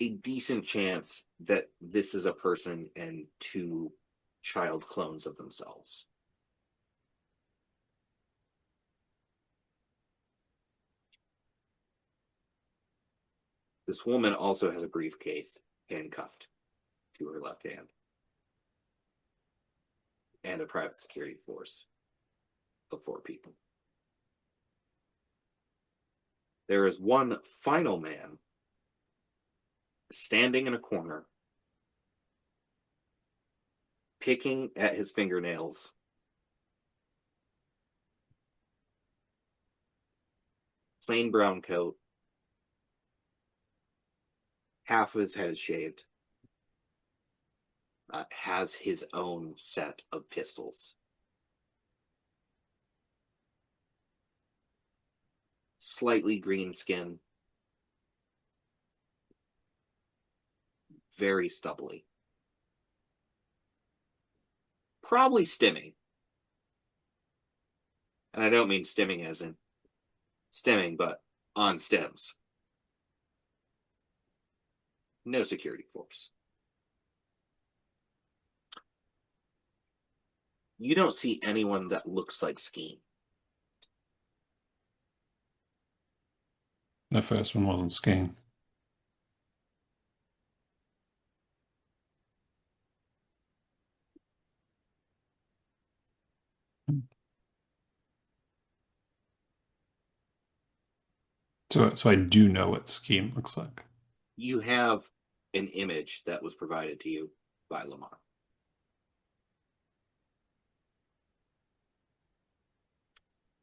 a decent chance that this is a person and 2 child clones of themselves. This woman also has a briefcase handcuffed to her left hand and a private security force of 4 people. There is one final man standing in a corner, picking at his fingernails, plain brown coat, half of his head is shaved, has his own set of pistols. Slightly green skin, very stubbly. Probably stimming. And I don't mean stimming as in stimming, but on stems. No security force. You don't see anyone that looks like Skeen. The first one wasn't skiing. So I do know what skiing looks like. You have an image that was provided to you by Lamar.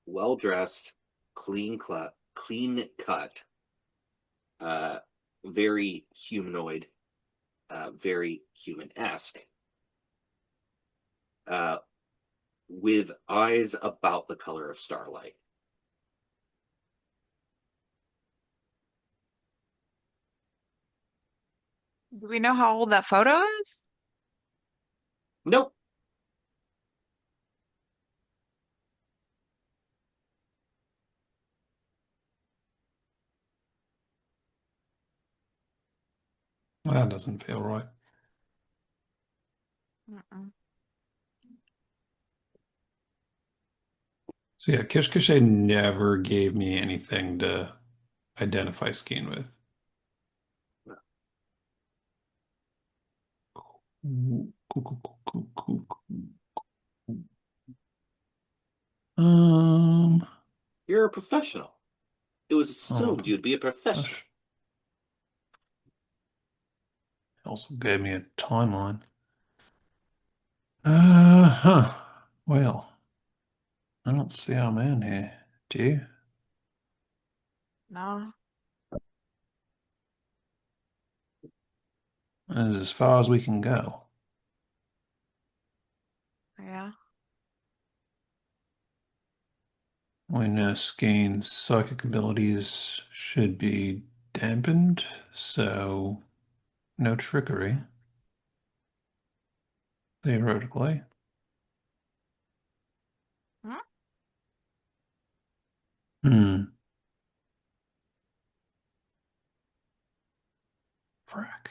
Well dressed, clean cut, very humanoid, very human-esque, with eyes about the color of starlight. Do we know how old that photo is? Nope. That doesn't feel right. Mm-mm. So yeah, Kishkishe never gave me anything to identify skiing with. Um, You're a professional. It was I'm a assumed you'd be a professional. Also gave me a timeline. Huh. Well, I don't see our man here. Do you? No. This is as far as we can go. Yeah. We know Skeen's psychic abilities should be dampened, so no trickery. Theoretically. Hmm? Hmm. Frack.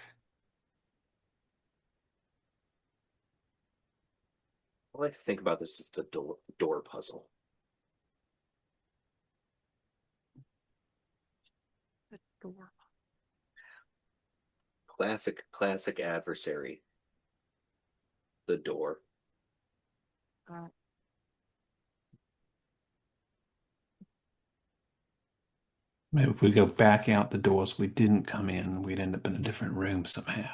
I like to think about this as the door puzzle. The door. Classic adversary. The door. Maybe if we go back out the doors we didn't come in, we'd end up in a different room somehow.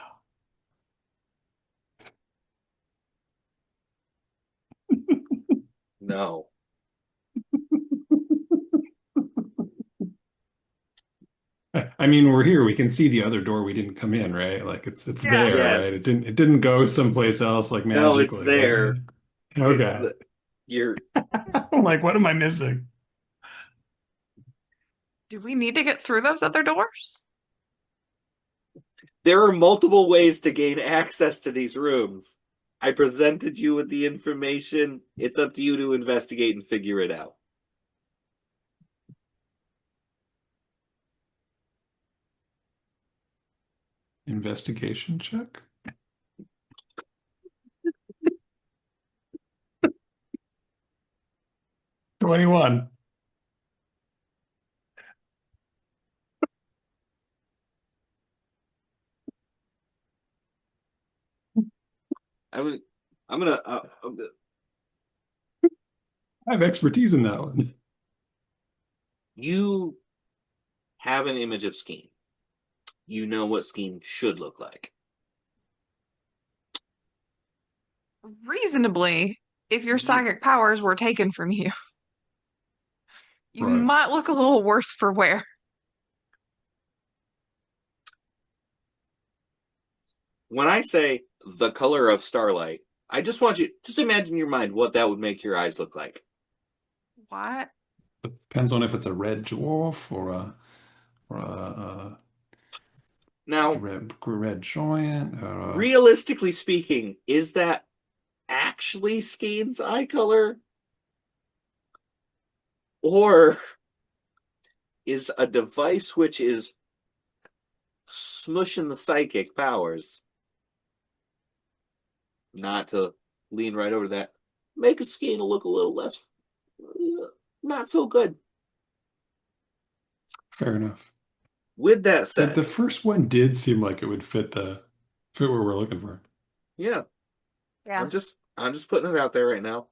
No. I mean, we're here. We can see the other door we didn't come in, right? Like it's Yeah. there, right? Yes. It didn't go someplace else like No, it's magically, right? there. It's Okay. the you're I'm like, what am I missing? Do we need to get through those other doors? there are multiple ways to gain access to these rooms. I presented you with the information. It's up to you to investigate and figure it out. Investigation check? 21. I'm gonna I have expertise in that one. you have an image of Skeen. You know what Skeen should look like. Reasonably, if your psychic powers were taken from you, you Right. might look a little worse for wear. When I say the color of starlight, I just want you just imagine in your mind what that would make your eyes look like. What? Depends on if it's a red dwarf or a Now, red giant or realistically speaking, is that actually Skeen's eye color? Or is a device which is smushing the psychic powers, not to lean right over that, make a Skeen look a little less, not so good. fair enough. With that The said, first one did seem like it would fit what we're looking for. yeah, Yeah. I'm just putting it out there right now.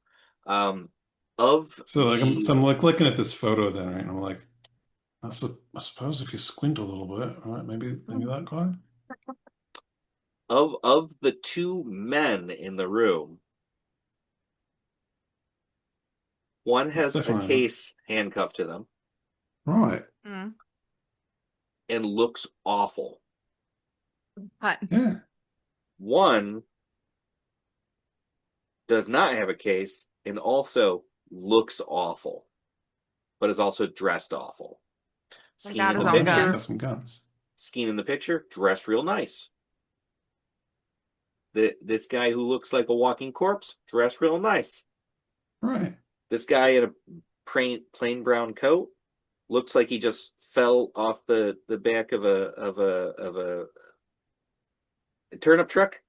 Of So like the I'm like looking at this photo then, right? And I'm like, I suppose if you squint a little bit, all right, maybe that guy. of the two men in the room, one has a Definitely. case handcuffed to them Right. Mm. and looks awful. But Yeah. One does not have a case and also looks awful, but is also dressed awful. He Skeen got in his the Oh, own yeah, he's picture, got some guns. Skeen in the picture, dressed real nice. This guy who looks like a walking corpse, dressed real nice. Right. This guy in a plain brown coat looks like he just fell off the back of a turnip truck.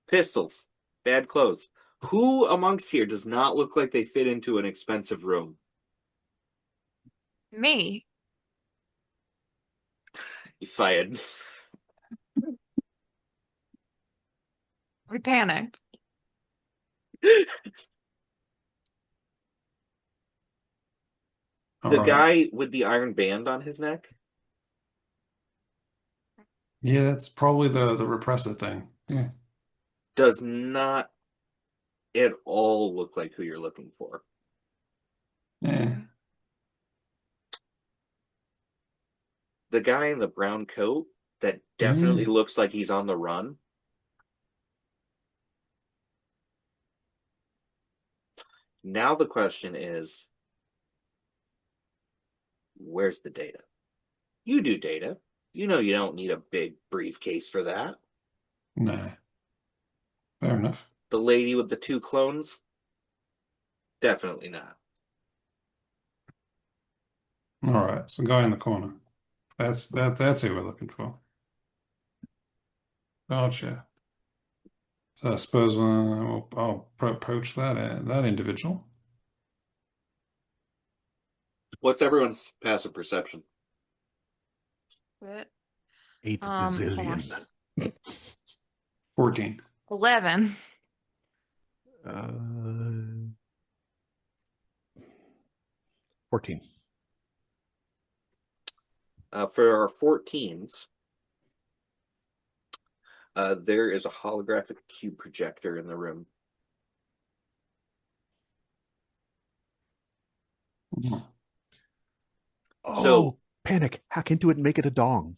Pistols, bad clothes. Who amongst here does not look like they fit into an expensive room? me, You fired. we panicked. All The right. guy with the iron band on his neck Yeah, that's probably the repressive thing. Yeah. does not at all look like who you're looking for. Yeah. The guy in the brown coat that Yeah. definitely looks like he's on the run. Now the question is, where's the data? You do data. You know you don't need a big briefcase for that. Nah. Fair enough. The lady with the two clones? Definitely not. All right. So guy in the corner. That's who we're looking for. Gotcha. So I suppose I'll approach that individual. What's everyone's passive perception? But, 8 hold on. bazillion. 14. 11. Uh, 14. For our 14s, there is a holographic cube projector in the room. Oh, So- panic! Hack into it and make it a dong.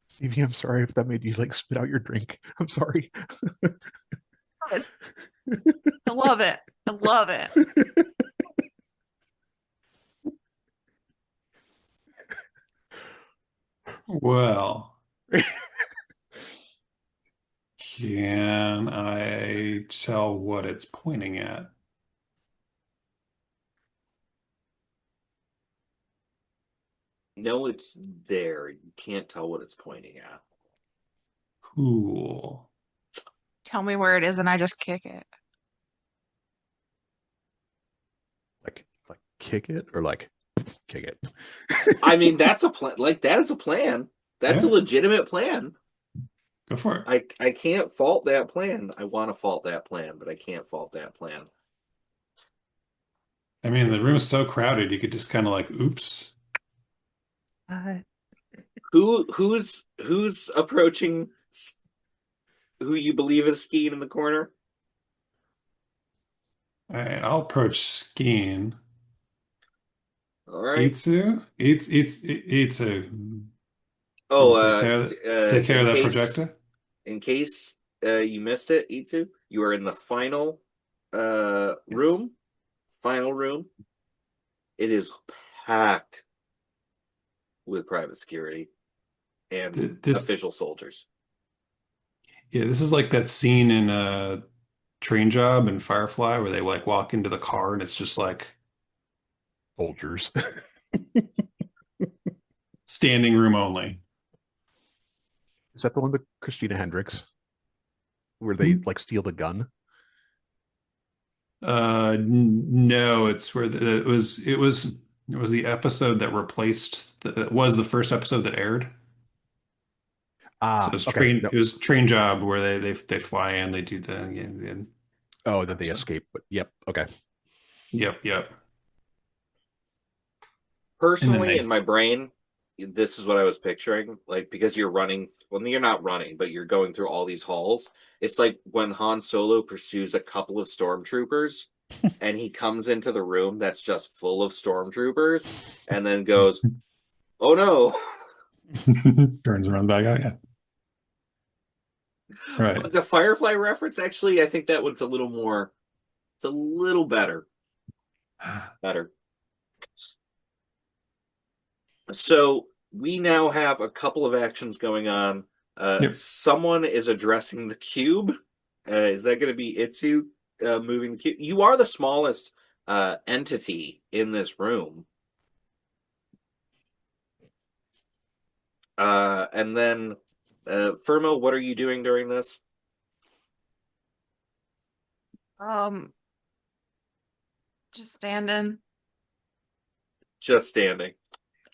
Stevie, I'm sorry if that made you like spit out your drink. I'm sorry. I love it. I love it. Well, can I tell what it's pointing at? No, it's there. You can't tell what it's pointing at. Cool. Tell me where it is and I just kick it. Like kick it or like kick it. I mean, that's a plan. Like, that is a plan. That's a Yeah. legitimate plan. Go for it. I can't fault that plan. I want to fault that plan, but I can't fault that plan. I mean, the room is so crowded, you could just kind of like, oops. Who's approaching who you believe is skiing in the corner? All right, I'll approach Skeen. All right. Itsu. Oh, Take care in of that case projector. you missed it, Itsu, you are in the final room. Final room. It is packed with private security and official soldiers. Yeah, this is like that scene in Train Job and Firefly where they like walk into the car and it's just like Soldiers. standing room only. Is that the one with Christina Hendricks? Where they like steal the gun? No, it's where it was the episode that replaced that was the first episode that aired. So Ah, okay. No. it was Train Job where they fly in, they do Oh, then they episode. escape. But yep. Okay. Yep. And then Personally, they in my brain, this is what I was picturing. Like, because you're running, well, you're not running, but you're going through all these halls. It's like when Han Solo pursues a couple of stormtroopers and he comes into the room that's just full of stormtroopers and then goes, oh no. turns around back out. Yeah. Right. But the Firefly reference, actually, I think that one's a little more, it's a little better. Better. So we now have a couple of actions going on. Yep. Someone is addressing the cube. Is that going to be Itsu moving the cube? You are the smallest entity in this room. And then, Firmo, what are you doing during this? Just standing. Just standing.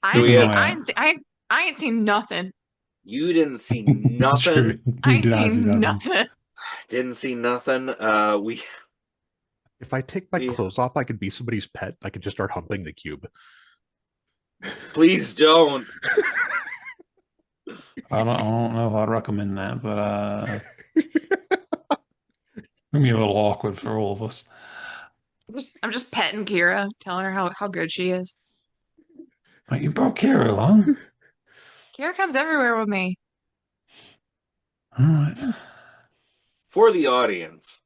I ain't seen nothing. You didn't see That's true. nothing. I You ain't did not see seen nothing. nothing. Didn't see nothing. If I take my clothes off, I can be somebody's pet. I can just start humping the cube. Please don't. I don't know if I'd recommend that, but it'd be a little awkward for all of us. I'm just petting Kira, telling her how good she is. Like, you brought Kara along? Kira comes everywhere with me. All right. For the audience,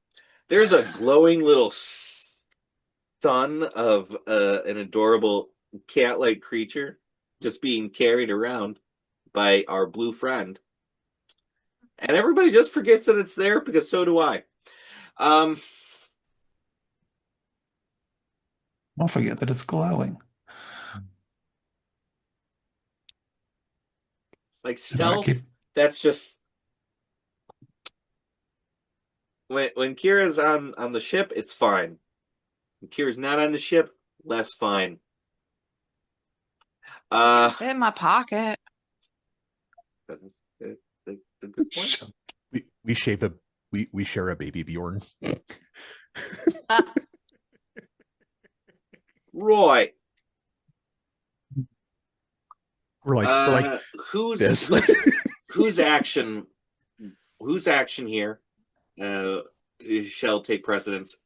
there's a glowing little son of an adorable cat-like creature just being carried around by our blue friend. And everybody just forgets that it's there because so do I. I'll forget that it's glowing. Like stealth, that's just when Kira's on the ship, it's fine. When Kira's not on the ship, less fine. Fit in my pocket. That's a good point. We shave a we share a baby Bjorn. Roy. We're like who's this. who's action here? shall take precedence.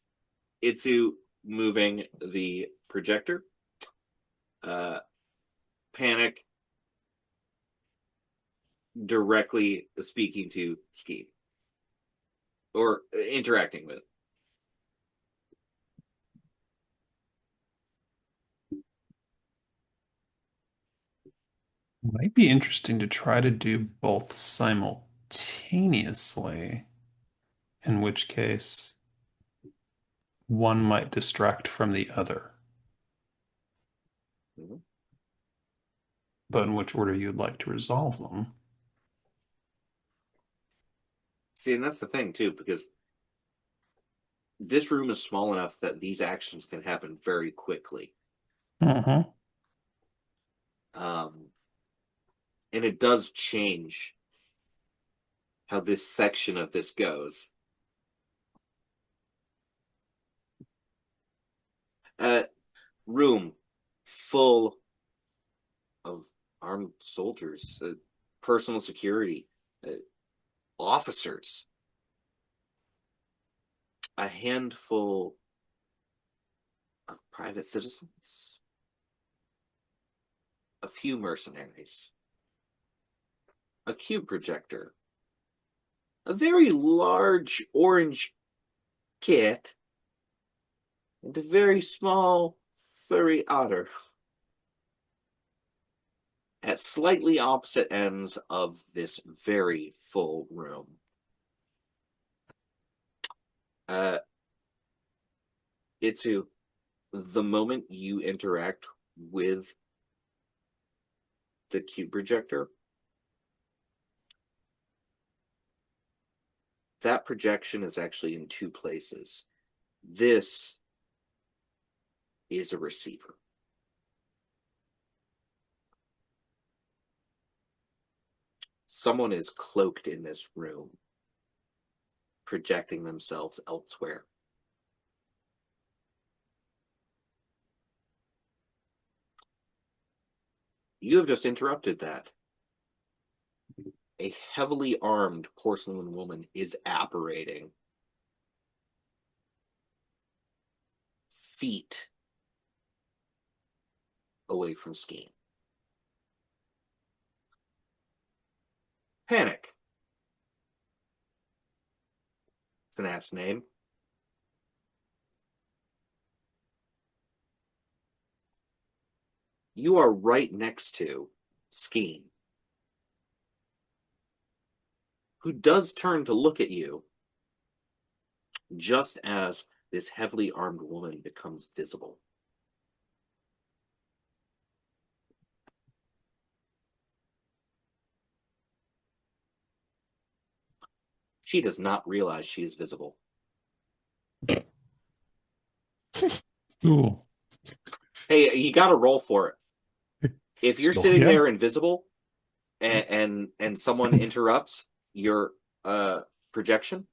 Itsu moving the projector. Panic directly speaking to Ski. Or interacting with. Might be interesting to try to do both simultaneously, in which case one might distract from the other. Mm-hmm. But in which order you'd like to resolve them. See, and that's the thing, too, because this room is small enough that these actions can happen very quickly. Mm-hmm. And it does change how this section of this goes. Room full of armed soldiers, personal security, officers, a handful of private citizens, a few mercenaries, a cube projector, a very large orange cat, and a very small furry otter at slightly opposite ends of this very full room. Itsu, the moment you interact with the cube projector, that projection is actually in two places. This is a receiver. Someone is cloaked in this room, projecting themselves elsewhere. You have just interrupted that. A heavily armed porcelain woman is apparating feet away from Skeen. Panic. It's an app's name. You are right next to Skeen, who does turn to look at you just as this heavily armed woman becomes visible. She does not realize she is visible. Cool. Hey, you got to roll for it. If you're Still- sitting Yeah. there invisible and someone interrupts your projection,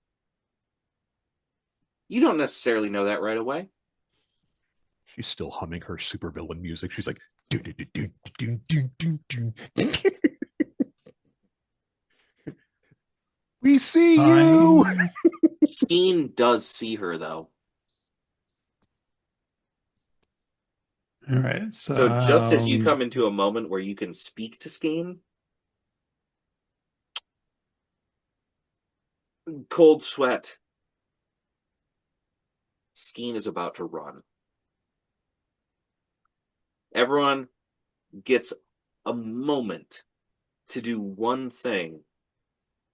you don't necessarily know that right away. She's still humming her supervillain music. She's like, dun, dun, dun, dun, dun, dun, dun, dun. We see you. Skeen does see her, though. All right. So just as you come into a moment where you can speak to Skeen, cold sweat. Skeen is about to run. Everyone gets a moment to do one thing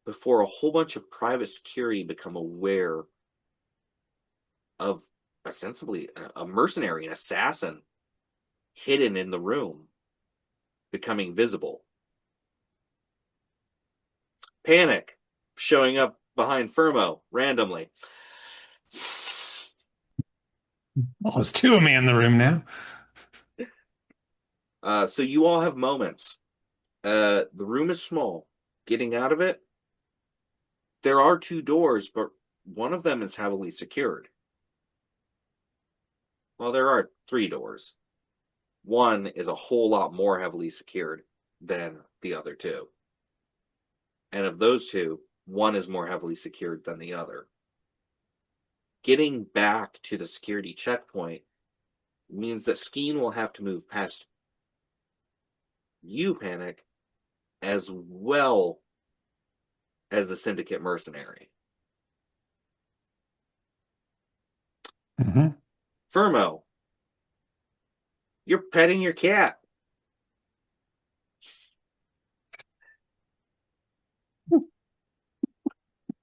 before a whole bunch of private security become aware of ostensibly a mercenary, an assassin, hidden in the room, becoming visible. Panic, showing up behind Firmo randomly. Well, there's two of me in the room now. So you all have moments. The room is small. Getting out of it, there are two doors, but one of them is heavily secured. Well, there are three doors. One is a whole lot more heavily secured than the other two. And of those two, one is more heavily secured than the other. Getting back to the security checkpoint means that Skeen will have to move past you, Panic, as well as the Syndicate mercenary. Mm-hmm. Firmo, you're petting your cat.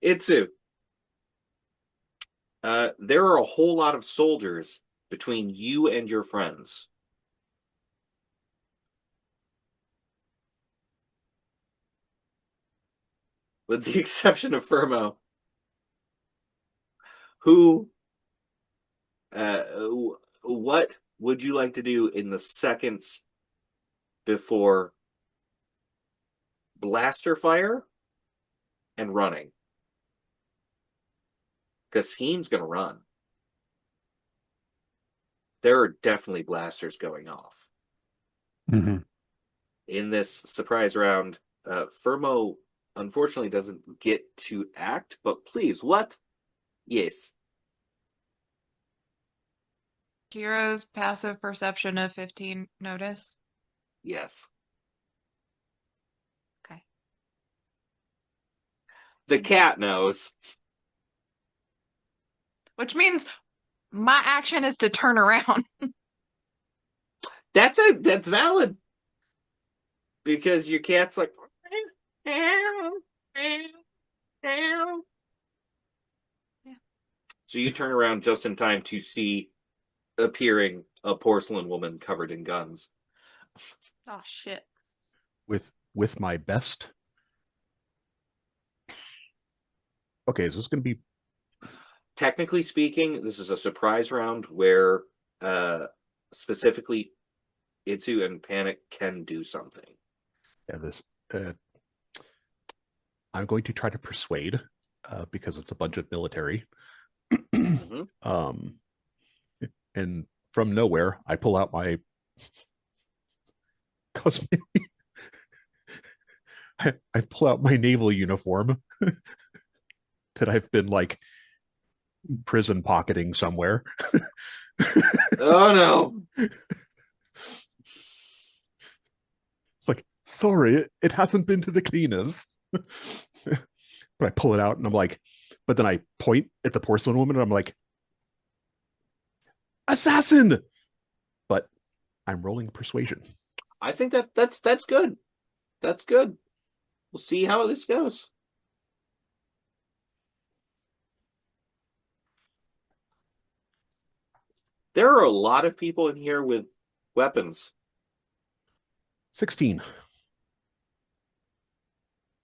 Itsu, there are a whole lot of soldiers between you and your friends. With the exception of Firmo, who, what would you like to do in the seconds before blaster fire and running? Because Skeen's going to run. There are definitely blasters going off. Mm-hmm. In this surprise round, Firmo unfortunately doesn't get to act, but please, what? Yes. Kira's passive perception of 15 notice. Yes. Okay. The cat knows. Which means my action is to turn around. That's valid. Because your cat's like, Yeah. So you turn around just in time to see appearing a porcelain woman covered in guns. Oh shit. With my best. Okay, is this going to be? Technically speaking, this is a surprise round where specifically Itsu and Panic can do something. Yeah, this. I'm going to try to persuade because it's a bunch of military. Mm-hmm. And from nowhere, I pull out my Cosmenalia. I pull out my naval uniform that I've been like prison pocketing somewhere. Oh no! It's like, sorry, it hasn't been to the cleaners. But I pull it out and I'm like, but then I point at the porcelain woman and I'm like, assassin! But I'm rolling persuasion. I think that's good. That's good. We'll see how this goes. There are a lot of people in here with weapons. 16. I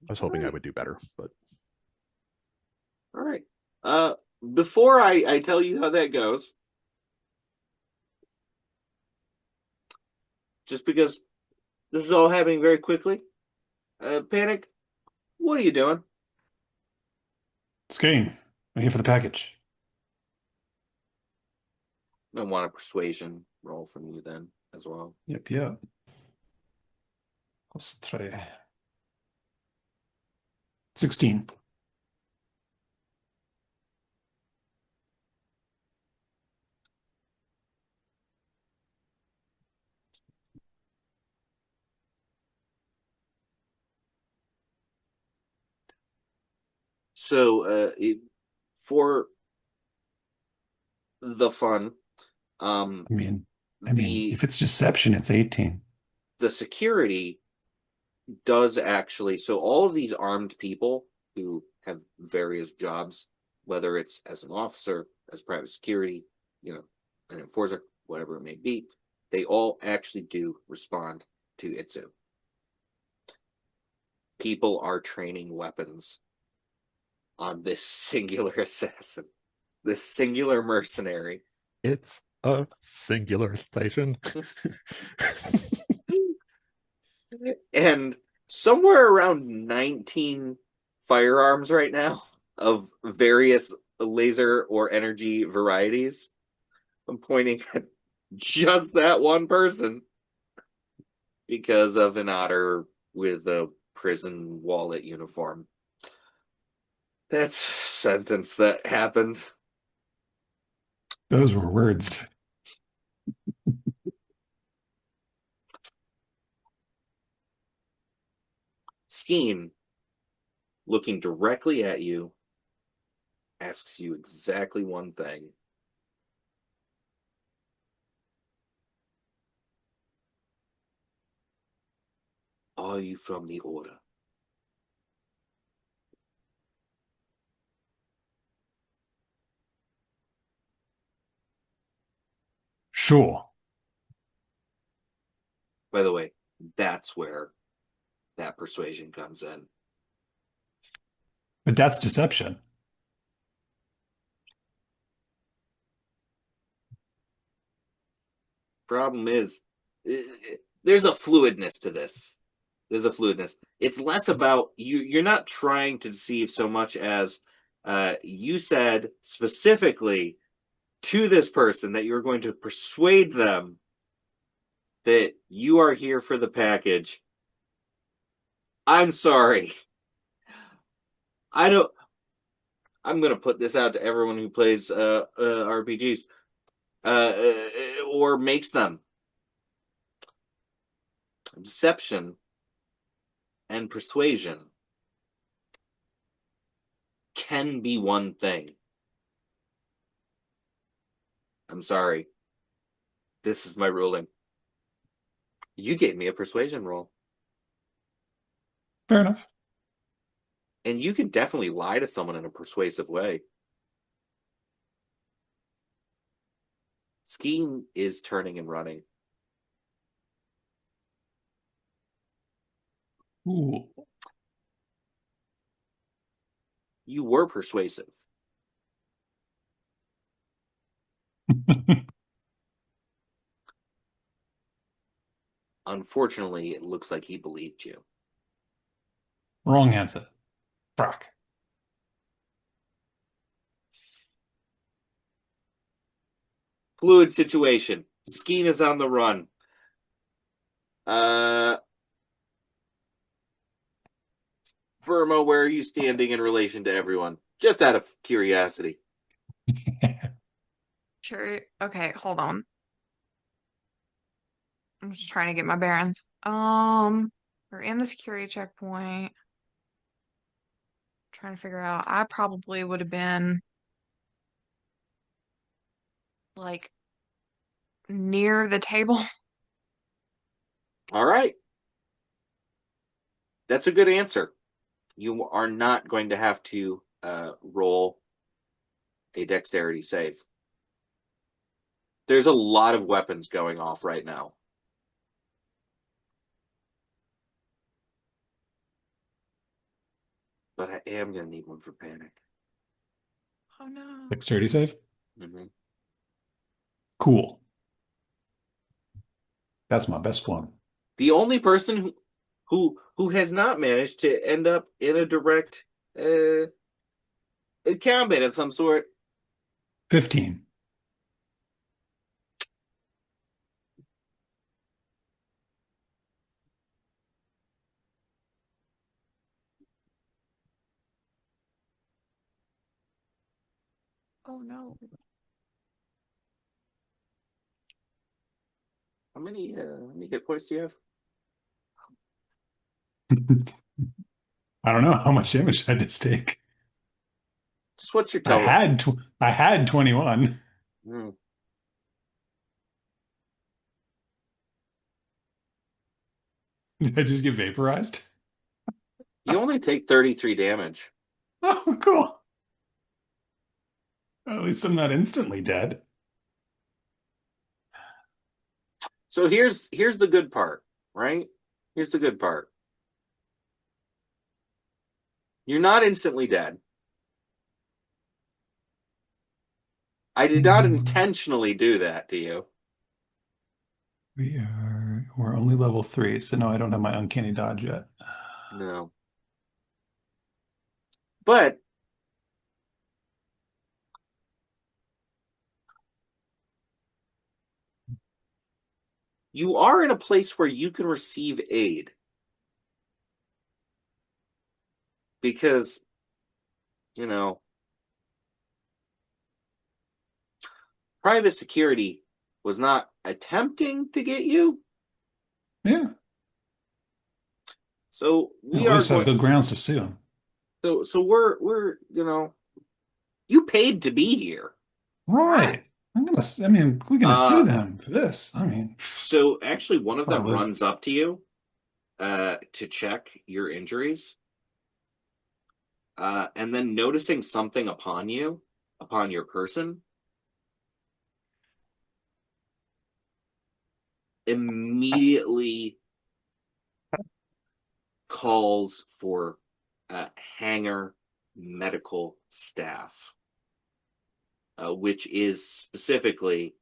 was hoping I would do better, but All right. Before I tell you how that goes, just because this is all happening very quickly, Panic, what are you doing? Skane, I'm here for the package. I want a persuasion roll from you then as well. Yep. Let's try 16. So, for the fun, I mean, the if it's deception, it's 18. the security does actually. So all of these armed people who have various jobs, whether it's as an officer, as private security, an enforcer, whatever it may be, they all actually do respond to Itsu. People are training weapons on this singular assassin, this singular mercenary. it's a singular station. And somewhere around 19 firearms right now of various laser or energy varieties. I'm pointing at just that one person because of an otter with a prison wallet uniform. That's a sentence that happened. Those were words. Skeen, looking directly at you, asks you exactly one thing. Are you from the Order? Sure. By the way, that's where that persuasion comes in. But that's deception. Problem is, there's a fluidness to this. There's a fluidness. It's less about you. You're not trying to deceive so much as you said specifically to this person that you're going to persuade them that you are here for the package. I'm sorry. I don't. I'm going to put this out to everyone who plays RPGs or makes them. Deception and persuasion can be one thing. I'm sorry. This is my ruling. You gave me a persuasion roll. Fair enough. And you can definitely lie to someone in a persuasive way. Skeen is turning and running. Ooh. You were persuasive. Unfortunately, it looks like he believed you. Wrong answer. Fuck. Fluid situation. Skeen is on the run. Burma, where are you standing in relation to everyone? Just out of curiosity. Sure. Okay, hold on. I'm just trying to get my bearings. We're in the security checkpoint. Trying to figure out. I probably would have been like near the table. All right. That's a good answer. You are not going to have to roll a dexterity save. There's a lot of weapons going off right now. But I am going to need one for panic. Oh no. Dexterity save? Mm-hmm. Cool. That's my best one. The only person who has not managed to end up in a direct combat of some sort. 15. Oh no. How many hit points do you have? I don't know how much damage I just take. Just what's your I total? had 21. Mm. Did I just get vaporized? You only take 33 damage. Oh, cool. At least I'm not instantly dead. So here's the good part, right? Here's the good part. You're not instantly dead. I did not intentionally do that to you. We're only level 3, so no, I don't have my uncanny dodge yet. No. But you are in a place where you can receive aid. Because you know, private security was not attempting to get you. Yeah. So At we are least have going. good grounds to sue him. So we're you paid to be here. Right. I mean, we're gonna sue Uh, them for this. I mean, so actually, one of I them live. runs up to you, to check your injuries, and then noticing something upon your person, immediately calls for hangar medical staff, which is specifically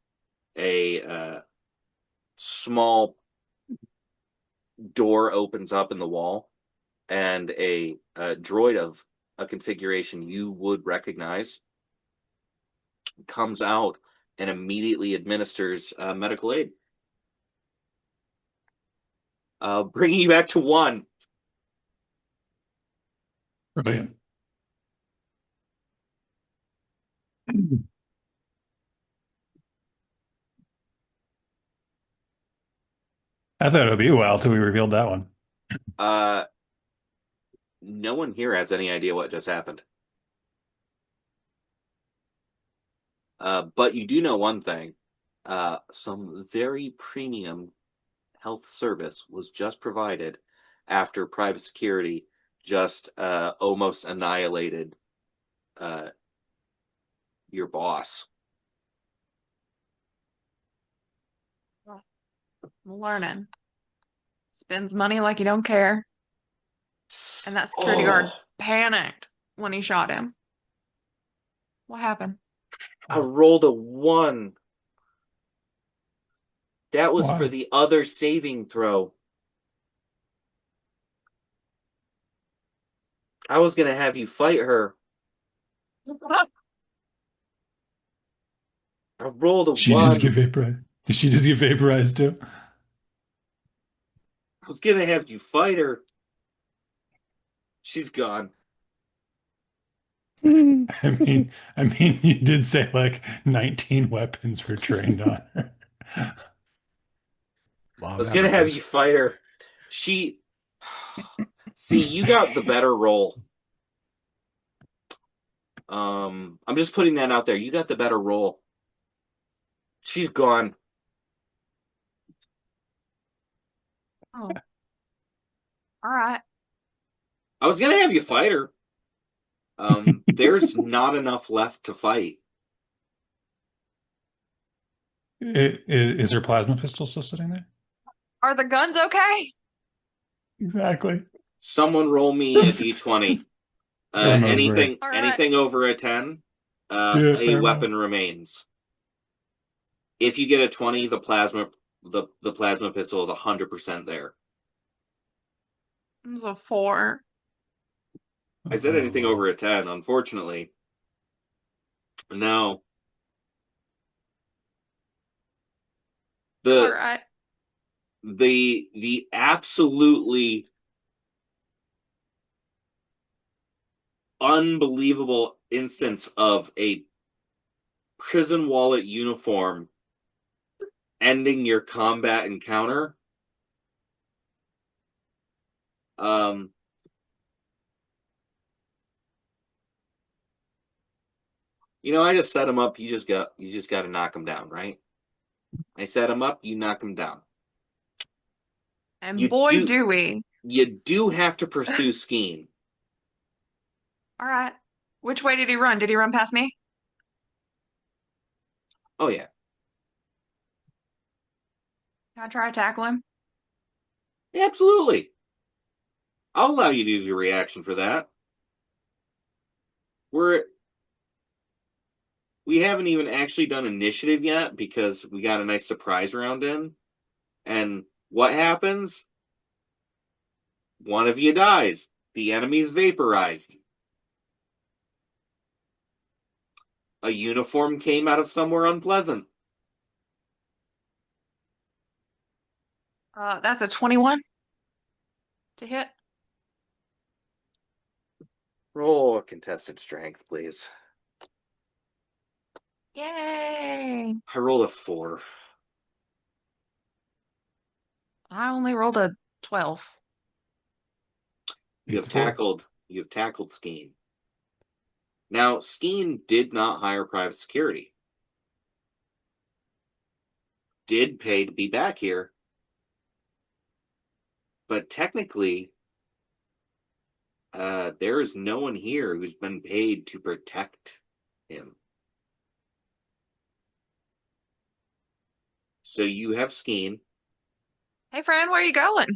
a small door opens up in the wall, and a droid of a configuration you would recognize comes out and immediately administers medical aid, bringing you back to 1. Brilliant. I thought it would be a while till we revealed that one. No one here has any idea what just happened. But you do know one thing. Some very premium health service was just provided after private security just almost annihilated your boss. I'm learning. Spends money like you don't care. And that security guard panicked when he shot him. What happened? I rolled a 1. That was for Why? the other saving throw. I was going to have you fight her. I rolled a She just 1. get vaporized. Did she just get vaporized too? I was going to have you fight her. She's gone. I mean, you did say like 19 weapons were trained on her. Law I of was going to have averages. you fight her. She. See, you got the better roll. I'm just putting that out there. You got the better roll. She's gone. Oh. All right. I was going to have you fight her. There's not enough left to fight. Is her plasma pistol still sitting there? Are the guns okay? Exactly. Someone roll me a d20. Fair mode, Ray. All right. Anything over a 10, Yeah, a fair weapon mode. remains. If you get a 20, the plasma pistol is 100% there. It was a 4. I said anything Oh, over a 10, unfortunately. No. All The right. the absolutely unbelievable instance of a prison wallet uniform ending your combat encounter. Um, I just set him up. You just got to knock him down, right? I set him up. You knock him down. And You boy, do do we. you do have to pursue Skeen. All right. Which way did he run? Did he run past me? Oh yeah, Can I try to tackle him? absolutely. I'll allow you to use your reaction for that. We haven't even actually done initiative yet because we got a nice surprise round in. And what happens? One of you dies. The enemy's vaporized. A uniform came out of somewhere unpleasant. That's a 21 to hit. Roll a contested strength, please. Yay! I rolled a 4. I only rolled a 12. You It's have a 4. tackled. You have tackled Skeen. Now, Skeen did not hire private security. Did pay to be back here. But technically, there is no one here who's been paid to protect him. So you have Skeen. Hey, friend, where are you going?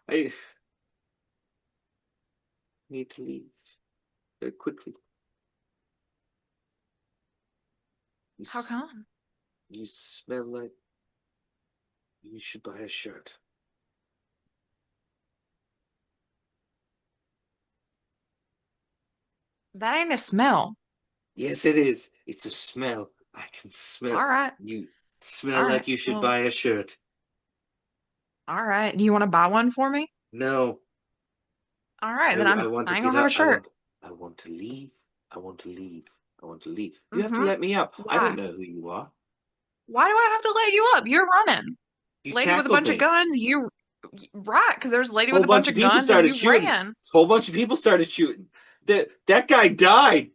I need to leave very quickly. How come? You smell like you should buy a shirt. That ain't a smell. Yes, it is. It's a smell. I can smell. All right. You smell All like right. you should Well, buy a shirt. all right. Do you want to buy one for me? No, All right, then I want to I ain't get gonna have a up. shirt. I want to leave. I want to leave. I want to leave. You have to Mm-hmm. let me up. I Why? don't know who you are. Why do I have to let you up? You're running. You Lady with a tackled bunch of me. guns, right, because there's a lady A whole with a bunch bunch of of people guns and started you shooting. ran. A whole bunch of people started shooting. That guy died.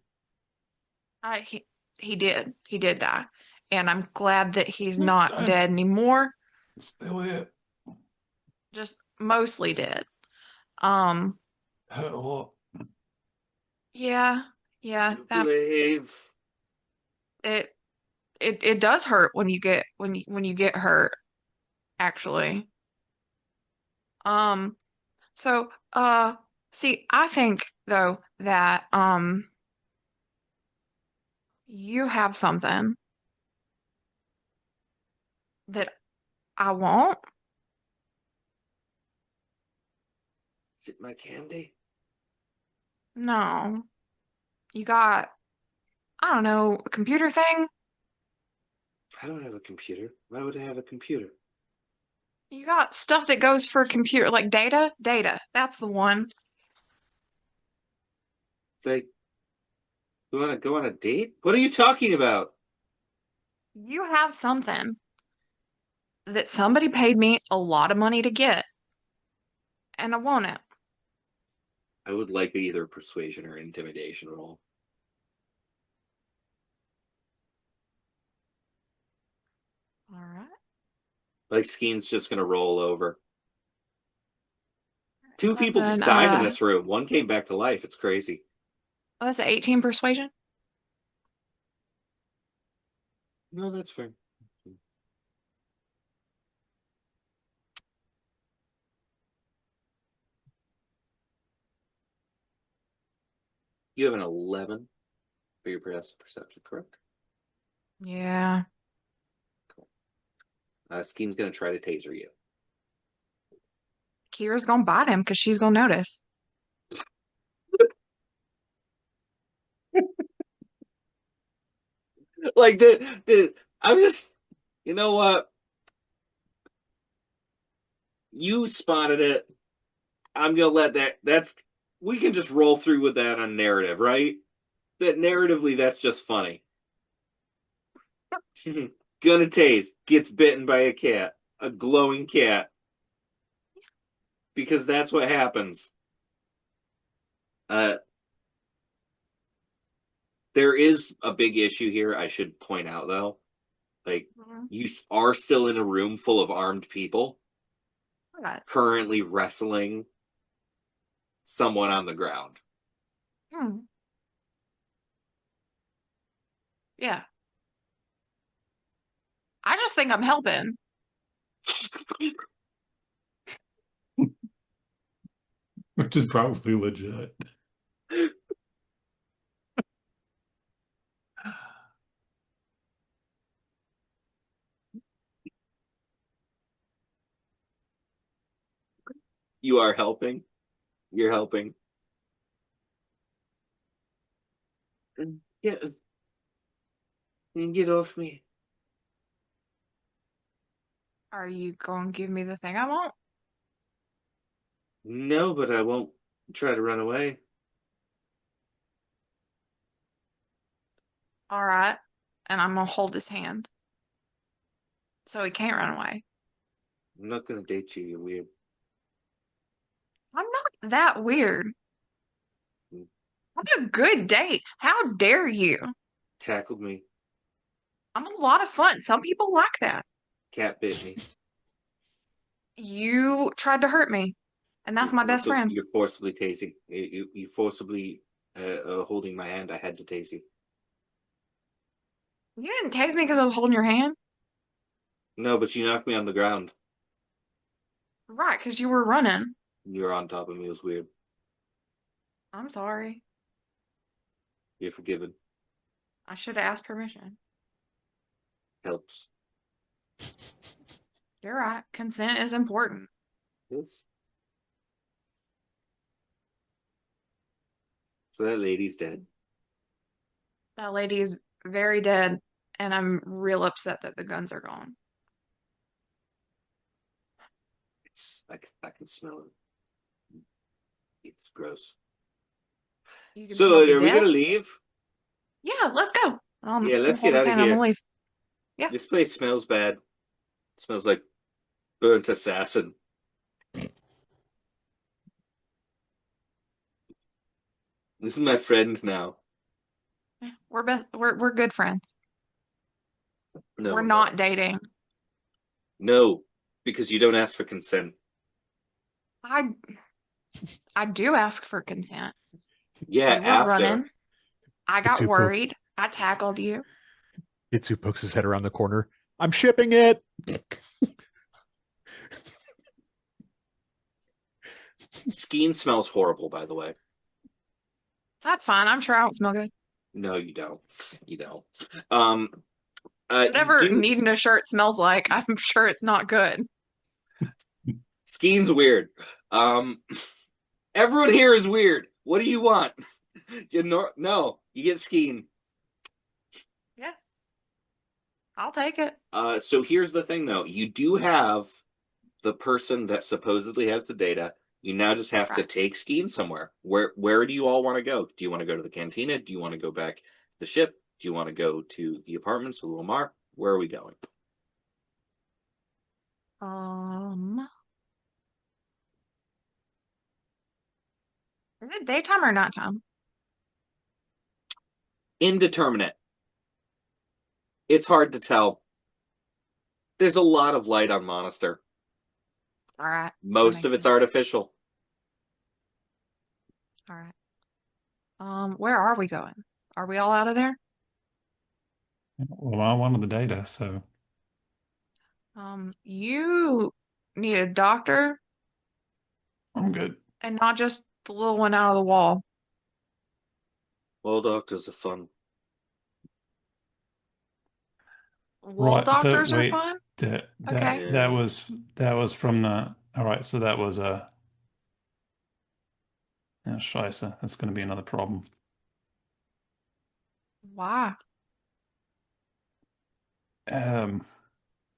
He did. He did die. And I'm glad that he's What not time? dead anymore. Still it. Just mostly dead. Um, Well, yeah, that Brave. it it does hurt when you get hurt, actually. Um, so see, I think though that you have something that I want. Is it my candy? No. You got, I don't know, a computer thing? I don't have a computer. Why would I have a computer? You got stuff that goes for computer, like data? Data. That's the one. Like, you want to go on a date? What are you talking about? You have something that somebody paid me a lot of money to get, and I want it. I would like either persuasion or intimidation roll. All right. Like, Skeen's just going to roll over. Two That's people just an died in this room. One came back to life. It's crazy. that's an 18 persuasion. No, that's fair. You have an 11 for your perception, correct? Yeah. Skeen's going to try to taser you. Kira's gonna bite him because she's gonna notice. Like, I'm just, you know what? You spotted it. I'm going to let we can just roll through with that on narrative, right? That narratively, that's just funny. Gonna tase, gets bitten by a cat, a glowing cat. Because that's what happens. There is a big issue here, I should point out, though. Like, you are still in a room full of armed people Right. currently wrestling someone on the ground. Hmm. Yeah. I just think I'm helping. which is probably legit. You are helping. You're helping. Yeah. Get off me. Are you gonna give me the thing I want? No, but I won't try to run away. All right. And I'm gonna hold his hand so he can't run away. I'm not gonna date you. You're weird. I'm not that weird. Mm. I'm a good date. How dare you? Tackled me. I'm a lot of fun. Some people like that. Cat bit me. You tried to hurt me, and that's my best friend. You're forcibly tasing. You forcibly holding my hand. I had to tase you. You didn't tase me because I was holding your hand. No, but you knocked me on the ground. Right, because you were running. You were on top of me. It was weird. I'm sorry. You're forgiven. I should have asked permission. Helps. You're right. Consent is important. Yes. So that lady's dead. That lady is very dead, and I'm real upset that the guns are gone. I can smell it. It's gross. You can So smell the are we death? gonna leave? Yeah, let's go. Yeah, let's hold get his out of hand, I'm here. gonna leave. Yeah. This place smells bad. It smells like burnt assassin. This is my friend now. Yeah, we're good friends. No, We're not dating. No, because you don't ask for consent. I do ask for consent. Yeah, You were after. running. I got Itsu worried. I tackled you. Itsu pokes his head around the corner. I'm shipping it. Skeen smells horrible, by the way. That's fine. I'm sure I don't smell good. No, you don't. You don't. Whatever you do... needing a shirt smells like, I'm sure it's not good. Skeen's weird. Everyone here is weird. What do you want? No, you get Skeen. Yeah. I'll take it. So here's the thing, though. You do have the person that supposedly has the data. You now just have to take Skeen somewhere. Where do you all want to go? Do you want to go to the cantina? Do you want to go back to the ship? Do you want to go to the apartments with Lamar? Where are we going? Is it daytime or nighttime? Indeterminate. It's hard to tell. There's a lot of light on Monaster. All right. Most of it's artificial. All right. Where are we going? Are we all out of there? Well, I wanted the data, so You need a doctor I'm good. and not just the little one out of the wall. Well, doctors are fun. Wall Right, so doctors are wait, fun? that Okay. that was from the. All right, so that was a. Scheiße, that's going to be another problem. Why?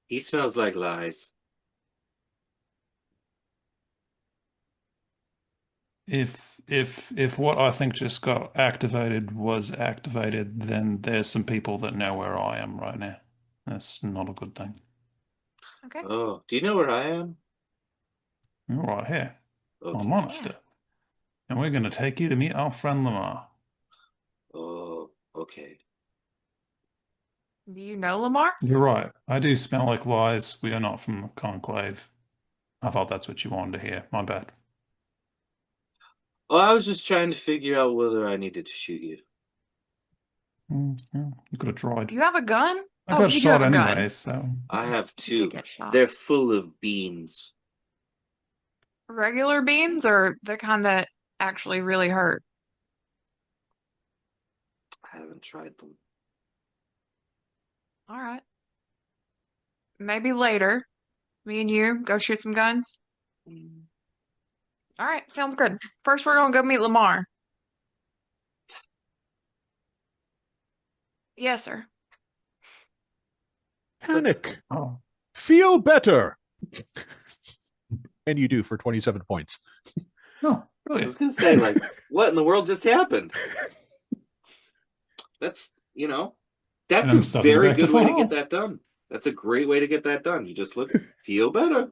He smells like lies. If what I think just got activated was activated, then there's some people that know where I am right now. That's not a good thing. Okay. Oh, do you know where I am? You're right here Okay. on Monaster. And we're going to take you to meet our friend Lamar. Oh, okay. Do you know Lamar? You're right. I do smell like lies. We are not from the Conclave. I thought that's what you wanted to hear. My bad. Oh, I was just trying to figure out whether I needed to shoot you. Yeah, you could have tried. You have a gun? I Oh, got you do shot have a gun. anyway, so. I have You two. did get shot. They're full of beans. Regular beans or the kind that actually really hurt? I haven't tried them. All right. Maybe later, me and you go shoot some guns. All right, sounds good. First, we're gonna go meet Lamar. Yes, sir. Panic. Oh. Feel better. And you do for 27 points. Oh, I was brilliant. gonna say, like, what in the world just happened? That's that's And a I'm subbing very back to good way full to get health. that done. That's a great way to get that done. You just feel better.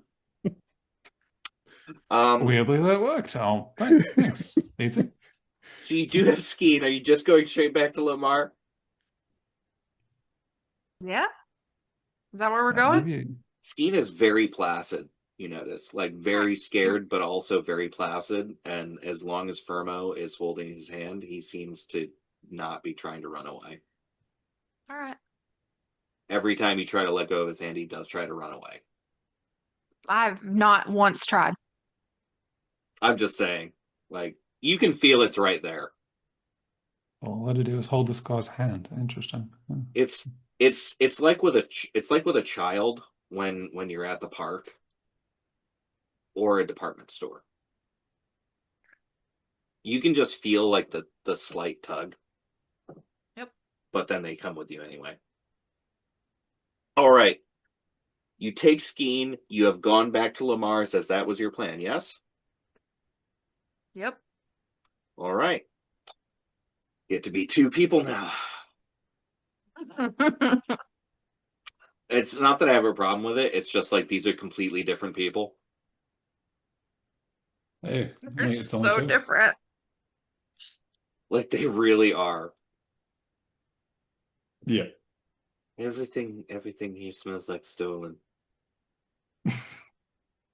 Weirdly, that worked. Oh, thanks, Nancy. So you do have skiing. Are you just going straight back to Lamar? Yeah? Is that where we're going? Maybe. Skiing is very placid, you notice. Like very scared, but also very placid. And as long as Fermo is holding his hand, he seems to not be trying to run away. All right. Every time you try to let go of his hand, he does try to run away. I've not once tried. I'm just saying, like, you can feel it's right there. All I had to do is hold this guy's hand. Interesting. Hmm. It's like with a child when you're at the park or a department store. You can just feel like the slight tug. Yep. But then they come with you anyway. All right. You take skiing. You have gone back to Lamar's as that was your plan, yes? Yep. All right. Get to be two people now. It's not that I have a problem with it. It's just like these are completely different people. Hey, They're it's only so two. different. Like they really are. Yeah. Everything here smells like stolen.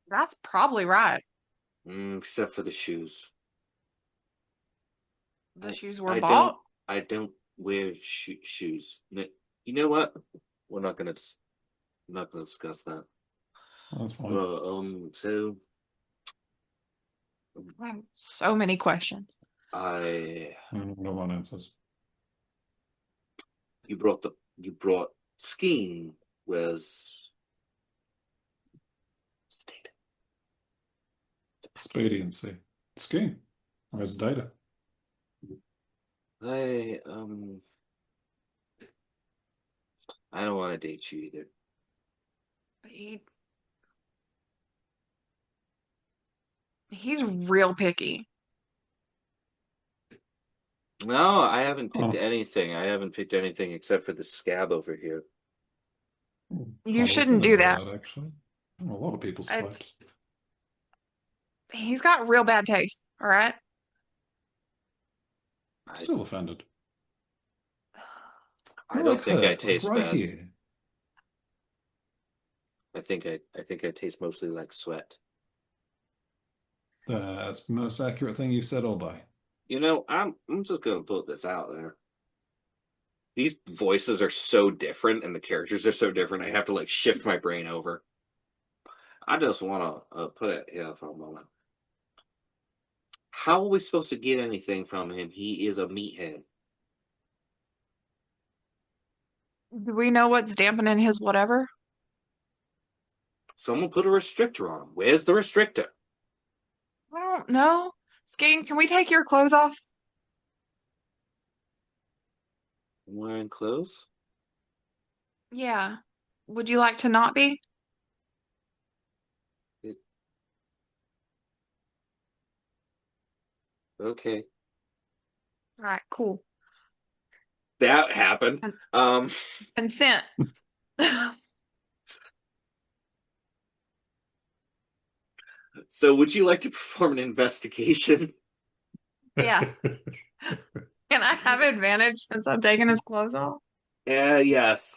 That's probably right. Except for the shoes. The shoes were I bought. don't wear shoes. You know what? We're not gonna discuss that. That's fine. So I have so many questions. No one answers. you brought skiing was state. Expediency. Skiing. Where's data? I don't want to date you either. He's real picky. No, I haven't picked Oh. anything. I haven't picked anything except for the scab over here. You shouldn't do that. Actually. A lot of people's It's- types. He's got real bad taste. All right. Still offended. I don't think I Like taste right bad. here. I think I taste mostly like sweat. That's the most accurate thing you've said all day. I'm just gonna put this out there. These voices are so different and the characters are so different. I have to like shift my brain over. I just want to put it here for a moment. How are we supposed to get anything from him? He is a meathead. Do we know what's dampening his whatever? Someone put a restrictor on him. Where's the restrictor? I don't know. Skane, can we take your clothes off? Wearing clothes? Yeah. Would you like to not be? Okay. All right, cool. That happened. Consent. So would you like to perform an investigation? Yeah. Can I have advantage since I'm taking his clothes off? Yes.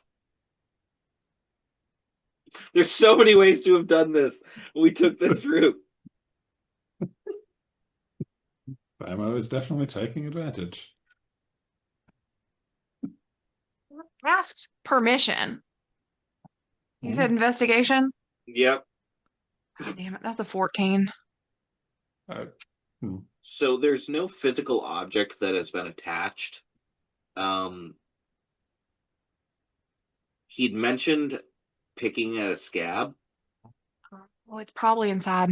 There's so many ways to have done this. We took this route. Bamo is definitely taking advantage. Asked permission. You said investigation? Yep. Oh, damn it, that's a 14. So there's no physical object that has been attached. He'd mentioned picking at a scab. Well, it's probably inside.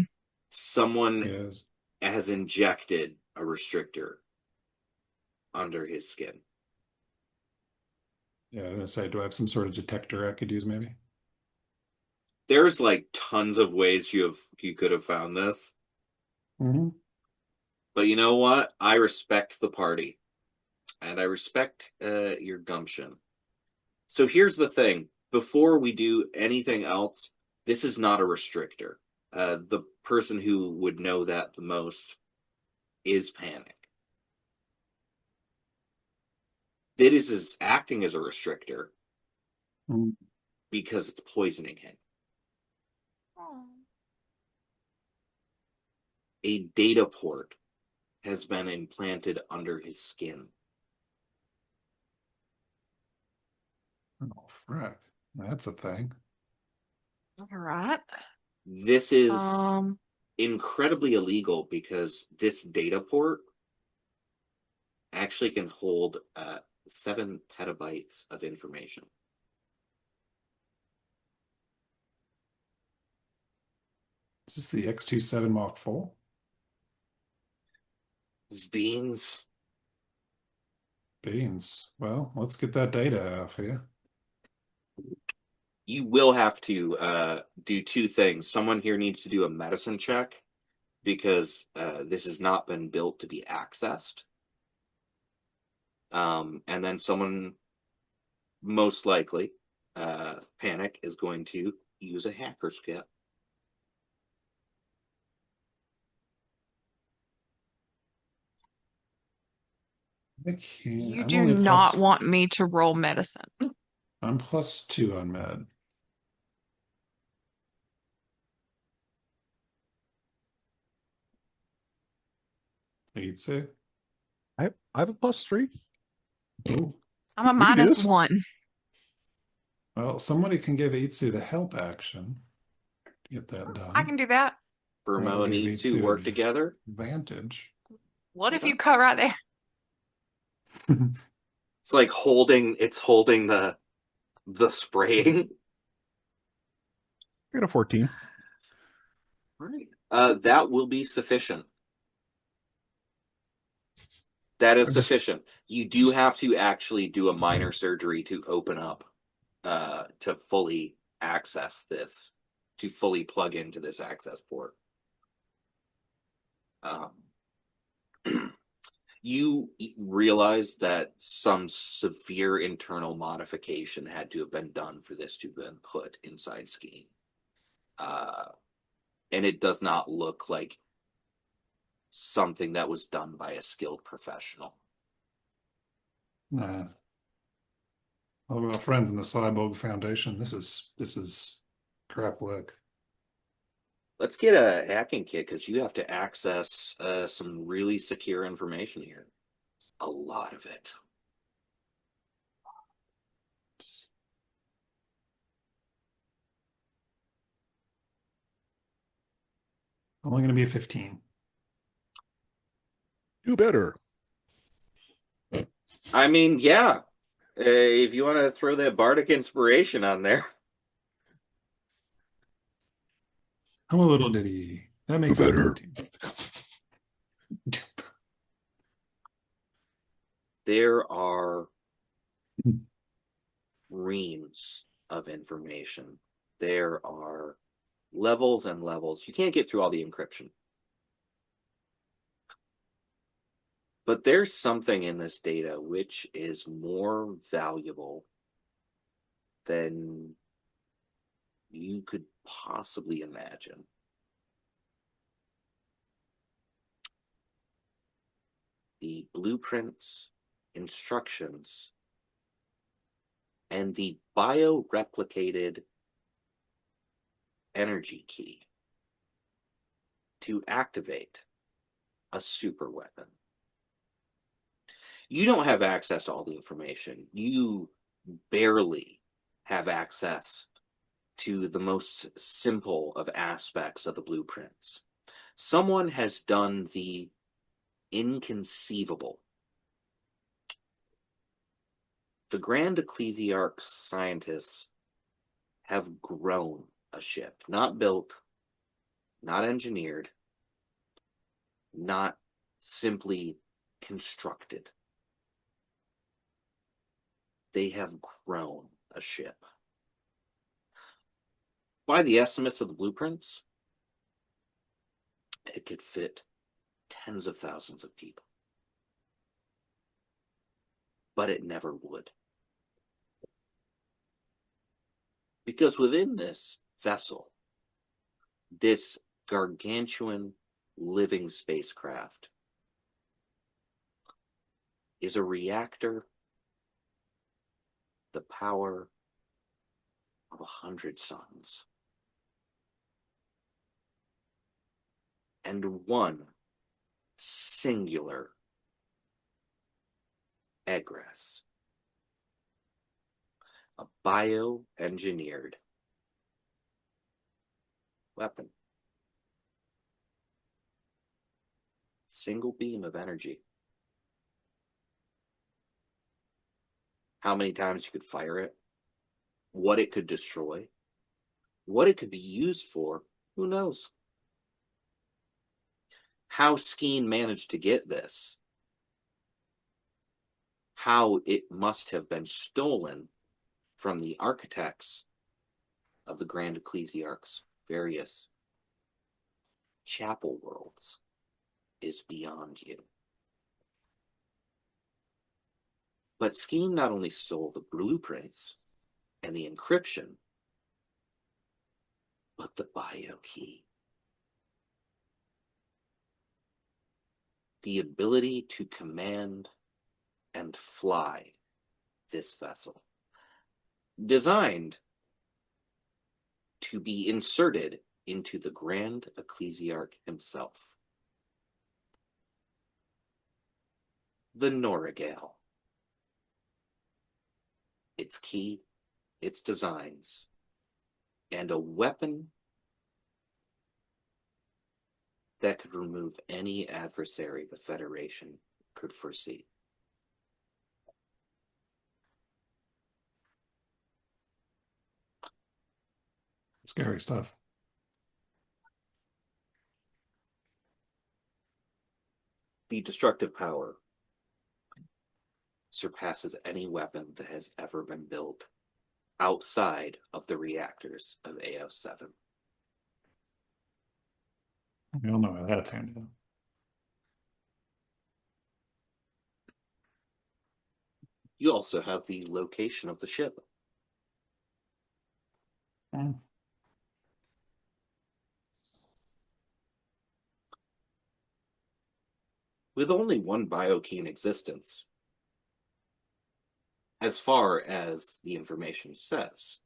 Someone has injected a restrictor under his skin. Yeah, I was gonna say, do I have some sort of detector I could use maybe? There's like tons of ways you could have found this. Mm-hmm. But you know what? I respect the party. And I respect your gumption. So here's the thing. Before we do anything else, this is not a restrictor. The person who would know that the most is Panic. This is acting as a restrictor Mm-hmm. because it's poisoning him. Oh. A data port has been implanted under his skin. Oh, frick. That's a thing. All right. This is Um, incredibly illegal because this data port actually can hold 7 petabytes of information. Is this the X27 Mach 4? Beans. Beans. Well, let's get that data off here. You will have to do 2 things. Someone here needs to do a medicine check because this has not been built to be accessed. And then someone, most likely, Panic, is going to use a hacker's kit. you I'm do only not want me to roll medicine. I'm +2 on med. You'd say? I have a +3. Oh, I'm a We can do this. -1. well, somebody can give Itsu the help action to get that done. I can do that. Burmo and give Itsu Itsu work together. advantage. What if you cut right there? It's like holding the spraying. I got a 14. Right. That will be sufficient. That is sufficient. You do have to actually do a minor surgery to open up, to fully access this, to fully plug into this access port. You realize that some severe internal modification had to have been done for this to have been put inside Skeen. And it does not look like something that was done by a skilled professional. All of our friends in the Cyborg Foundation, this is crap work. Let's get a hacking kit because you have to access some really secure information here. A lot of it. Only going to be a 15. Do better. I mean, yeah. If you want to throw that bardic inspiration on there. I'm a little ditty. That makes Do it better. 19. There are reams of information. There are levels and levels. You can't get through all the encryption. But there's something in this data which is more valuable than you could possibly imagine. The blueprints, instructions, and the bioreplicated energy key to activate a super weapon. You don't have access to all the information. You barely have access to the most simple of aspects of the blueprints. Someone has done the inconceivable. The Grand Ecclesiarch's scientists have grown a ship, not built, not engineered, not simply constructed. They have grown a ship. By the estimates of the blueprints, it could fit tens of thousands of people. But it never would. Because within this vessel, this gargantuan living spacecraft is a reactor the power of 100 suns. And one singular egress. A bioengineered weapon. Single beam of energy. How many times you could fire it? What it could destroy? What it could be used for? Who knows? How Skeen managed to get this? How it must have been stolen from the architects of the Grand Ecclesiarch's various chapel worlds is beyond you. But Skeen not only stole the blueprints and the encryption, but the bio key. The ability to command and fly this vessel. Designed to be inserted into the Grand Ecclesiarch himself. The Noragale. Its key, its designs, and a weapon that could remove any adversary the Federation could foresee. Scary stuff. The destructive power surpasses any weapon that has ever been built outside of the reactors of AO7. We all know how that turned out. You also have the location of the ship. Mm. With only one biokey in existence, as far as the information says,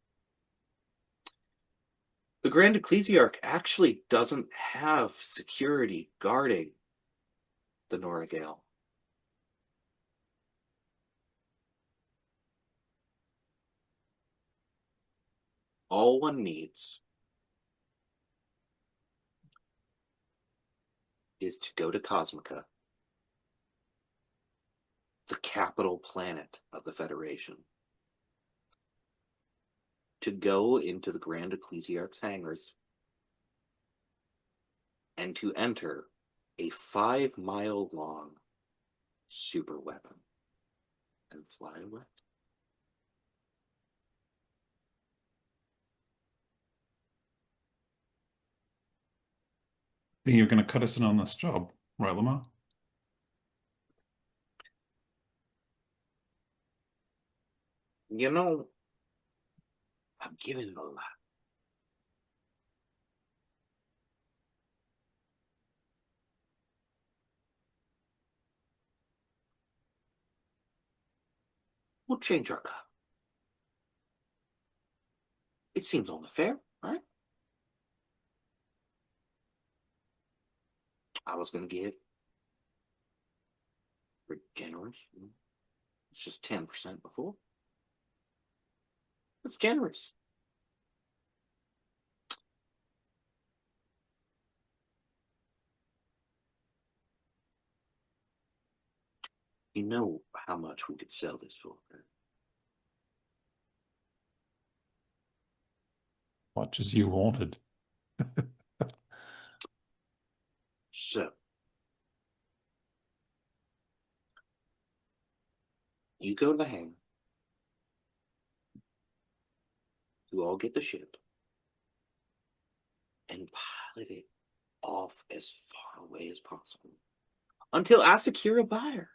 the Grand Ecclesiarch actually doesn't have security guarding the Noragale. All one needs is to go to Cosmica, the capital planet of the Federation, to go into the Grand Ecclesiarch's hangars and to enter a 5-mile-long super weapon and fly away. Think you're going to cut us in on this job, right, Lamar? You know, I'm giving it a lot. We'll change our cut. It seems only fair, right? I was going to give pretty generous. It's just 10% before. It's generous. You know how much we could sell this for, right? Much as you wanted. So, you go to the hangar. You all get the ship. and pilot it off as far away as possible until I secure a buyer.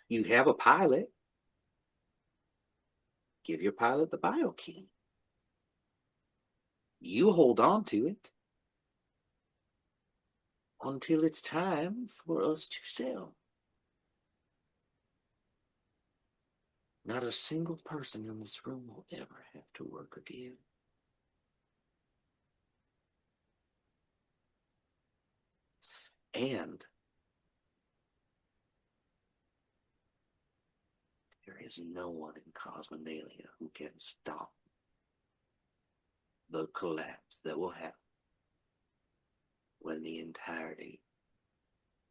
You have a pilot. Give your pilot the bio key. You hold on to it until it's time for us to sell. Not a single person in this room will ever have to work again. And there is no one in Cosmenalia who can stop the collapse that will happen when the entirety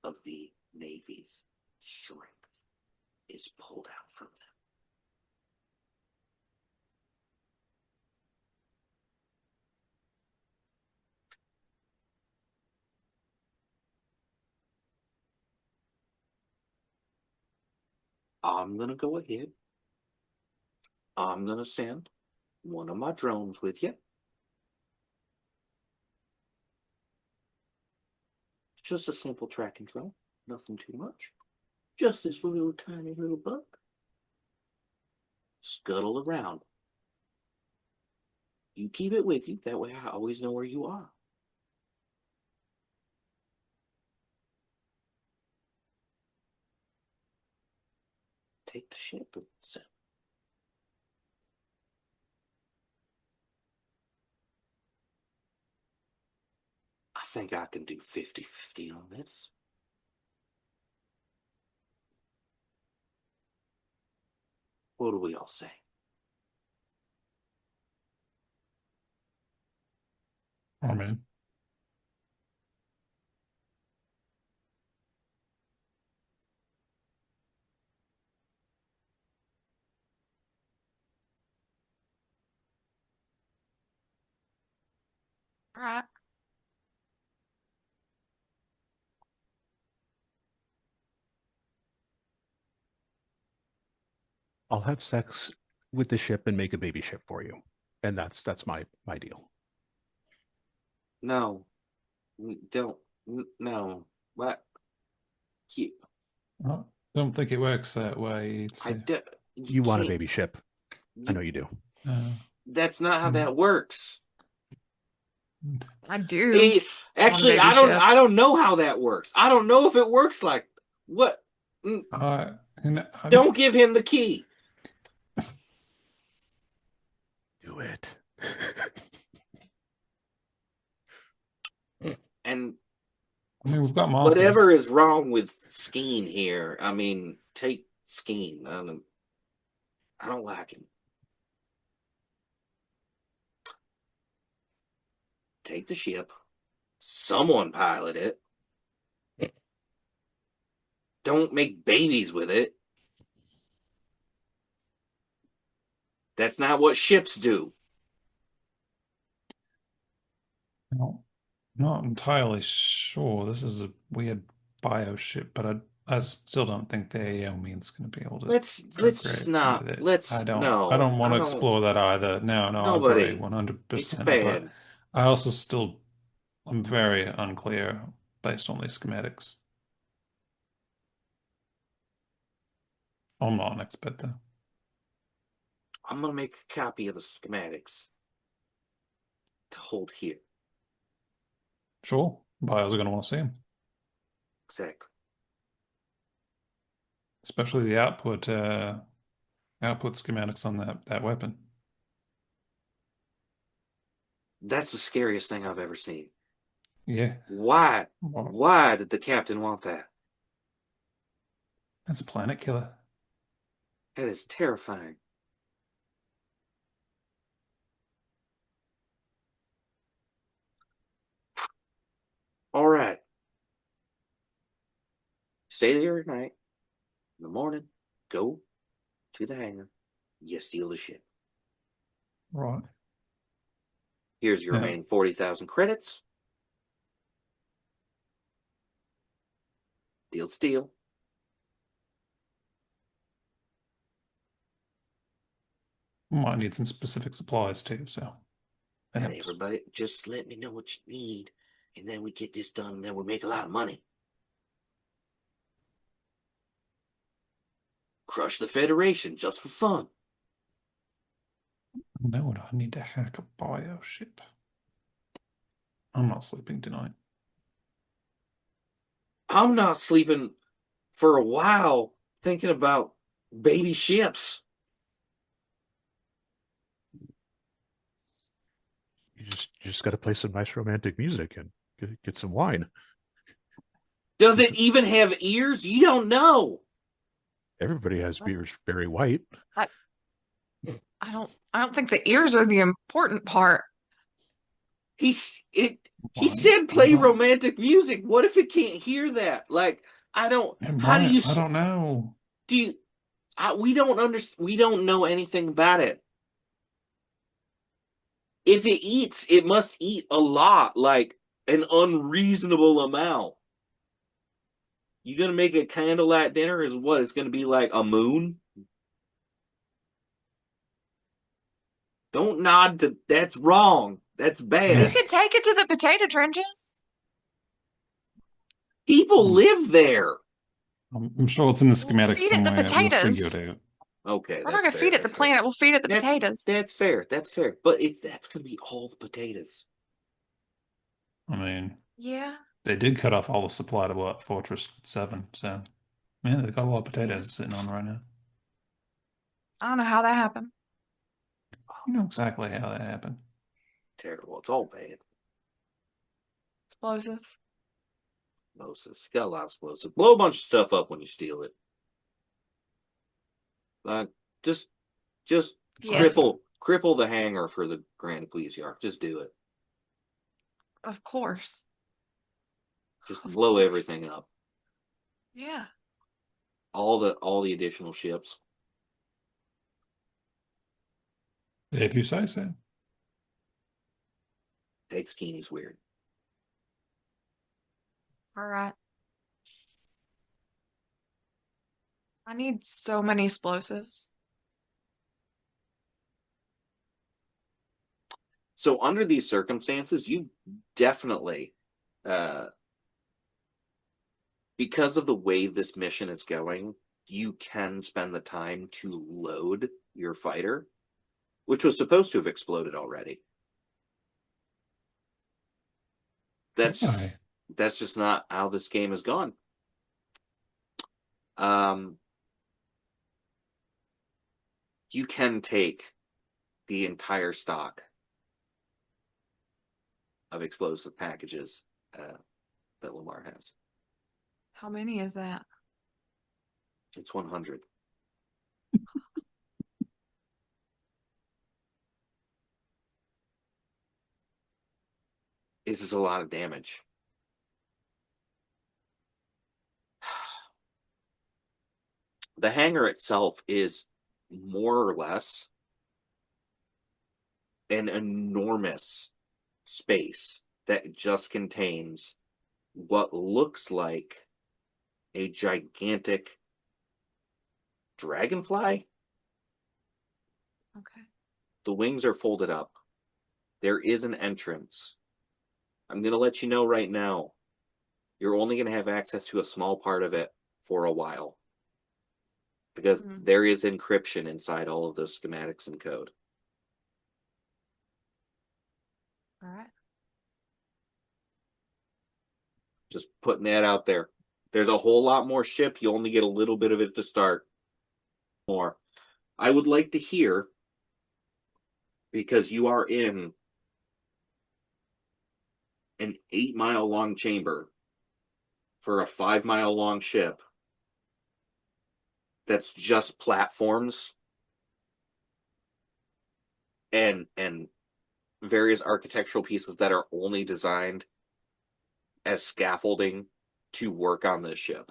of the Navy's strength is pulled out from them. I'm going to go ahead. I'm going to send one of my drones with you. Just a simple tracking drone. Nothing too much. Just this little tiny little bug. Scuttle around. You keep it with you. That way I always know where you are. Take the ship and send. I think I can do 50-50 on this. What do we all say? Oh, man. All right. I'll have sex with the ship and make a baby ship for you, and that's my deal. No. Don't. No. What? I don't think it works that way. You want a can't- baby ship? I know you do. That's not how that works. I do. Actually, baby ship. I don't know how that works. I don't know if it works like what. Don't give him the key. Do it. And I mean, we've got markers. whatever is wrong with Skeen here, I mean, take Skeen. I don't like him. Take the ship. Someone pilot it. Don't make babies with it. That's not what ships do. No, not entirely sure. This is a weird bio ship, but I still don't think the AO means going to be able to. Let's just not. with it. Let's I don't no. want to explore that either. No, I Nobody. agree 100%. It's bad. But I also still, I'm very unclear based on these schematics. I'm not an expert though. I'm gonna make a copy of the schematics to hold here. Sure, buyers are going to want to see them, Exactly. especially the output schematics on that weapon. That's the scariest thing I've ever seen. Yeah. Why? Well, Why did the captain want that? that's a planet killer. That is terrifying. All right. Stay there at night. In the morning, go to the hangar. You steal the ship. Right. Here's your remaining 40,000 credits. Deal's deal. Might need some specific supplies too, so that And helps. everybody, just let me know what you need, and then we get this done, and then we make a lot of money. Crush the Federation just for fun. Now what? I need to hack a bio ship. I'm not sleeping tonight. I'm not sleeping for a while thinking about baby ships. You just got to play some nice romantic music and get some wine. Does it even have ears? You don't know. Everybody has beers very white. I don't think the ears are the important part. He Why? said play I don't- romantic music. What if it can't hear that? Like, I don't. And How do Brian, you I don't know. do? We don't understand. We don't know anything about it. If it eats, it must eat a lot, like an unreasonable amount. You gonna make a candlelight dinner? Is what? It's gonna be like a moon? Don't nod to. That's wrong. That's You bad. could take it to the potato trenches. People live there. I'm sure it's in the schematic Feed it the somewhere. We'll figure potatoes. it out. Okay, We're that's not gonna fair. feed it the That's fair. planet. We'll feed it the potatoes. That's fair. That's fair. But that's gonna be all the potatoes. I mean, Yeah. they did cut off all the supply to what, Fortress 7, so man, they've got a lot of potatoes sitting on right now. I don't know how that happened. You know exactly how that happened. Terrible. It's all bad. Explosives. Explosives. Got a lot of explosives. Blow a bunch of stuff up when you steal it. Just Yes. cripple the hangar for the Grand Ecclesiarch. Just do it. Of course. Just Of blow course. everything up. Yeah. All the additional ships. If you say so. Take Skinny's weird. All right. I need so many explosives. So under these circumstances, you definitely, because of the way this mission is going, you can spend the time to load your fighter, which was supposed to have exploded already. That's just not how this game has gone. You can take the entire stock of explosive packages that Lamar has. How many is that? It's 100. This is a lot of damage. The hangar itself is more or less an enormous space that just contains what looks like a gigantic dragonfly. Okay. The wings are folded up. There is an entrance. I'm going to let you know right now, you're only going to have access to a small part of it for a while. Because there is encryption inside all of those schematics and code. All right. Just putting that out there. There's a whole lot more ship. You only get a little bit of it to start. More. I would like to hear, because you are in an 8-mile long chamber for a 5-mile long ship that's just platforms and various architectural pieces that are only designed as scaffolding to work on this ship.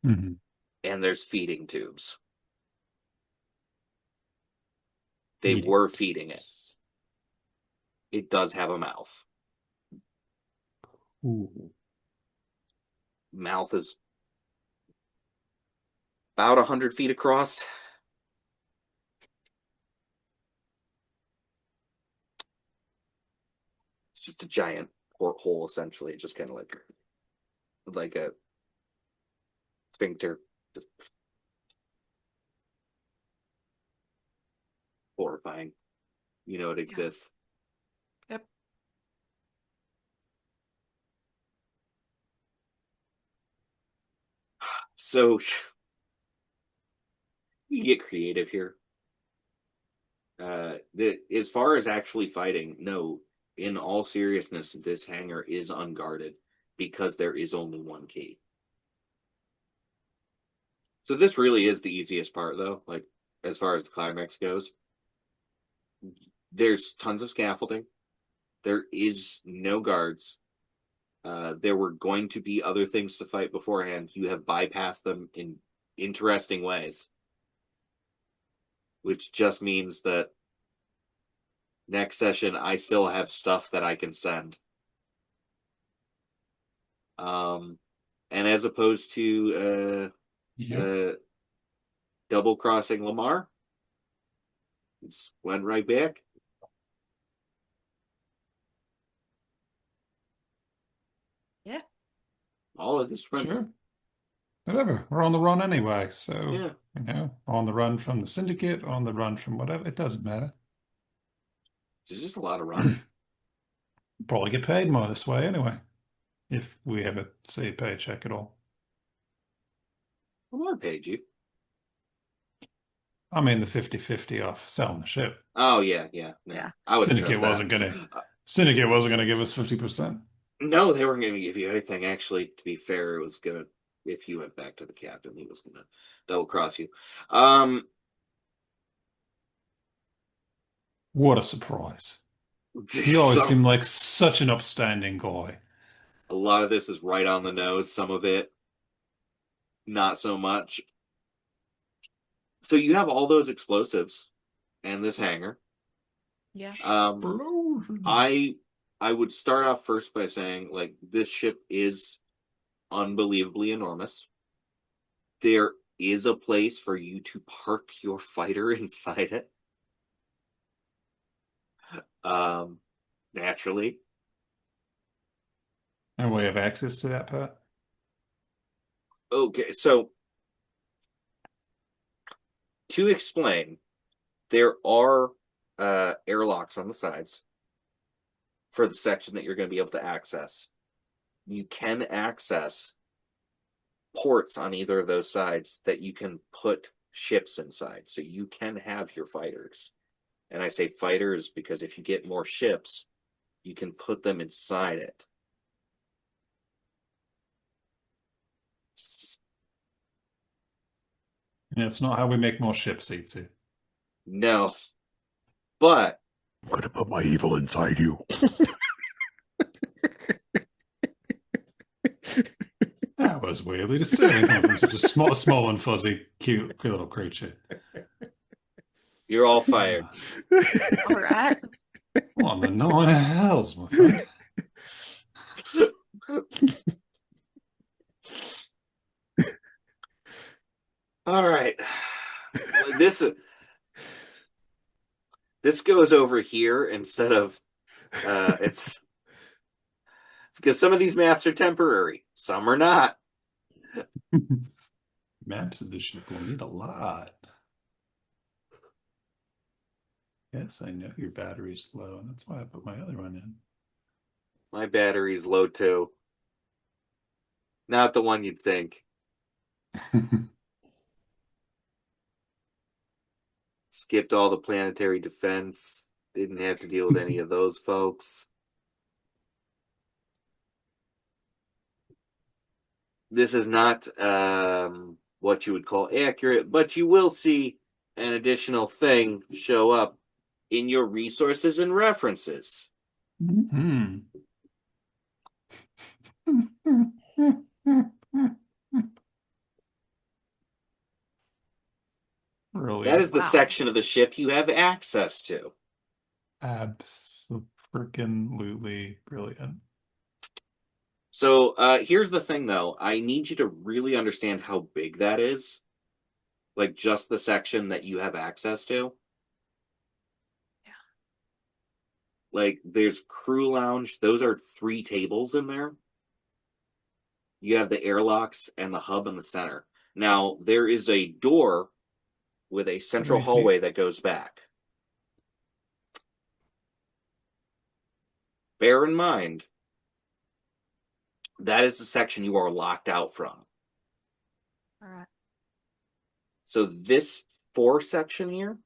Mm-hmm. And there's feeding tubes. They were feeding it. It does have a mouth. Ooh. Mouth is about 100 feet across. just a giant porthole, essentially. Just kind of like a sphincter. Just horrifying. You know it exists. Yep. So you get creative here. As far as actually fighting, no, in all seriousness, this hangar is unguarded because there is only one key. So this really is the easiest part, though. Like, as far as the climax goes, there's tons of scaffolding. There is no guards. There were going to be other things to fight beforehand. You have bypassed them in interesting ways, which just means that next session I still have stuff that I can send. And as opposed to double crossing Lamar, it's went right back. Yeah. All of this went. Sure. Whatever. We're on the run anyway, so Yeah. you know, on the run from the syndicate, on the run from whatever. It doesn't matter. There's just a lot of running. Probably get paid more this way anyway, if we ever see a paycheck at all. Lamar paid you. I mean, the 50-50 off selling the ship. Oh yeah. No. Yeah. I would Syndicate wasn't gonna give us 50%. No, they weren't going to give you anything. Actually, to be fair, it was gonna. If you went back to the captain, he was gonna double cross you. What a surprise. He always seemed like such an upstanding guy. A lot of this is right on the nose. Some of it, not so much. So you have all those explosives and this hangar. Yeah. I would start off first by saying, like, this ship is unbelievably enormous. There is a place for you to park your fighter inside it. Naturally. And we have access to that part? Okay, so to explain, there are airlocks on the sides for the section that you're going to be able to access. You can access ports on either of those sides that you can put ships inside. So you can have your fighters. And I say fighters because if you get more ships, you can put them inside it. And it's not how we make more ships, Itzy. No. But I'm going to put my evil inside you. That was weirdly disturbing coming from such a small and fuzzy, cute little creature. you're all fired. All right. What the nine hells, my friend? All right. This goes over here instead of it's because some of these maps are temporary, some are not. Maps of the ship will need a lot. Yes, I know your battery's low, and that's why I put my other one in. My battery's low too. Not the one you'd think. Skipped all the planetary defense. Didn't have to deal with any of those folks. This is not what you would call accurate, but you will see an additional thing show up in your resources and references. Hmm. Really? That is the Wow. section of the ship you have access to. Absolutely brilliant. So here's the thing, though. I need you to really understand how big that is. Like, just the section that you have access to. Yeah. Like, there's crew lounge. Those are 3 tables in there. You have the airlocks and the hub in the center. Now, there is a door with a central hallway that goes back. Bear in mind, that is the section you are locked out from. All right. So this 4 section here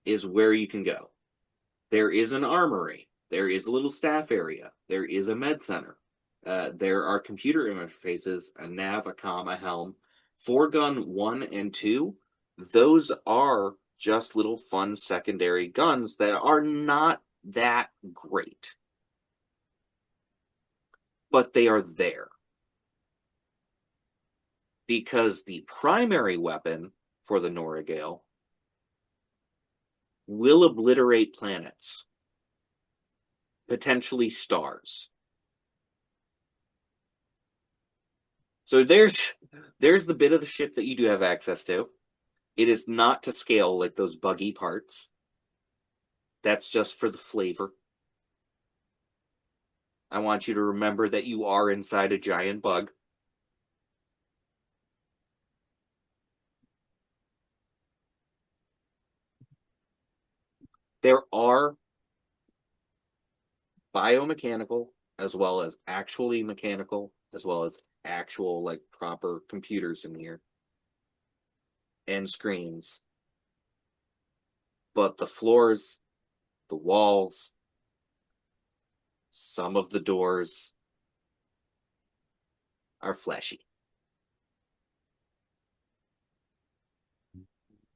is where you can go. There is an armory. There is a little staff area. There is a med center. There are computer interfaces, a nav, a comm, a helm. 4-gun 1 and 2, those are just little fun secondary guns that are not that great. But they are there. Because the primary weapon for the Noragale will obliterate planets, potentially stars. So there's the bit of the ship that you do have access to. It is not to scale like those buggy parts. That's just for the flavor. I want you to remember that you are inside a giant bug. There are biomechanical as well as actually mechanical as well as actual like proper computers in here and screens. But the floors, the walls, some of the doors are fleshy.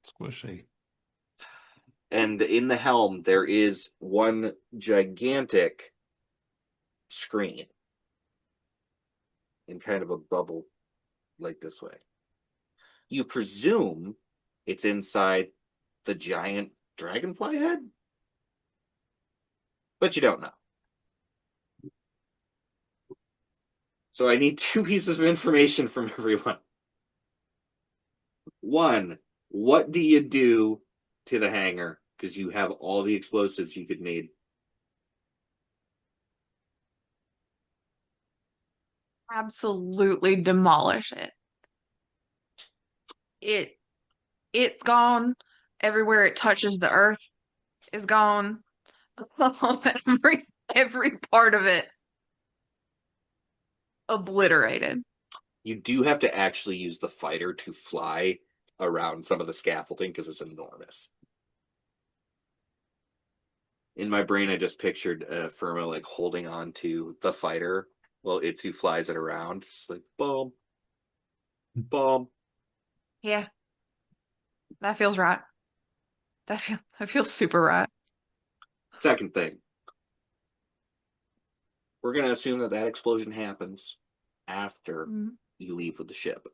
Squishy. And in the helm, there is one gigantic screen in kind of a bubble like this way. You presume it's inside the giant dragonfly head, but you don't know. So I need 2 pieces of information from everyone. 1, what do you do to the hangar? Because you have all the explosives you could need. Absolutely demolish it. It's gone. Everywhere it touches the earth is gone. Every part of it obliterated. You do have to actually use the fighter to fly around some of the scaffolding because it's enormous. In my brain, I just pictured Firma like holding on to the fighter while Itsu flies it around. Just like, boom, boom. Yeah. That feels right. That feels super right. Second thing. We're going to assume that that explosion happens after you leave with the ship.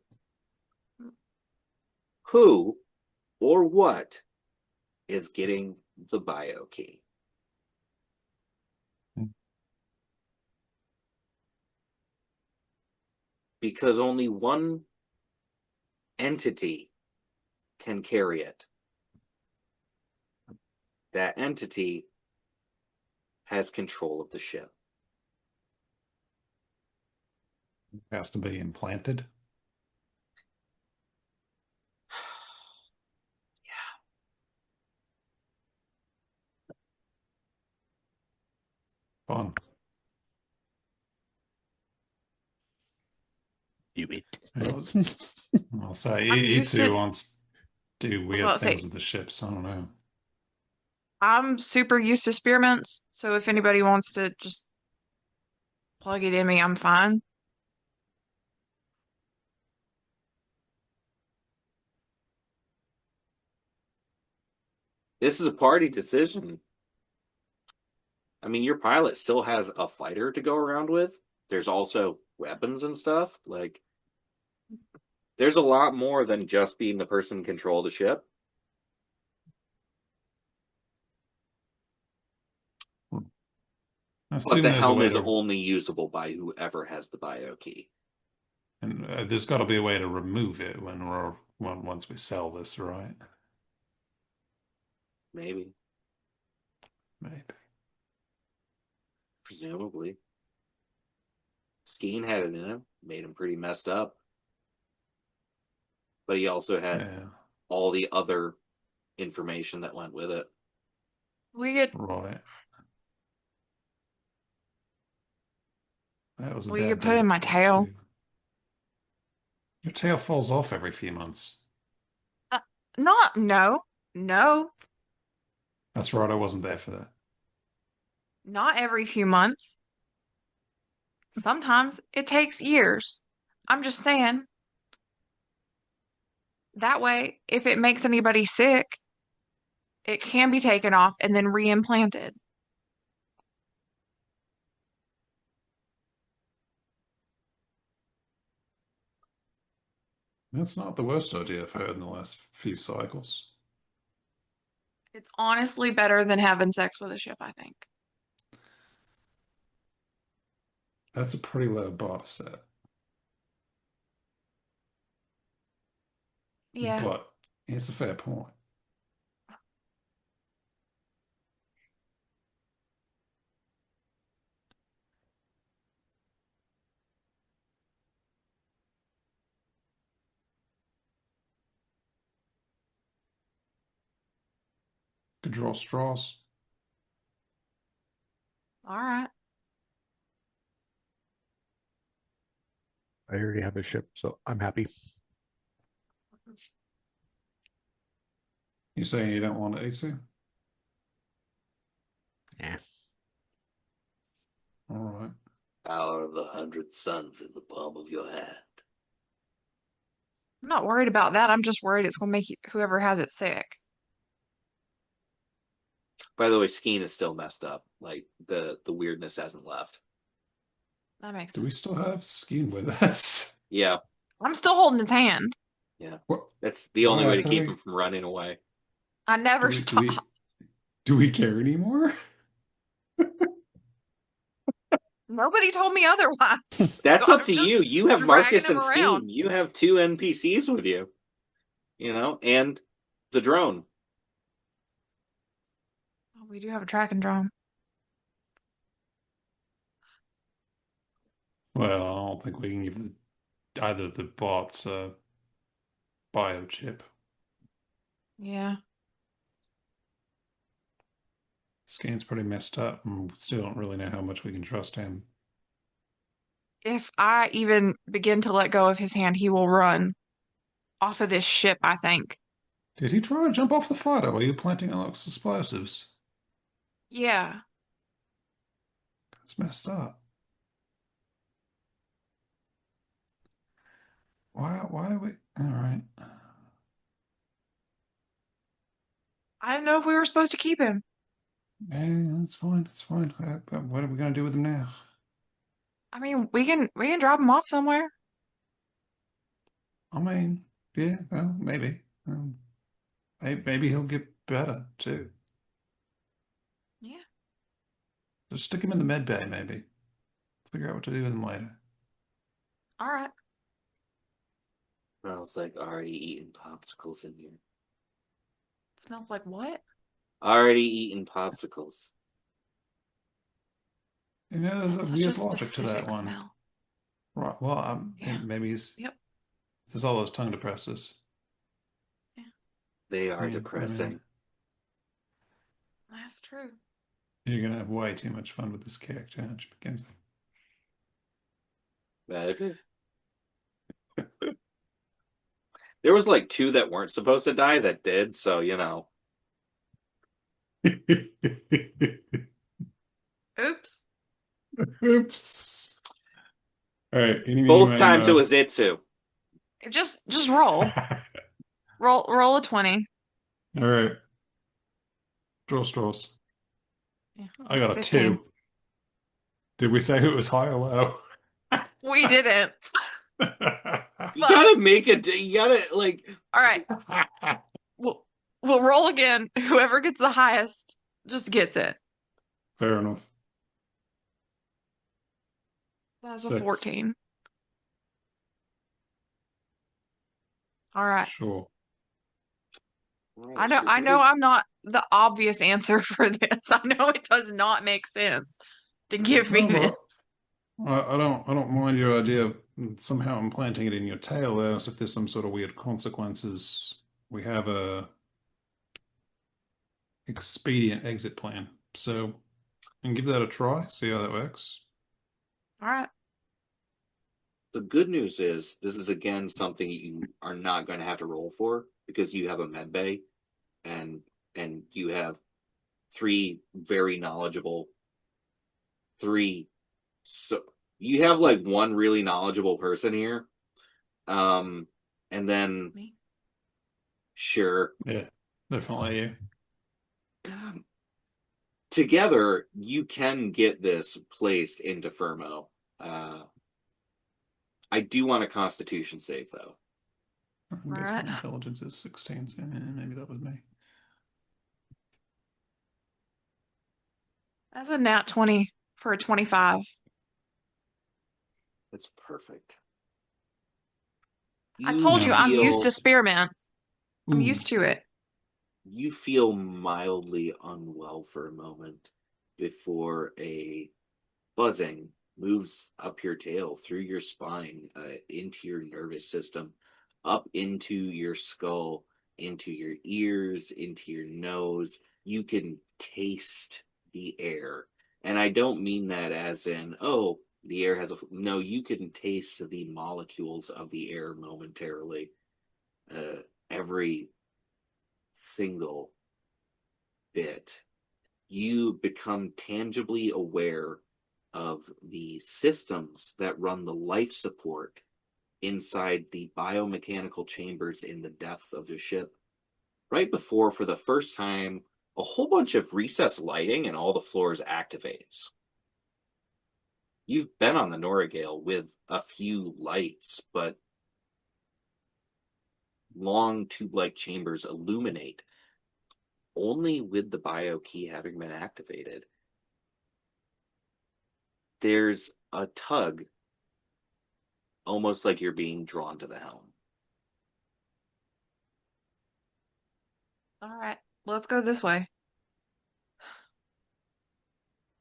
Who or what is getting the bio key? Because only one entity can carry it. That entity has control of the ship. Has to be implanted. Fun. Do it. I'll say I'm used Itsu to- wants to do was weird about to say- things with the ships. I don't know. I'm super used to spearmints, so if anybody wants to just plug it in me, I'm fine. This is a party decision. I mean, your pilot still has a fighter to go around with. There's also weapons and stuff. Like, there's a lot more than just being the person in control of the ship. I But assume the there's a helm way is to, only usable by whoever has the bio key. and there's got to be a way to remove it once we sell this, right? Maybe. Maybe. Presumably. Skeen had it in him, made him pretty messed up. But he also had Yeah. all the other information that went with it. We get Right. That was a we bad could put in data my point, tail. too. Your tail falls off every few months. No, That's right, I wasn't there for that. not every few months. Sometimes it takes years. I'm just saying. That way, if it makes anybody sick, it can be taken off and then reimplanted. That's not the worst idea I've heard in the last few cycles. It's honestly better than having sex with a ship, I think. That's a pretty low bar to set. Yeah. But it's a fair point. Could draw straws. All right. I already have a ship, so I'm happy. You saying you don't want to Itsu? Yeah. All right. Power of 100 suns in the palm of your hand. I'm not worried about that. I'm just worried it's going to make whoever has it sick. By the way, Skeen is still messed up. Like, the weirdness hasn't left. That makes Do we sense. still have Skeen with us? Yeah, I'm still holding his hand. yeah. What? That's the only Why? way I to thought keep we- him from running away. I never Do we, do stop. we, do we care anymore? Nobody told me otherwise. That's So up I'm to just you. You have dragging Marcus him and around. Skeen. You have 2 NPCs with you. You know, and the drone. Oh, we do have a tracking drone. Well, I don't think we can give either of the bots a biochip. Yeah. Skeen's pretty messed up, and we still don't really know how much we can trust him. If I even begin to let go of his hand, he will run off of this ship, I think. Did he try to jump off the fighter while you were planting Alex explosives? Yeah. It's messed up. Why are we... All right. I didn't know if we were supposed to keep him. That's fine. It's fine. What are we going to do with him now? I mean, we can drop him off somewhere. I mean, yeah, well, maybe. Maybe he'll get better, too. Yeah. Just stick him in the med bay, maybe. Figure out what to do with him later. All right. Smells like already eaten popsicles in here. Smells like what? Already eaten popsicles. You know, there's a That's weird such a logic to that specific one. smell. Right, well, I think Yeah. maybe Yep. there's all those tongue depressors. They are Yeah, depressing. That's true. You're going to have way too much fun with this character, aren't you, Mackenzie? Maybe. There was like 2 that weren't supposed to die that did, so you know. Oops. Oops. All right. Both times it was Itsu. Just roll. Roll a 20. All right. Draw straws. Yeah. I got a 15. 2. Did we say it was high or low? We didn't. You gotta make it. You gotta like. All right. We'll roll again. Whoever gets the highest just gets it. Fair enough. That's 6. a 14. All right. Sure. I know I'm not the obvious answer for this. I know it does not make sense to give me No, this. but I don't mind your idea of somehow implanting it in your tail there, as if there's some sort of weird consequences. We have a expedient exit plan. So, and give that a try, see how that works. All right. The good news is this is again something you are not going to have to roll for because you have a med bay and you have three very knowledgeable so you have like one really knowledgeable person here. And then Me. sure. Yeah, definitely you. Together you can get this placed into Firmo. I do want a constitution save though. I guess Alright. my intelligence is 16, so maybe that was me. That's a nat 20 for a 25. That's perfect. I told you I'm used to feel spearmint. I'm Ooh. used to it. you feel mildly unwell for a moment before a buzzing moves up your tail, through your spine, into your nervous system, up into your skull, into your ears, into your nose. You can taste the air. And I don't mean that as in, oh, the air has a. No, you can taste the molecules of the air momentarily. Every single bit. You become tangibly aware of the systems that run the life support inside the biomechanical chambers in the depths of the ship. Right before, for the first time, a whole bunch of recessed lighting and all the floors activates. You've been on the Noragale with a few lights, but long tube-like chambers illuminate only with the bio key having been activated. There's a tug, almost like you're being drawn to the helm. All right, let's go this way.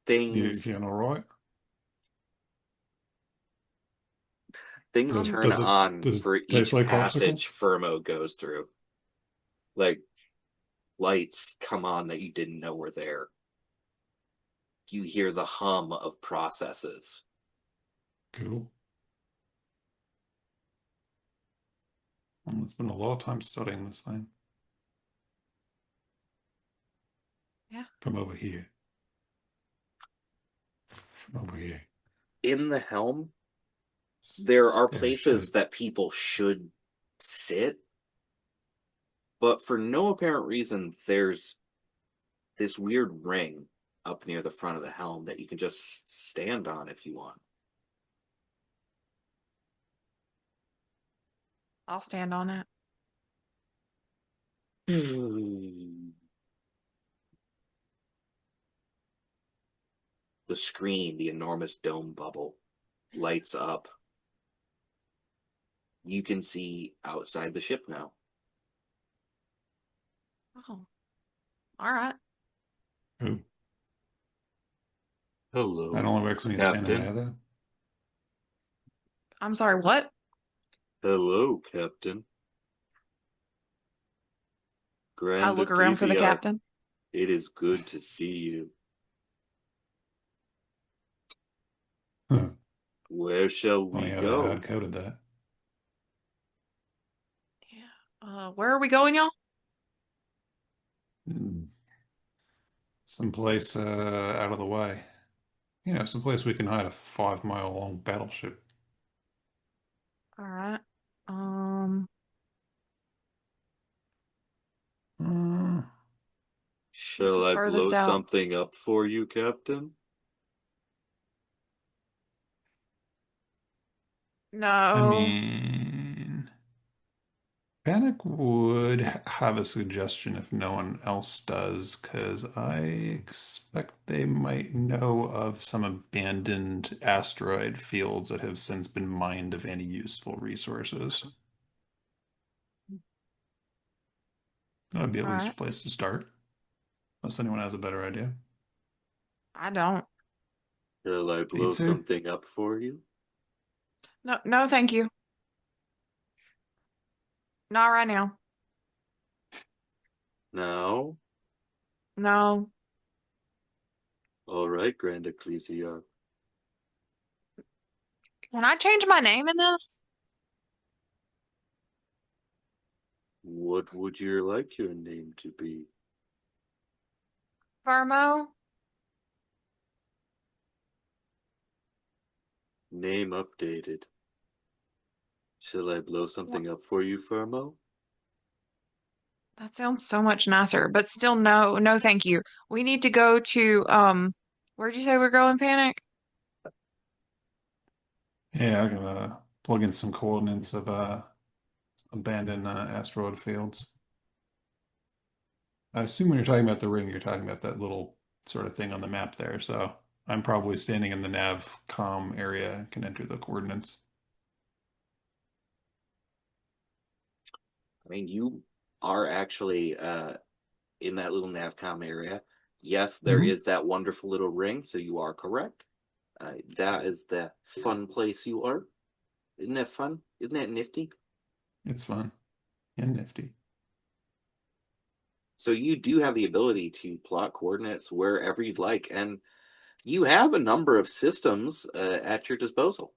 You Things feeling all right? things Um, turn on does it for taste each like passage popsicles? Firmo goes through. Like lights come on that you didn't know were there. You hear the hum of processes. Cool. Well, it's been a lot of time studying this thing. Yeah. From over here. From over here. In the helm, there are Scary places shit. that people should sit, but for no apparent reason, there's this weird ring up near the front of the helm that you can just stand on if you want. I'll stand on it. The screen, the enormous dome bubble, lights up. You can see outside the ship now. Oh, all right. Ooh. Hello, That only works when you're standing there, though. I'm sorry, what? Hello, Captain. I look around for the captain. It is good to see you. Huh. Where shall we Funny how they go? hard-coded that. Yeah. Where are we going, y'all? Someplace out of the way. You know, someplace we can hide a 5-mile-long battleship. All right. Uh, Shall I blow Furthest out. something up for you, Captain? I No. mean, Panic would have a suggestion if no one else does, because I expect they might know of some abandoned asteroid fields that have since been mined of any useful resources. That would be at All least a right. place to start. Unless anyone has a better idea. I don't. Shall I blow Pizza? something up for you? No, no, thank you. Not right now. No? No. All right, Grand Ecclesiarch. Can I change my name in this? What would you like your name to be? Firmo? Name updated. Shall I blow something up for you, Firmo? That sounds so much nicer, but still no, no, thank you. We need to go to where'd you say we're going, Panic? Yeah, I can plug in some coordinates of abandoned asteroid fields. I assume when you're talking about the ring, you're talking about that little sort of thing on the map there. So I'm probably standing in the nav com area and can enter the coordinates. I mean, you are actually in that little navcom area. Yes, there Mhm. is that wonderful little ring, so you are correct. That is the fun place you are. Isn't that fun? Isn't that nifty? It's fun and nifty. So you do have the ability to plot coordinates wherever you'd like, and you have a number of systems at your disposal.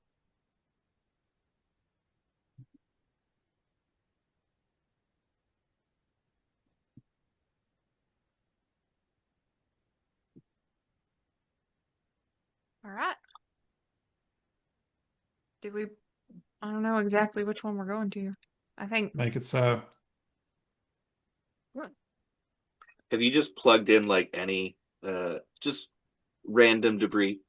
All right. Did we I don't know exactly which one we're going to. I think Make it so. Have you just plugged in like any just random debris?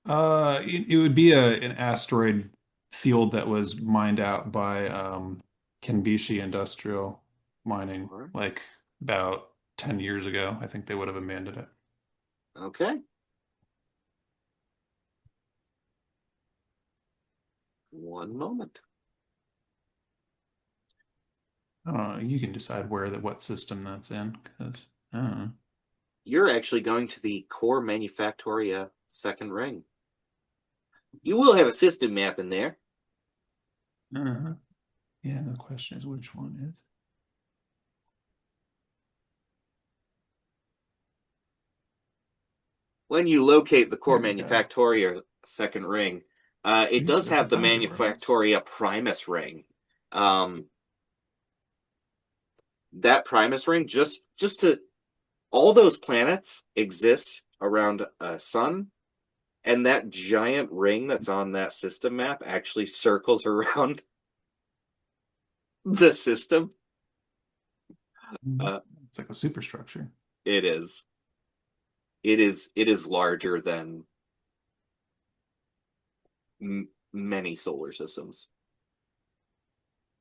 It would be an asteroid field that was mined out by Kenbishi Industrial Mining All right. like about 10 years ago. I think they would have abandoned it. Okay. One moment. I don't know. You can decide what system that's in, because I don't know. You're actually going to the core manufactoria second ring. You will have a system map in there. Uh-huh. Yeah, the question is which one is. When you locate the core There we go. manufactoria second ring, it Please does have the specify your routes. manufactoria primus ring. That primus ring, just to all those planets exist around a sun, and that giant ring that's on that system map actually circles around the system. It's like a superstructure. It is. It is larger than many solar systems.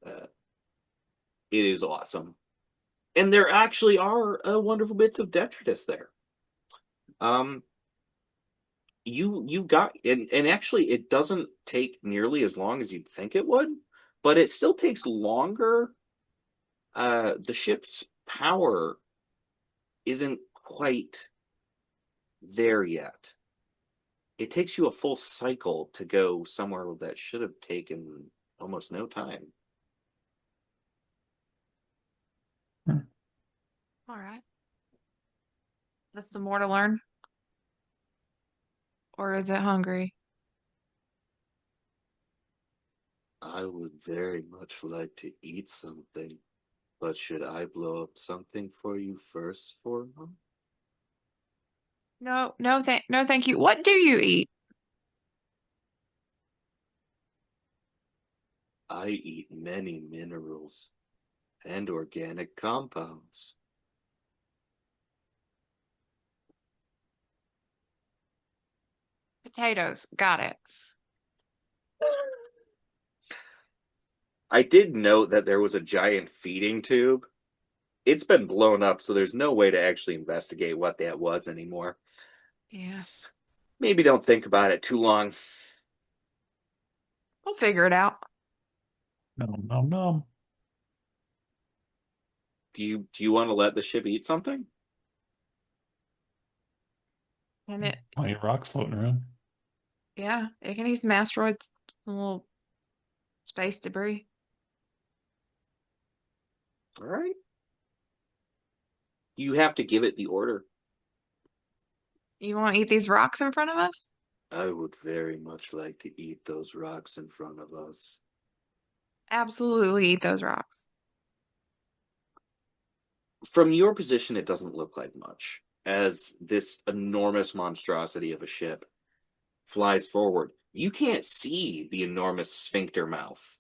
It is awesome, and there actually are wonderful bits of detritus there. You've got and actually it doesn't take nearly as long as you'd think it would, but it still takes longer. The ship's power isn't quite there yet. It takes you a full cycle to go somewhere that should have taken almost no time. all right. That's some more to learn. Or is it hungry? I would very much like to eat something, but should I blow up something for you first, Forma? No, no, thank you. What do you eat? I eat many minerals and organic compounds. Potatoes. Got it. I did note that there was a giant feeding tube. It's been blown up, so there's no way to actually investigate what that was anymore. Yeah. Maybe don't think about it too long. We'll figure it out. Nom nom nom. Do you want to let the ship eat something? And it, Plenty of rocks floating around. yeah, it can eat some asteroids, some little space debris. All right. You have to give it the order. You want to eat these rocks in front of us? I would very much like to eat those rocks in front of us. Absolutely eat those rocks. From your position, it doesn't look like much, as this enormous monstrosity of a ship flies forward. You can't see the enormous sphincter mouth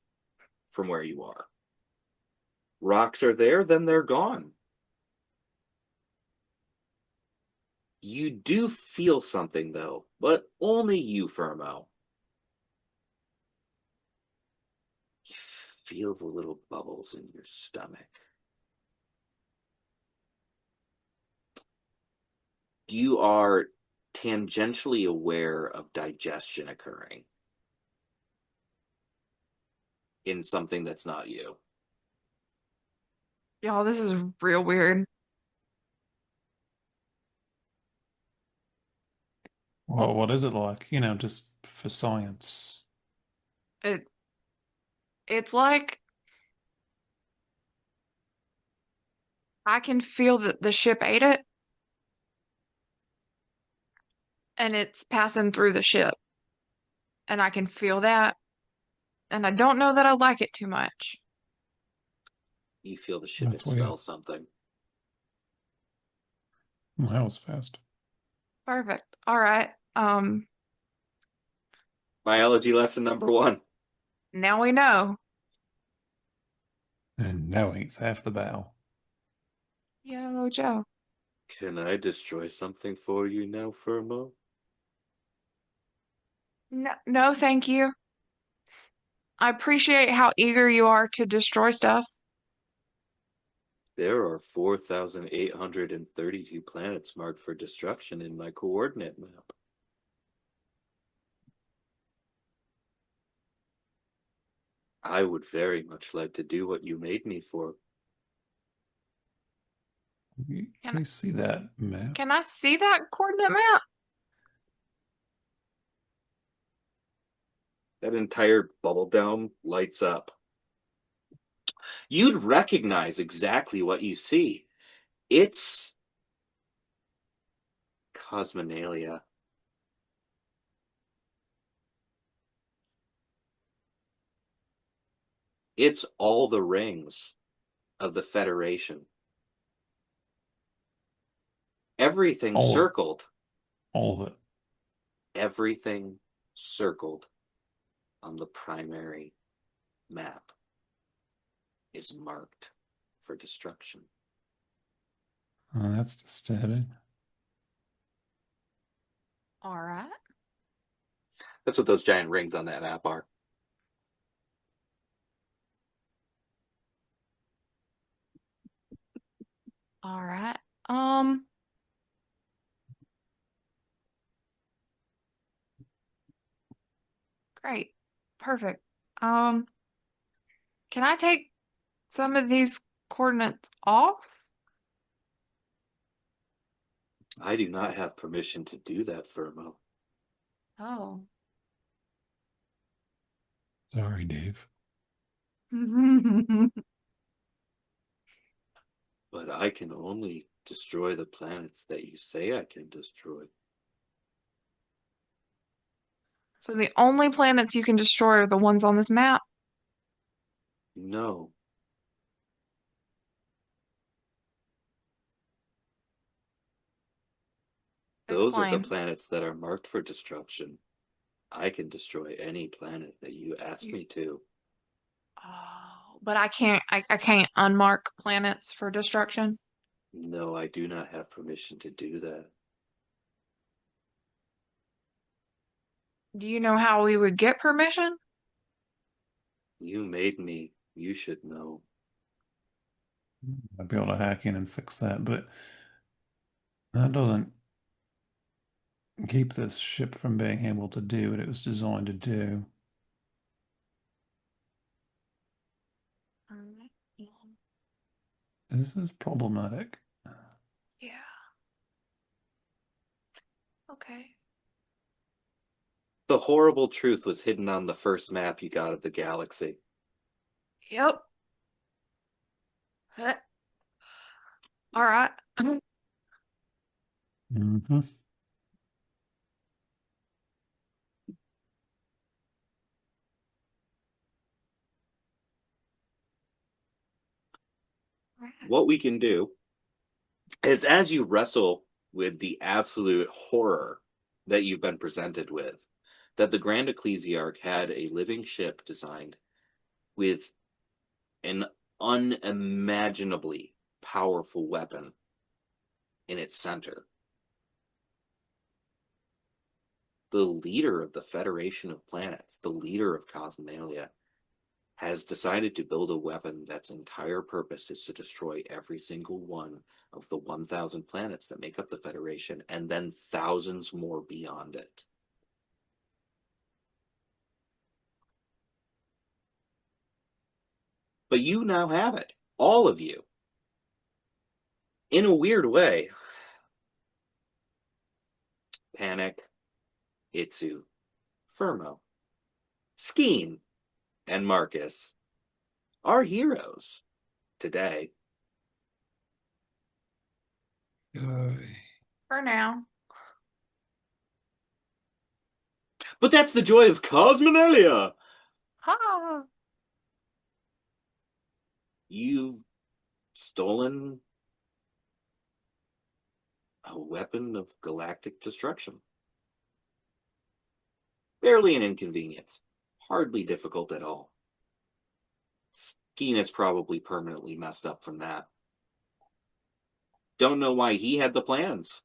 from where you are. Rocks are there, then they're gone. You do feel something, though, but only you, Firmo. You feel the little bubbles in your stomach. You are tangentially aware of digestion occurring in something that's not you. Y'all, this is real weird. Well, what is it like? You know, just for science. It it's like I can feel that the ship ate it and it's passing through the ship. And I can feel that. And I don't know that I like it too much. You feel the ship That's weird. expel something. Well, that was fast. Perfect. All right. Biology lesson number 1. Now we know. And now it's half the battle. Yo, Joe. Can I destroy something for you now, Firmo? No, no, thank you. I appreciate how eager you are to destroy stuff. There are 4,832 planets marked for destruction in my coordinate map. I would very much like to do what you made me for. Can we see that map? Can I see that coordinate map? That entire bubble dome lights up. You'd recognize exactly what you see. It's Cosmenalia. It's all the rings of the Federation. Everything All of it. circled. All of it. Everything circled on the primary map is marked for destruction. Oh, that's disturbing. All right. That's what those giant rings on that map are. All right. Great. Perfect. Can I take some of these coordinates off? I do not have permission to do that, Firmo. Oh. Sorry, Dave. But I can only destroy the planets that you say I can destroy. So the only planets you can destroy are the ones on this map? No. Those are the Explain. planets that are marked for destruction. I can destroy any planet that you ask me to. Oh, but I can't unmark planets for destruction. No, I do not have permission to do that. Do you know how we would get permission? You made me. You should know. I'd be able to hack in and fix that, but that doesn't keep this ship from being able to do what it was designed to do. This is problematic. Yeah. Okay. The horrible truth was hidden on the first map you got of the galaxy. Yep. Huh. All right. Mm-hmm. What we can do is, as you wrestle with the absolute horror that you've been presented with, that the Grand Ecclesiarch had a living ship designed with an unimaginably powerful weapon in its center. The leader of the Federation of Planets, the leader of Cosmenalia, has decided to build a weapon that's entire purpose is to destroy every single one of the 1,000 planets that make up the Federation, and then thousands more beyond it. But you now have it, all of you. In a weird way, Panic, Itsu, Firmo, Skeen, and Marcus are heroes today. For now. But that's the joy of Cosmenalia! Ha! You've stolen a weapon of galactic destruction. Barely an inconvenience. Hardly difficult at all. Skeen is probably permanently messed up from that. Don't know why he had the plans.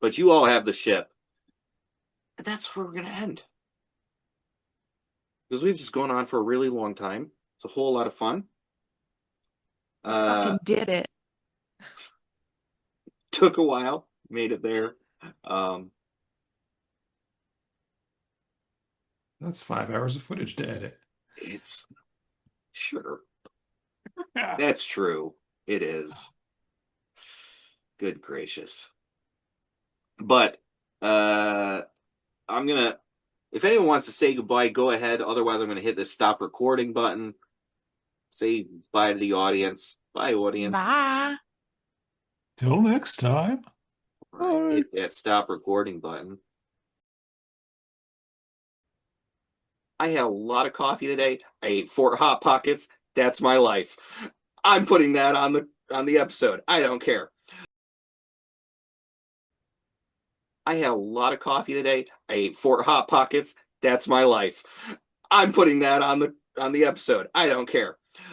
But you all have the ship. And that's where we're going to end. Because we've just gone on for a really long time. It's a whole lot of fun. Fucking did it. Took a while. Made it there. That's 5 hours of footage to edit. It's... Sure. That's true. It is. Good gracious. But, I'm gonna... If anyone wants to say goodbye, go ahead. Otherwise, I'm gonna hit this stop recording button. Say bye to the audience. Bye, audience. Bye. Till next time. Right, hit that stop recording button. I had a lot of coffee today. I ate 4 Hot Pockets. That's my life. I'm putting that on the episode. I don't care. I had a lot of coffee today. I ate 4 Hot Pockets. That's my life. I'm putting that on the episode. I don't care.